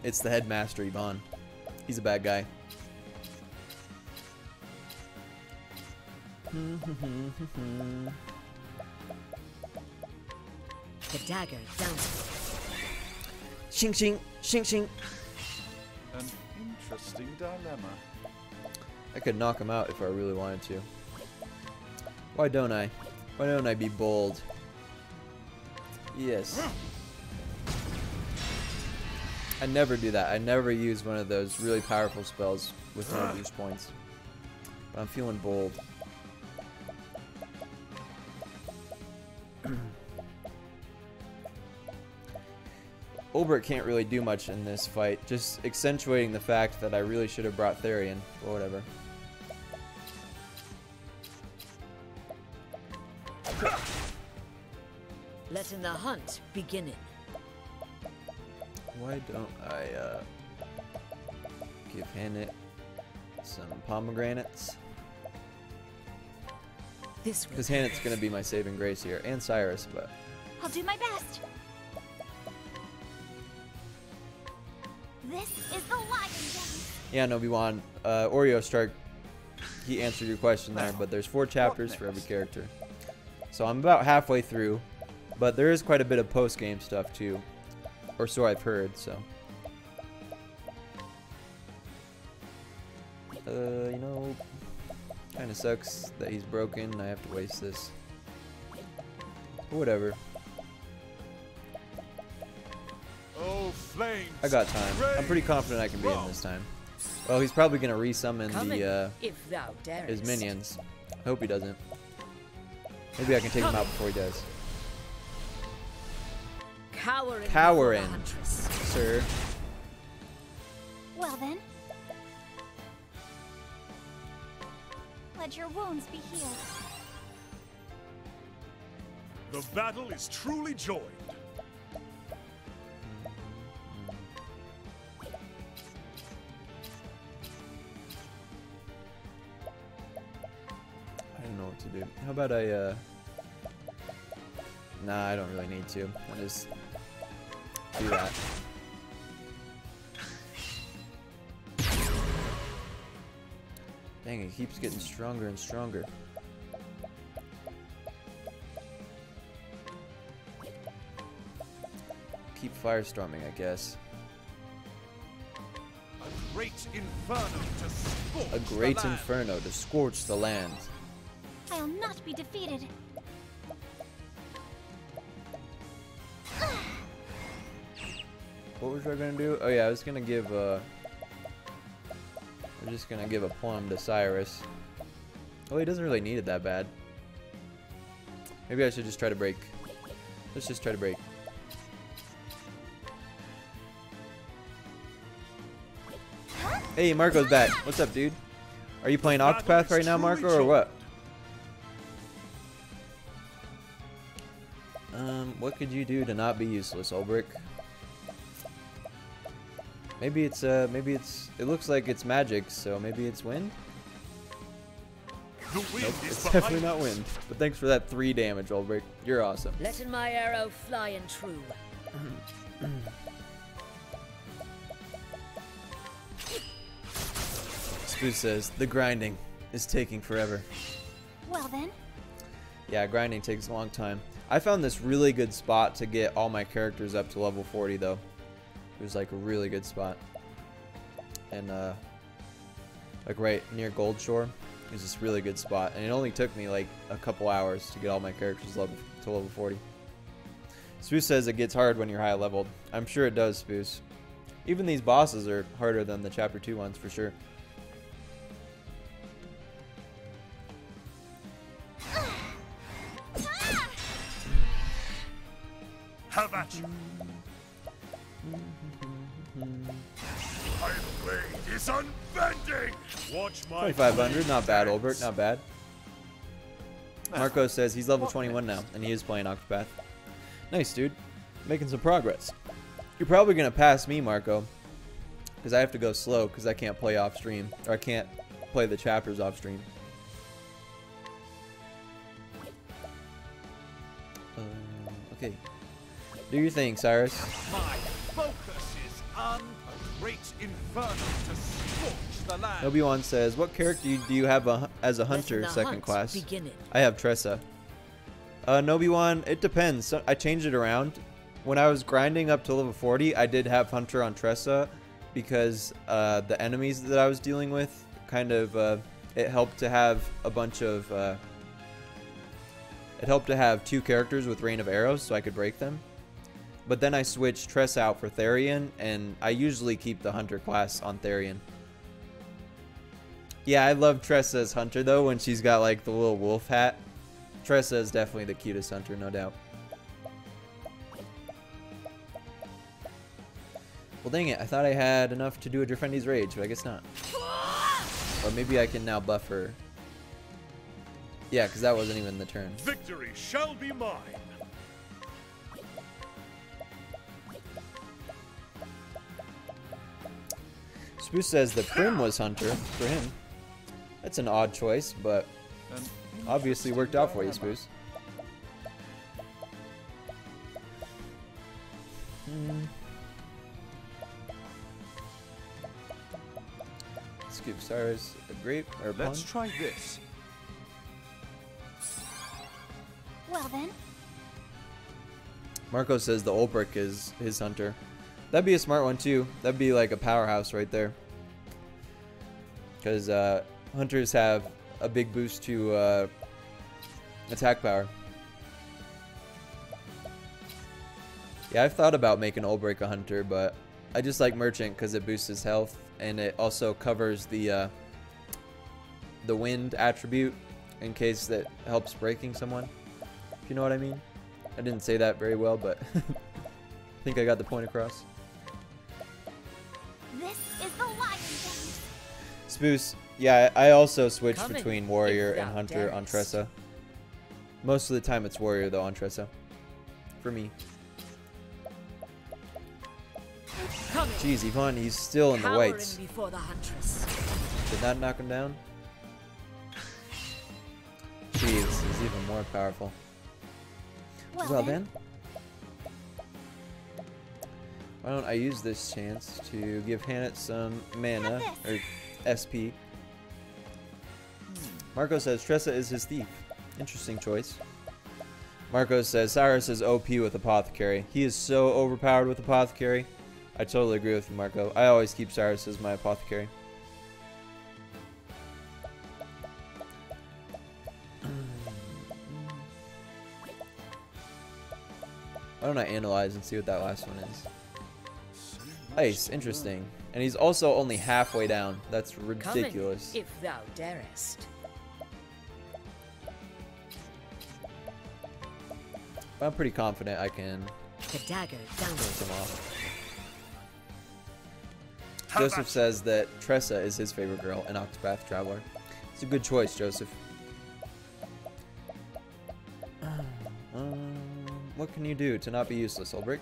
It's the headmaster, Yvonne. He's a bad guy. The dagger down. Shing shing, shing shing. An interesting dilemma. I could knock him out if I really wanted to. Why don't I? Why don't I be bold? Yes. I never do that. I never use one of those really powerful spells with no boost points. But I'm feeling bold. Olbert can't really do much in this fight, just accentuating the fact that I really should have brought Therian, or whatever. Letting the hunt beginning. Why don't I give Hannet some pomegranates? This Because Hannet's gonna be my saving grace here, and Cyrus, but I'll do my best. This is the light. yeah, Nobi-Wan, Oreo Strike he answered your question there, but there's 4 chapters for every character. So I'm about halfway through, but there is quite a bit of post-game stuff too, or so I've heard. So, you know, kind of sucks that he's broken and I have to waste this. But whatever. Oh, flames, I got time. I'm pretty confident I can beat him this time. Well, he's probably gonna resummon if thou darest. his minions. I hope he doesn't. Maybe I can take him out before he does. Cowering, sir. Well then. Let your wounds be healed. The battle is truly joined. I don't know what to do. How about I, Nah, I don't really need to. I'll just do that. Dang, it keeps getting stronger and stronger. Keep firestorming, I guess. a great inferno to scorch A great the land. inferno to scorch the land. I'll not be defeated. What was I gonna do? Oh yeah, I was gonna give I'm just gonna give a plum to Cyrus. Oh, he doesn't really need it that bad. Maybe I should just try to break. Let's just try to break. Hey, Marco's back. What's up, dude? Are you playing Octopath right now, Marco, or what? What could you do to not be useless, Ulbrich? Maybe it's, it looks like it's magic, so maybe it's wind? The wind Nope, is it's behind definitely not us. wind. But thanks for that 3 damage, Ulbrich. You're awesome. Letting my arrow fly and true. Spoof says, the grinding is taking forever. Well then. Yeah, grinding takes a long time. I found this really good spot to get all my characters up to level 40, though. It was like a really good spot. And, like right near Gold Shore. It was this really good spot. And it only took me like a couple hours to get all my characters to level 40. Spoos says it gets hard when you're high leveled. I'm sure it does, Spoos. Even these bosses are harder than the Chapter 2 ones, for sure. Have at you. Iron blade is unbending. Watch my 2,500, not bad, Olbert, not bad. Marco says he's level 21 now, and he is playing Octopath. Nice, dude. Making some progress. You're probably going to pass me, Marco, because I have to go slow because I can't play off stream, or I can't play the chapters off stream. Okay. Do your thing, Cyrus. My focus is on a great inferno to scorch the land. Obi-Wan says, what character do you have as a hunter, Let the second hunt class? begin. I have Tressa. Obi-Wan, it depends. So I changed it around. When I was grinding up to level 40, I did have Hunter on Tressa because the enemies that I was dealing with kind of, it helped to have a bunch of, it helped to have 2 characters with Rain of Arrows so I could break them. But then I switched Tressa out for Therian, and I usually keep the Hunter class on Therian. Yeah, I love Tressa as Hunter, though, when she's got, like, the little wolf hat. Tressa is definitely the cutest Hunter, no doubt. Well, dang it. I thought I had enough to do a Drifendi's Rage, but I guess not. Or maybe I can now buff her. Yeah, because that wasn't even the turn. Victory shall be mine. Spoos says the Prim was Hunter for him. That's an odd choice, but obviously worked out for you, Spoos. Let's give Cyrus a grape or a Let's plum. try this. Well then, Marco says the old brick is his hunter. That'd be a smart one too. That'd be like a powerhouse right there. Because hunters have a big boost to attack power. Yeah, I've thought about making old brick a hunter, but I just like merchant because it boosts his health and it also covers the wind attribute in case that helps breaking someone. If you know what I mean. I didn't say that very well, but I think I got the point across. this is the lion den. Spoos, yeah, I also switch Come in, between warrior if and thou hunter on darest. Tressa. Most of the time it's warrior though on Tressa. For me. Come in. Jeez, Yvonne, he's still in the Cowering whites. before the huntress. Did that knock him down? Jeez, he's even more powerful. Well then. Why don't I use this chance to give Hannah some mana, or SP. Marco says Tressa is his thief. Interesting choice. Marco says Cyrus is OP with Apothecary. He is so overpowered with Apothecary. I totally agree with you, Marco. I always keep Cyrus as my Apothecary. Why don't I analyze and see what that last one is? Ice, interesting. And he's also only halfway down. That's Come in, ridiculous. if thou darest. I'm pretty confident I can The dagger down. finish him off. Joseph says that Tressa is his favorite girl in Octopath Traveler. It's a good choice, Joseph. What can you do to not be useless, Ulbrich?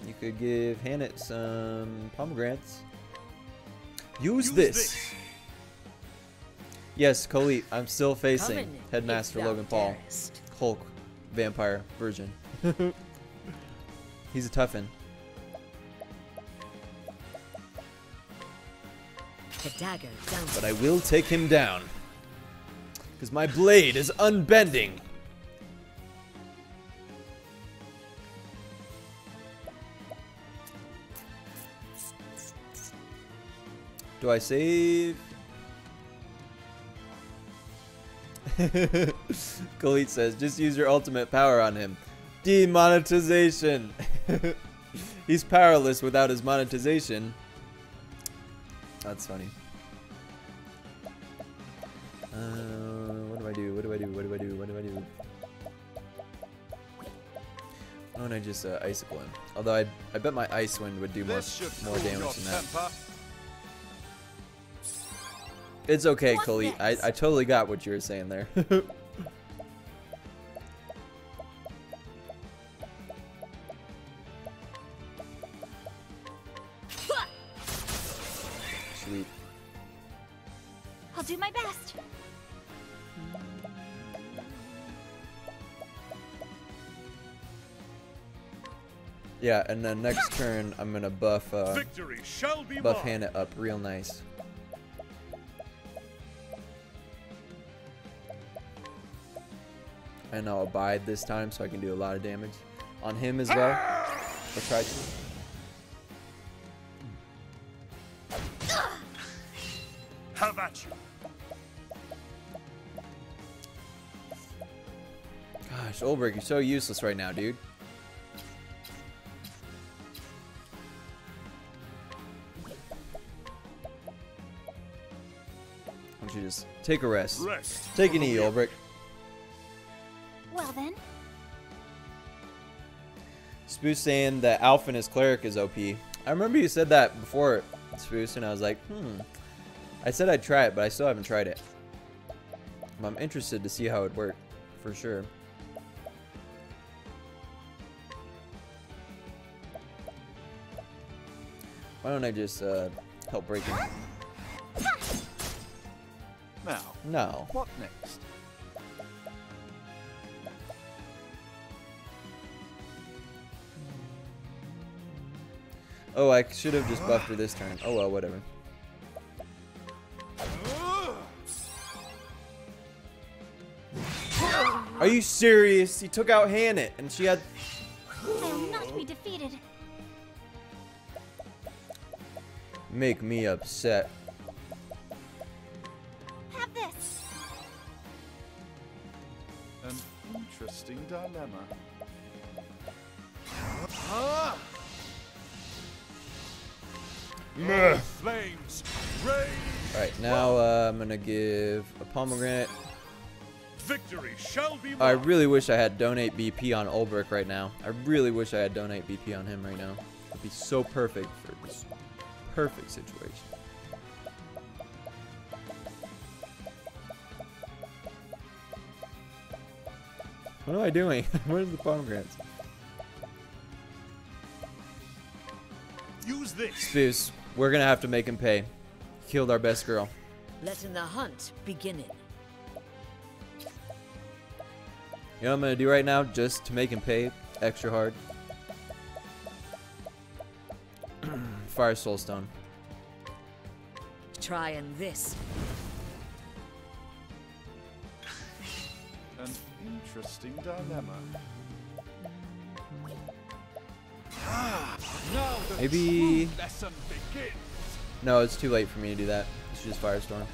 You could give Hannah some pomegranates. Use this! Yes, Khalid, I'm still Come facing in, Headmaster if thou Logan Paul. darest. Hulk vampire version. He's a toughin'. The dagger down. But I will take him down. Because my blade is unbending. Do I save? Khalid says, just use your ultimate power on him. Demonetization. He's powerless without his monetization. That's funny. What do I do? What do I do? What do I do? What do I do? Why don't I just icicle him? Although I bet my ice wind would do more This should more cool damage your than that. temper. It's okay, What Khalid. I next? totally got what you were saying there. Sweet. I'll do my best. Yeah, and then next turn I'm gonna buff Victory shall be buff mine. Hannah up real nice. And I'll abide this time so I can do a lot of damage on him as well. Or try to. Have at you. Gosh, Ulbrich, you're so useless right now, dude. Why don't you just take a rest? Rest. Take an E, Ulbrich. Well then, Spoos saying that Alphinus Cleric is OP. I remember you said that before, Spoos, and I was like, I said I'd try it, but I still haven't tried it. I'm interested to see how it worked, for sure. Why don't I just help break it? Now, No. what next? Oh, I should have just buffed her this turn. Oh well, whatever. Are you serious? He took out Hannah, and she had... I will not be defeated. Make me upset. Have this. An interesting dilemma. Flames, rage. Alright, now I'm gonna give a pomegranate. Victory shall be I mine. really wish I had donate BP on Ulbrich right now. I really wish I had donate BP on him right now. It'd be so perfect for this perfect situation. What am I doing? Where's the pomegranates? Use this. Spoos, we're gonna have to make him pay. Killed our best girl. Letting the hunt begin. You know what I'm gonna do right now, just to make him pay extra hard? Fire Soulstone. Trying this. An interesting dilemma. Now the Maybe... true lesson begins. No, it's too late for me to do that. It's just Firestorm.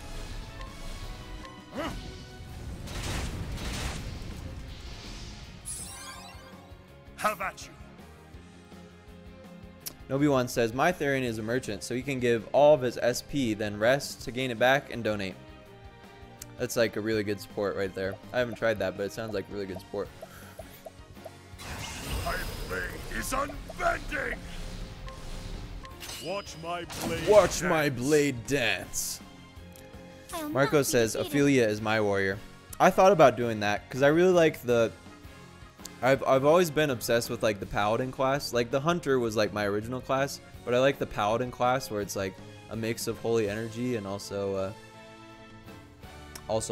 Have at you. Nobi1 says, my Therian is a merchant, so he can give all of his SP, then rest to gain it back and donate. That's like a really good support right there. I haven't tried that, but it sounds like really good support. My blade is unbending. Watch my blade. Watch dance. my blade dance. I'll Marco not be says, defeated. Ophilia is my warrior. I thought about doing that, because I really like the... I've always been obsessed with like the paladin class. Like the hunter was like my original class, but I like the paladin class where it's like a mix of holy energy and also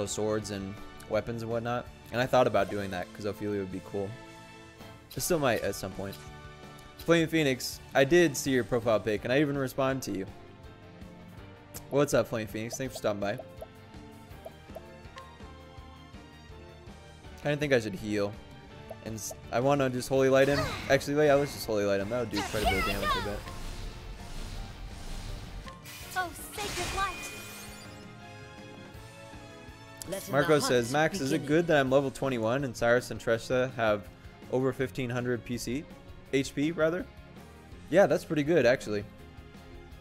swords and weapons and whatnot. And I thought about doing that because Ophilia would be cool. I still might at some point. Flame Phoenix, I did see your profile pic and I even responded to you. What's up, Flame Phoenix? Thanks for stopping by. I didn't think I should heal. And I want to just Holy Light him. Actually, yeah, let's just Holy Light him. That would do quite a bit of damage, I bet. Oh, sacred light. Letting Marco the says, hunt Max, is it begin. good that I'm level 21 and Cyrus and Tresha have over 1500 HP, rather? Yeah, that's pretty good, actually.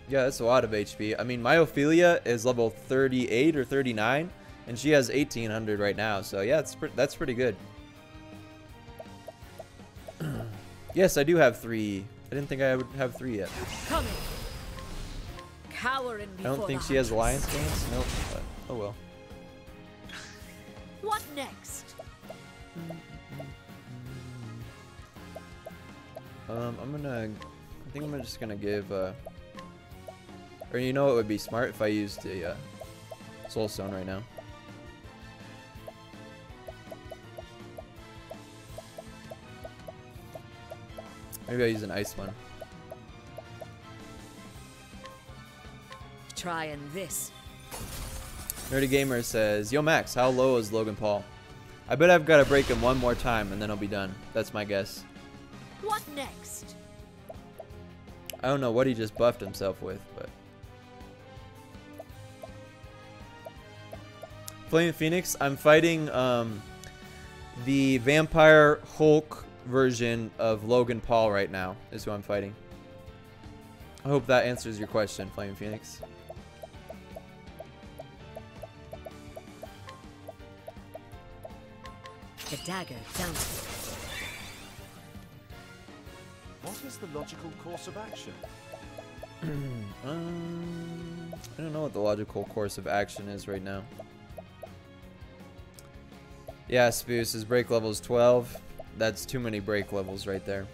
Yeah, that's a lot of HP. I mean, my Ophilia is level 38 or 39, and she has 1800 right now. So, yeah, that's pretty good. Yes, I do have 3. I didn't think I would have 3 yet. Coming. Cowering I don't before think the she has hunters. Alliance gains. Nope, but oh well. What next? I think I'm just gonna give, or you know what would be smart if I used the Soul Stone right now. Maybe I'll use an ice one. Trying this. Nerdy Gamer says, Yo Max, how low is Logan Paul? I bet I've got to break him one more time and then I'll be done. That's my guess. What next? I don't know what he just buffed himself with, but... Flame Phoenix, I'm fighting the Vampire Hulk version of Logan Paul right now, is who I'm fighting. I hope that answers your question, Flame Phoenix. The dagger down. What is the logical course of action? I don't know what the logical course of action is right now. Yeah, Spoos, his break level is 12. That's too many break levels right there.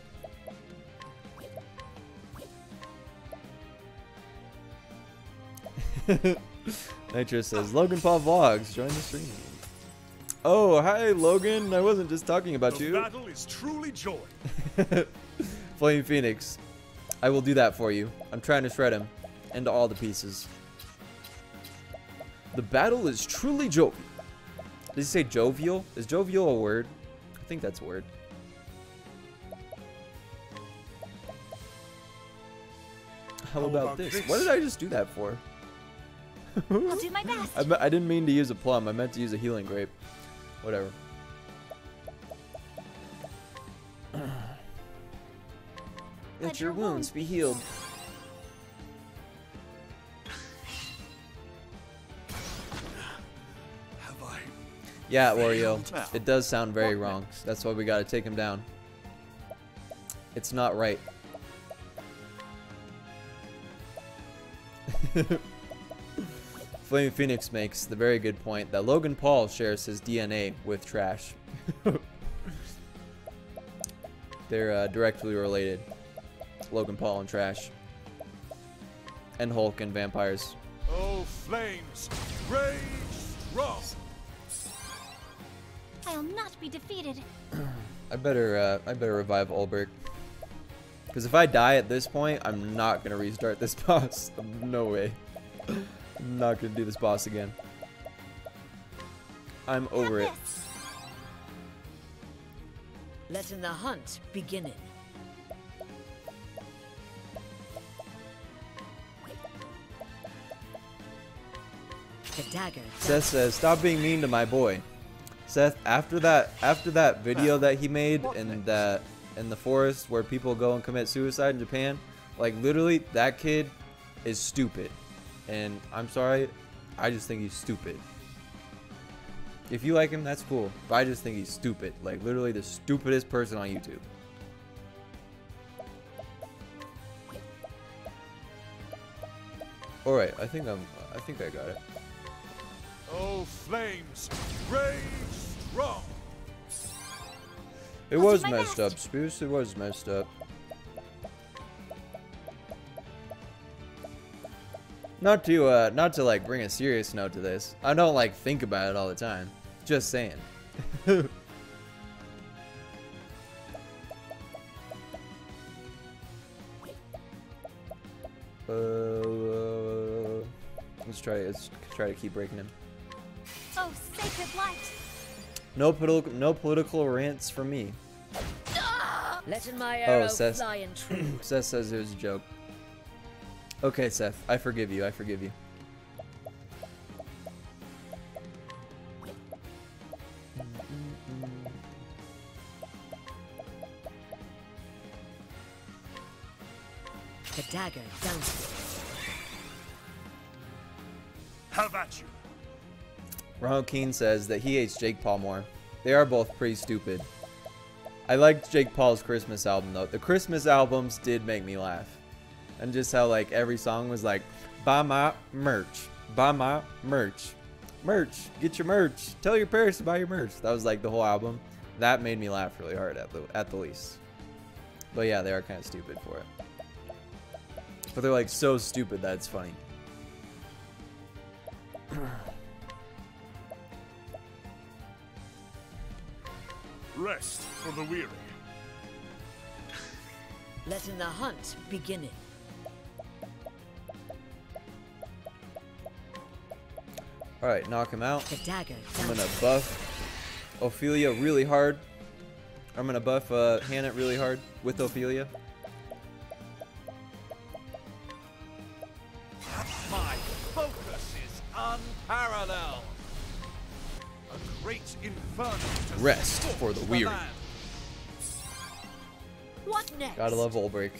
Nitro says, Logan Paul Vlogs, join the stream. Oh, hi Logan, I wasn't just talking about The you. battle is truly joy. Flame Phoenix. I will do that for you. I'm trying to shred him into all the pieces. The battle is truly jovial. Did he say jovial? Is jovial a word? I think that's a word. How about this? What did I just do that for? I'll do my best. I didn't mean to use a plum. I meant to use a healing grape. Whatever. Let your wounds be healed. Have I? Yeah, Wario. It does sound very wrong. That's why we gotta take him down. It's not right. Flaming Phoenix makes the very good point that Logan Paul shares his DNA with trash. They're directly related. Logan Paul and trash. And Hulk and vampires. Oh, flames, rage strong. I'll not be defeated. I better revive Ulbrich. Because if I die at this point, I'm not gonna restart this boss. No way. I'm not gonna do this boss again. I'm over it. Letting the hunt beginning. The dagger. Seth says, "Stop being mean to my boy." Seth, after that video that he made in the forest where people go and commit suicide in Japan, like literally that kid is stupid. And I'm sorry, I just think he's stupid. If you like him, that's cool. But I just think he's stupid. Like literally the stupidest person on YouTube. Alright, I think I got it. Oh, flames, rage strong. It was messed up, Spruce. It was messed up. Not to like bring a serious note to this. I don't like think about it all the time. Just saying. Let's try to keep breaking him. Oh, sacred light. No political rants from me. Letting my arrow Seth. fly and true. Seth says it was a joke. Okay, Seth, I forgive you. I forgive you. The dagger down. How about you? Ronald Keane says that he hates Jake Paul more. They are both pretty stupid. I liked Jake Paul's Christmas album though. The Christmas albums did make me laugh. And just how like every song was like, buy my merch. Buy my merch. Merch. Get your merch. Tell your parents to buy your merch. That was like the whole album. That made me laugh really hard at the least. But yeah, they are kind of stupid for it. But they're like so stupid that it's funny. Rest for the weary. Letting the hunt beginning. Alright, knock him out. The dagger I'm down. gonna buff Ophilia really hard. I'm gonna buff Hannah really hard with Ophilia. My focus is unparalleled. A great inferno to Rest scorch for the weary. land. What next? Gotta love Ulbrich.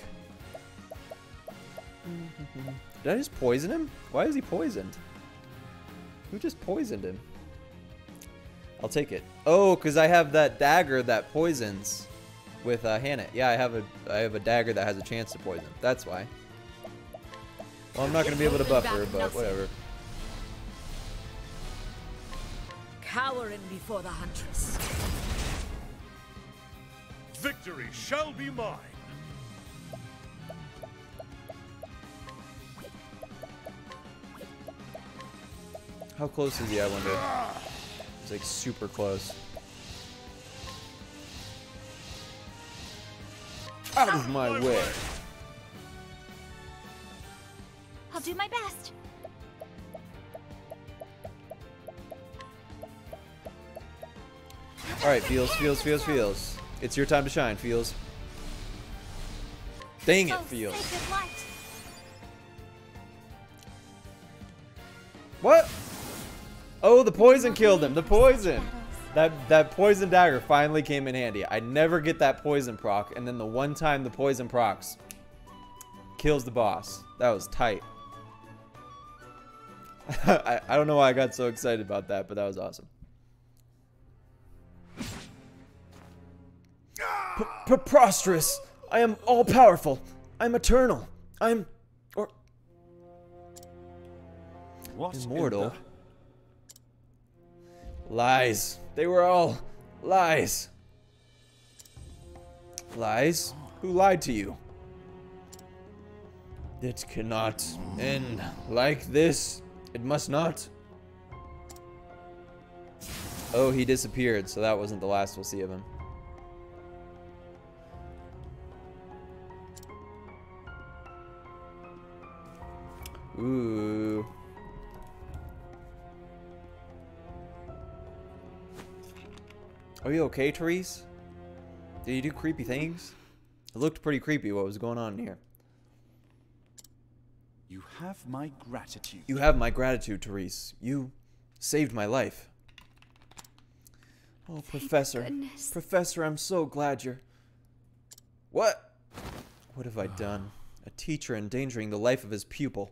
Did I just poison him? Why is he poisoned? Who just poisoned him? I'll take it. Oh, because I have that dagger that poisons with Hannah. Yeah, I have a dagger that has a chance to poison. That's why. Well, I'm not going to be able to buff her, but whatever. Cowering before the huntress. Victory shall be mine. How close is he, I wonder? He's like super close. Out of my way. I'll do my best. Alright, Feels. It's your time to shine, Feels. Dang it, Oh, Feels. sacred light. What? Oh, the poison killed him. The poison. That poison dagger finally came in handy. I never get that poison proc, and then the one time the poison procs kills the boss. That was tight. I don't know why I got so excited about that, but that was awesome. Preposterous! I am all-powerful. I'm eternal. I'm... What immortal. Lies. They were all lies. Lies? Who lied to you? It cannot end like this. It must not. Oh, he disappeared, so that wasn't the last we'll see of him. Ooh. Are you okay, Therese? Did you do creepy things? It looked pretty creepy what was going on here. You have my gratitude. You have my gratitude, Therese. You saved my life. Oh, Professor. goodness. Professor, I'm so glad you're... What? What have I done? A teacher endangering the life of his pupil.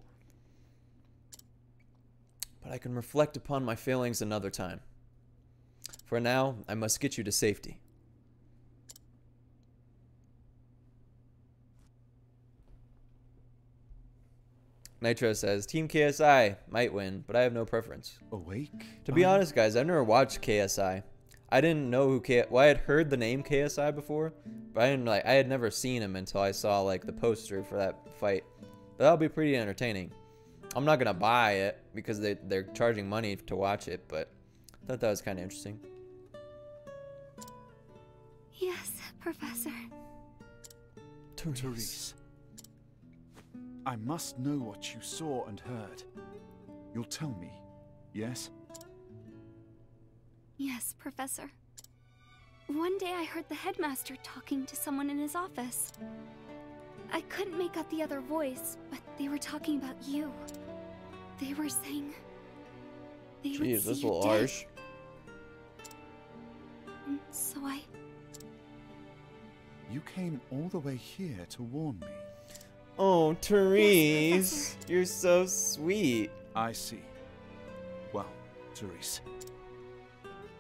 But I can reflect upon my failings another time. For now, I must get you to safety. Nitro says, Team KSI might win, but I have no preference. Awake? To be honest, guys, I've never watched KSI. I didn't know who well, I had heard the name KSI before, but I had never seen him until I saw like the poster for that fight. But that'll be pretty entertaining. I'm not gonna buy it because they're charging money to watch it, but I thought that was kind of interesting. Yes, Professor. Therese. I must know what you saw and heard. You'll tell me, yes? Yes, Professor. One day I heard the headmaster talking to someone in his office. I couldn't make out the other voice, but they were talking about you. They were saying they would Jeez, see that's a you little dead. harsh. And so You came all the way here to warn me. Oh, Therese, Yes, you're so sweet. I see. Well, Therese,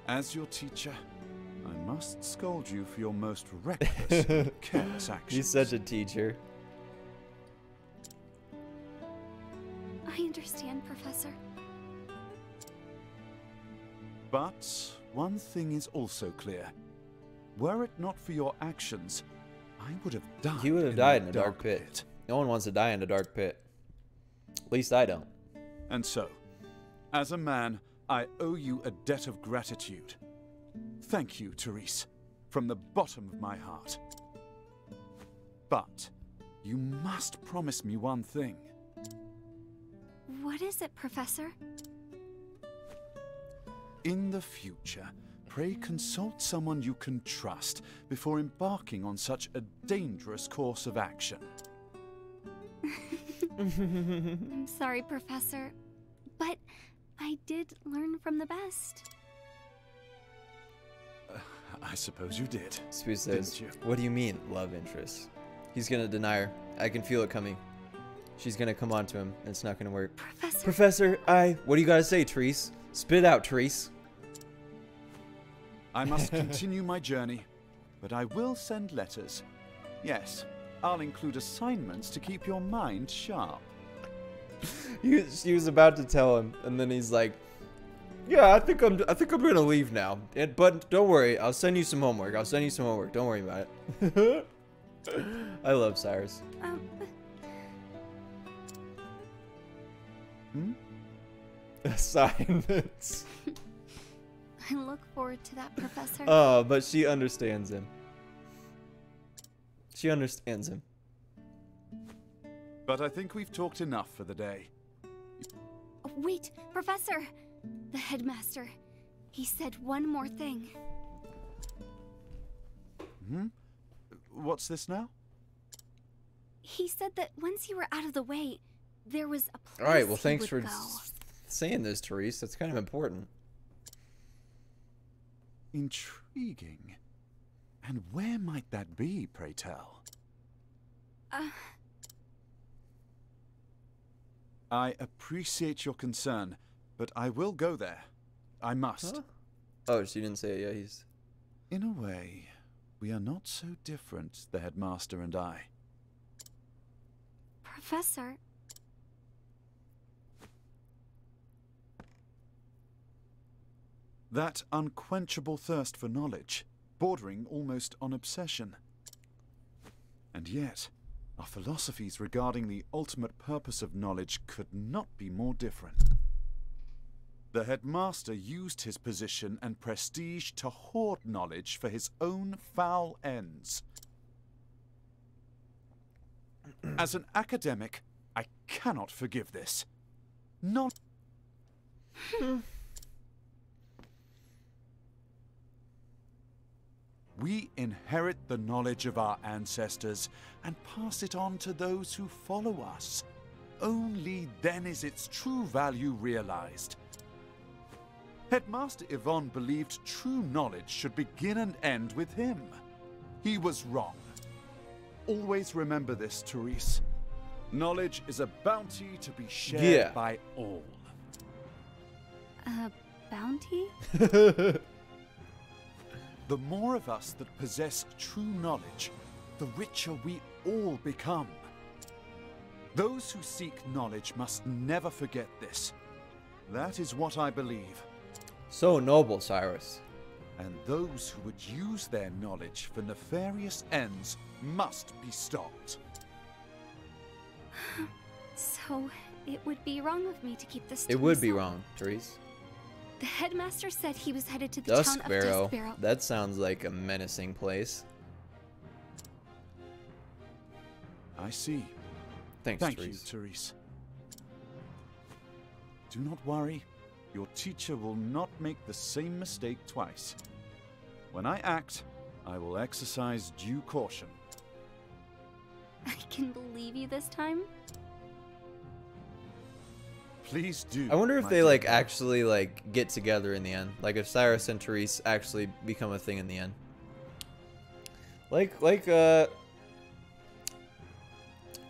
as your teacher, I must scold you for your most reckless and careless actions. You're such a teacher. I understand, Professor. But one thing is also clear. Were it not for your actions, I would have died. He would have died in a dark pit. No one wants to die in a dark pit. At least I don't. And so, as a man, I owe you a debt of gratitude. Thank you, Therese, from the bottom of my heart. But you must promise me one thing. What is it, Professor? In the future, pray consult someone you can trust before embarking on such a dangerous course of action. I'm sorry, Professor, but I did learn from the best. I suppose you did. Spoo says, Didn't you? what do you mean, love interest? He's gonna deny her. I can feel it coming. She's gonna come on to him, and it's not gonna work. Professor? Professor, what do you gotta say, Therese? Spit it out, Therese. I must continue my journey, but I will send letters. Yes, I'll include assignments to keep your mind sharp. She was about to tell him, and then he's like, "Yeah, I think I'm gonna leave now. But don't worry, I'll send you some homework. Don't worry about it." I love Cyrus. Assignments. I look forward to that, Professor. Oh, but she understands him. She understands him. But I think we've talked enough for the day. Wait, Professor! The headmaster. He said one more thing. What's this now? He said that once you were out of the way, there was a place All right, well, he thanks would for go. saying this, Therese. That's kind of important. Intriguing. And where might that be, pray tell? I appreciate your concern, but I will go there. I must. Huh? Oh, she didn't say it yet. He's... In a way, we are not so different, the headmaster and I. Professor, That unquenchable thirst for knowledge, bordering almost on obsession. And yet, our philosophies regarding the ultimate purpose of knowledge could not be more different. The headmaster used his position and prestige to hoard knowledge for his own foul ends. As an academic, I cannot forgive this. Not... We inherit the knowledge of our ancestors and pass it on to those who follow us. Only then is its true value realized. Headmaster Yvonne believed true knowledge should begin and end with him. He was wrong. Always remember this, Therese. Knowledge is a bounty to be shared by all. bounty? The more of us that possess true knowledge, the richer we all become. Those who seek knowledge must never forget this. That is what I believe. So noble, Cyrus. And those who would use their knowledge for nefarious ends must be stopped. So, it would be wrong of me to keep this to It would be myself. wrong, Therese. The headmaster said he was headed to the town of Duskbarrow. Duskbarrow. That sounds like a menacing place. I see. Thanks, Thank Therese. you, Therese. Do not worry. Your teacher will not make the same mistake twice. When I act, I will exercise due caution. I can believe you this time? Please do. I wonder if my they dear like girl. actually like get together in the end. Like if Cyrus and Therese actually become a thing in the end.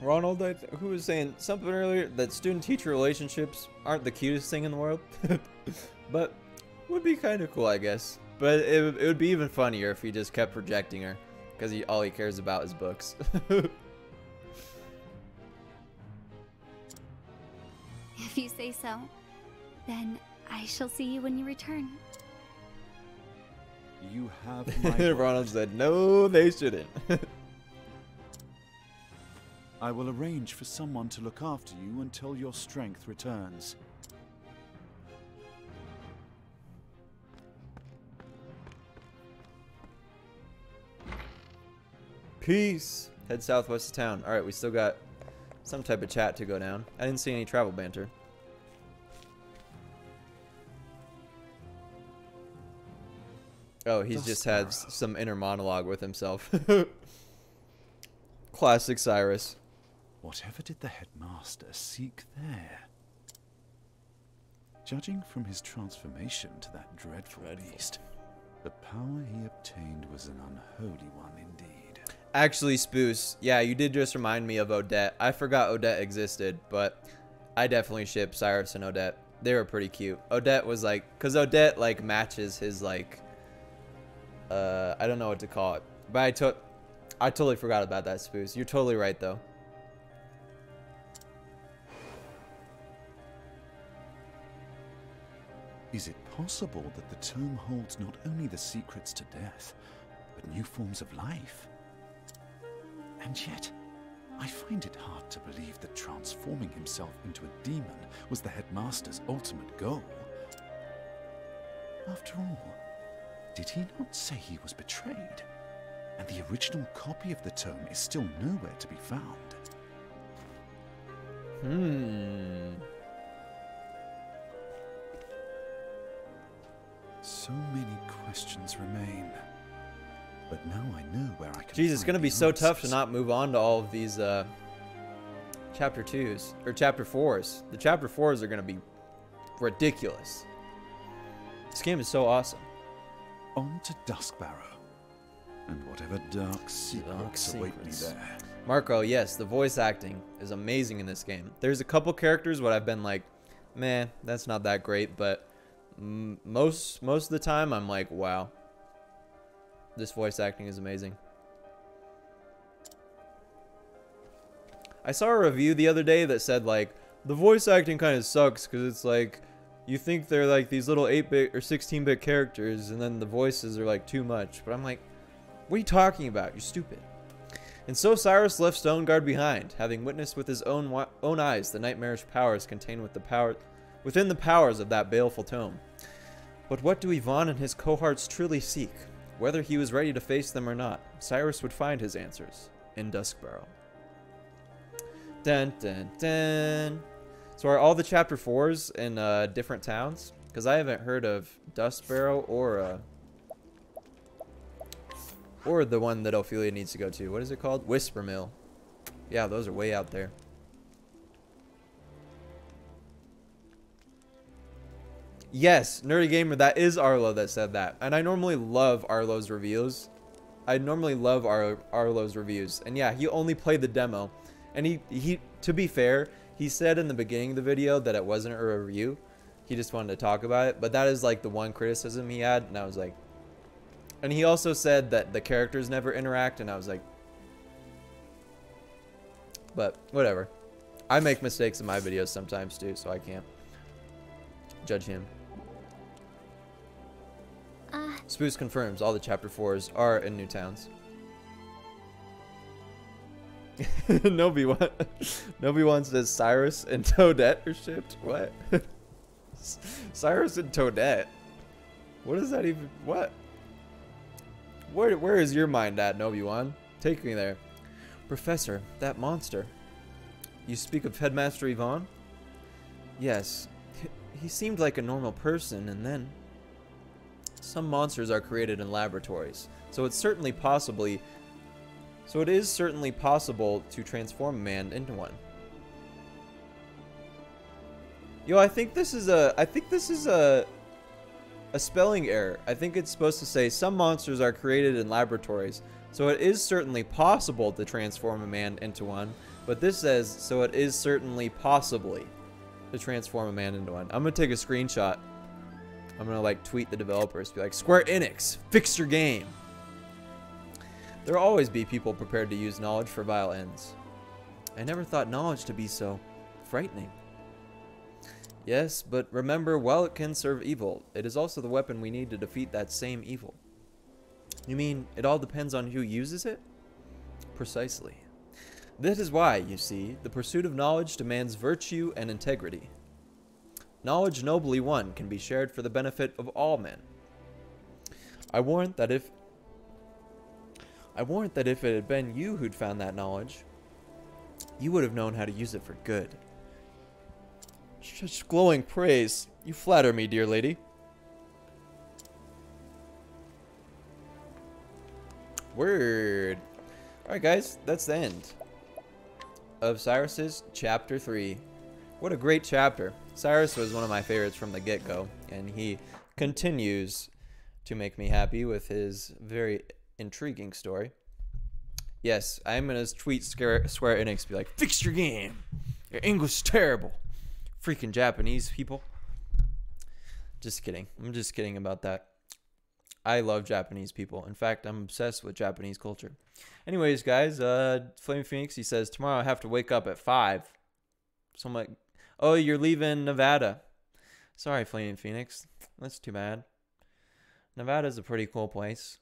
Ronald, who was saying something earlier that student-teacher relationships aren't the cutest thing in the world, but would be kind of cool, I guess. But it would be even funnier if he just kept rejecting her, because all he cares about is books. If you say so, then I shall see you when you return. You have my word. Ronald said, "No, they shouldn't." I will arrange for someone to look after you until your strength returns. Peace. Head southwest of town. All right, we still got some type of chat to go down. I didn't see any travel banter. Oh, he's just had some inner monologue with himself. Classic Cyrus. Whatever did the headmaster seek there? Judging from his transformation to that dreadful beast, the power he obtained was an unholy one indeed. Actually, Spoos, yeah, you did just remind me of Odette. I forgot Odette existed, but I definitely ship Cyrus and Odette. They were pretty cute. Odette was like, because Odette like matches his like, I don't know what to call it, but I totally forgot about that, Spoos. You're totally right though. Is it possible that the tome holds not only the secrets to death, but new forms of life? And yet, I find it hard to believe that transforming himself into a demon was the headmaster's ultimate goal. After all, did he not say he was betrayed? And the original copy of the tome is still nowhere to be found. So many questions remain. But now I know where I can Jeez, it's find gonna be the so tough to answers. not move on to all of these chapter 2s or chapter 4s. The chapter 4s are gonna be ridiculous. This game is so awesome. On to Duskbarrow, and whatever dark secrets await me there. Marco, yes, the voice acting is amazing in this game. There's a couple characters what I've been like, man, that's not that great, but most of the time I'm like, wow, this voice acting is amazing. I saw a review the other day that said like the voice acting kind of sucks because it's like you think they're like these little 8-bit or 16-bit characters and then the voices are like too much. But I'm like, what are you talking about? You're stupid. And so Cyrus left Stoneguard behind, having witnessed with his own eyes the nightmarish powers contained within the powers of that baleful tome. But what do Yvonne and his cohorts truly seek? Whether he was ready to face them or not, Cyrus would find his answers in Duskbarrow. Dun dun dun. So are all the chapter 4s in different towns? Because I haven't heard of Duskbarrow or the one that Ophilia needs to go to. What is it called? Whisper Mill. Yeah, those are way out there. Yes, Nerdy Gamer, that is Arlo that said that. And I normally love Arlo's reviews. I normally love Arlo's reviews. And yeah, he only played the demo. And he to be fair, he said in the beginning of the video that it wasn't a review. He just wanted to talk about it. But that is like the one criticism he had. And I was like... And he also said that the characters never interact. And I was like... But whatever. I make mistakes in my videos sometimes too. So I can't judge him. Spoos confirms all the chapter 4s are in new towns. Nobi1 says Cyrus and Toadette are shipped. What? Cyrus and Toadette? What is that even? What? Where is your mind at, Nobi1? Take me there. Professor, that monster. You speak of Headmaster Yvonne? Yes. He seemed like a normal person, and then... Some monsters are created in laboratories, so it is certainly possible to transform a man into one. Yo, I think this is a spelling error. I think it's supposed to say some monsters are created in laboratories, so it is certainly possible to transform a man into one. But this says, so it is certainly possibly to transform a man into one. I'm gonna take a screenshot. I'm gonna like tweet the developers, be like, Square Enix, fix your game. There'll always be people prepared to use knowledge for vile ends. I never thought knowledge to be so frightening. Yes, but remember, while it can serve evil, it is also the weapon we need to defeat that same evil. You mean, it all depends on who uses it? Precisely. That is why, you see, the pursuit of knowledge demands virtue and integrity. Knowledge nobly won can be shared for the benefit of all men. I warrant that if it had been you who'd found that knowledge, you would have known how to use it for good. Such glowing praise. You flatter me, dear lady. Word. Alright guys, that's the end of Cyrus's chapter 3. What a great chapter. Cyrus was one of my favorites from the get-go, and he continues to make me happy with his very intriguing story. Yes, I'm going to tweet Square Enix, be like, fix your game. Your English is terrible. Freaking Japanese people. Just kidding. I'm just kidding about that. I love Japanese people. In fact, I'm obsessed with Japanese culture. Anyways, guys, Flame Phoenix, he says, tomorrow I have to wake up at 5. So I'm like, oh, you're leaving Nevada. Sorry, Flame Phoenix. That's too bad. Nevada's a pretty cool place.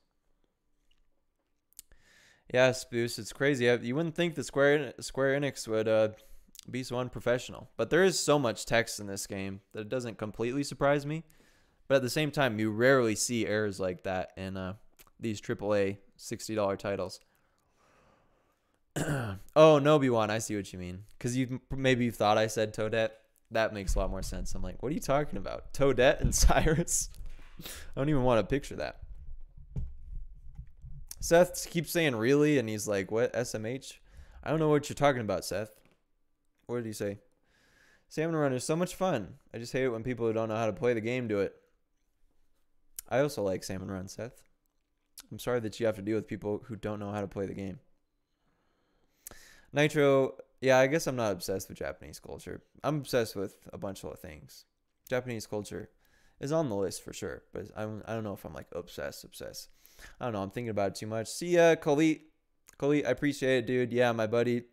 Yeah, Spoos, it's crazy. You wouldn't think that Square Enix would be so unprofessional. But there is so much text in this game that it doesn't completely surprise me. But at the same time, you rarely see errors like that in these AAA $60 titles. Oh, no, Obi-Wan, I see what you mean. Because maybe you thought I said Toadette. That makes a lot more sense. I'm like, what are you talking about? Toadette and Cyrus? I don't even want to picture that. Seth keeps saying really, and he's like, what, SMH? I don't know what you're talking about, Seth. What did he say? Salmon Run is so much fun. I just hate it when people who don't know how to play the game do it. I also like Salmon Run, Seth. I'm sorry that you have to deal with people who don't know how to play the game. Nitro, yeah, I guess I'm not obsessed with Japanese culture. I'm obsessed with a bunch of things. Japanese culture is on the list for sure, but I don't know if I'm like obsessed. I don't know. I'm thinking about it too much. See ya, Khalid. Khalid, I appreciate it, dude. Yeah, my buddy,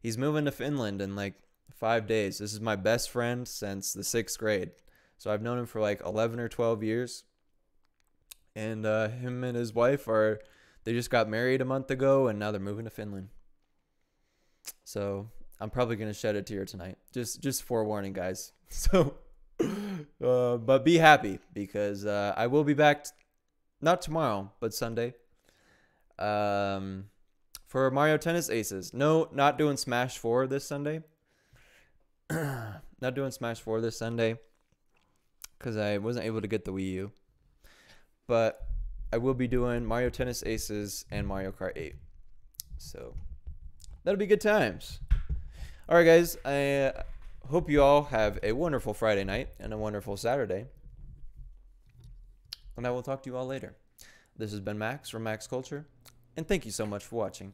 he's moving to Finland in like 5 days. This is my best friend since the 6th grade. So I've known him for like 11 or 12 years. And him and his wife they just got married a month ago, and now they're moving to Finland. So I'm probably going to shed a tear tonight. Just forewarning, guys. So, but be happy, because I will be back, not tomorrow, but Sunday. For Mario Tennis Aces. No, not doing Smash 4 this Sunday. Not doing Smash 4 this Sunday, because I wasn't able to get the Wii U. But I will be doing Mario Tennis Aces and Mario Kart 8. So that'll be good times. All right, guys. I hope you all have a wonderful Friday night and a wonderful Saturday. And I will talk to you all later. This has been Max from Max Culture, and thank you so much for watching.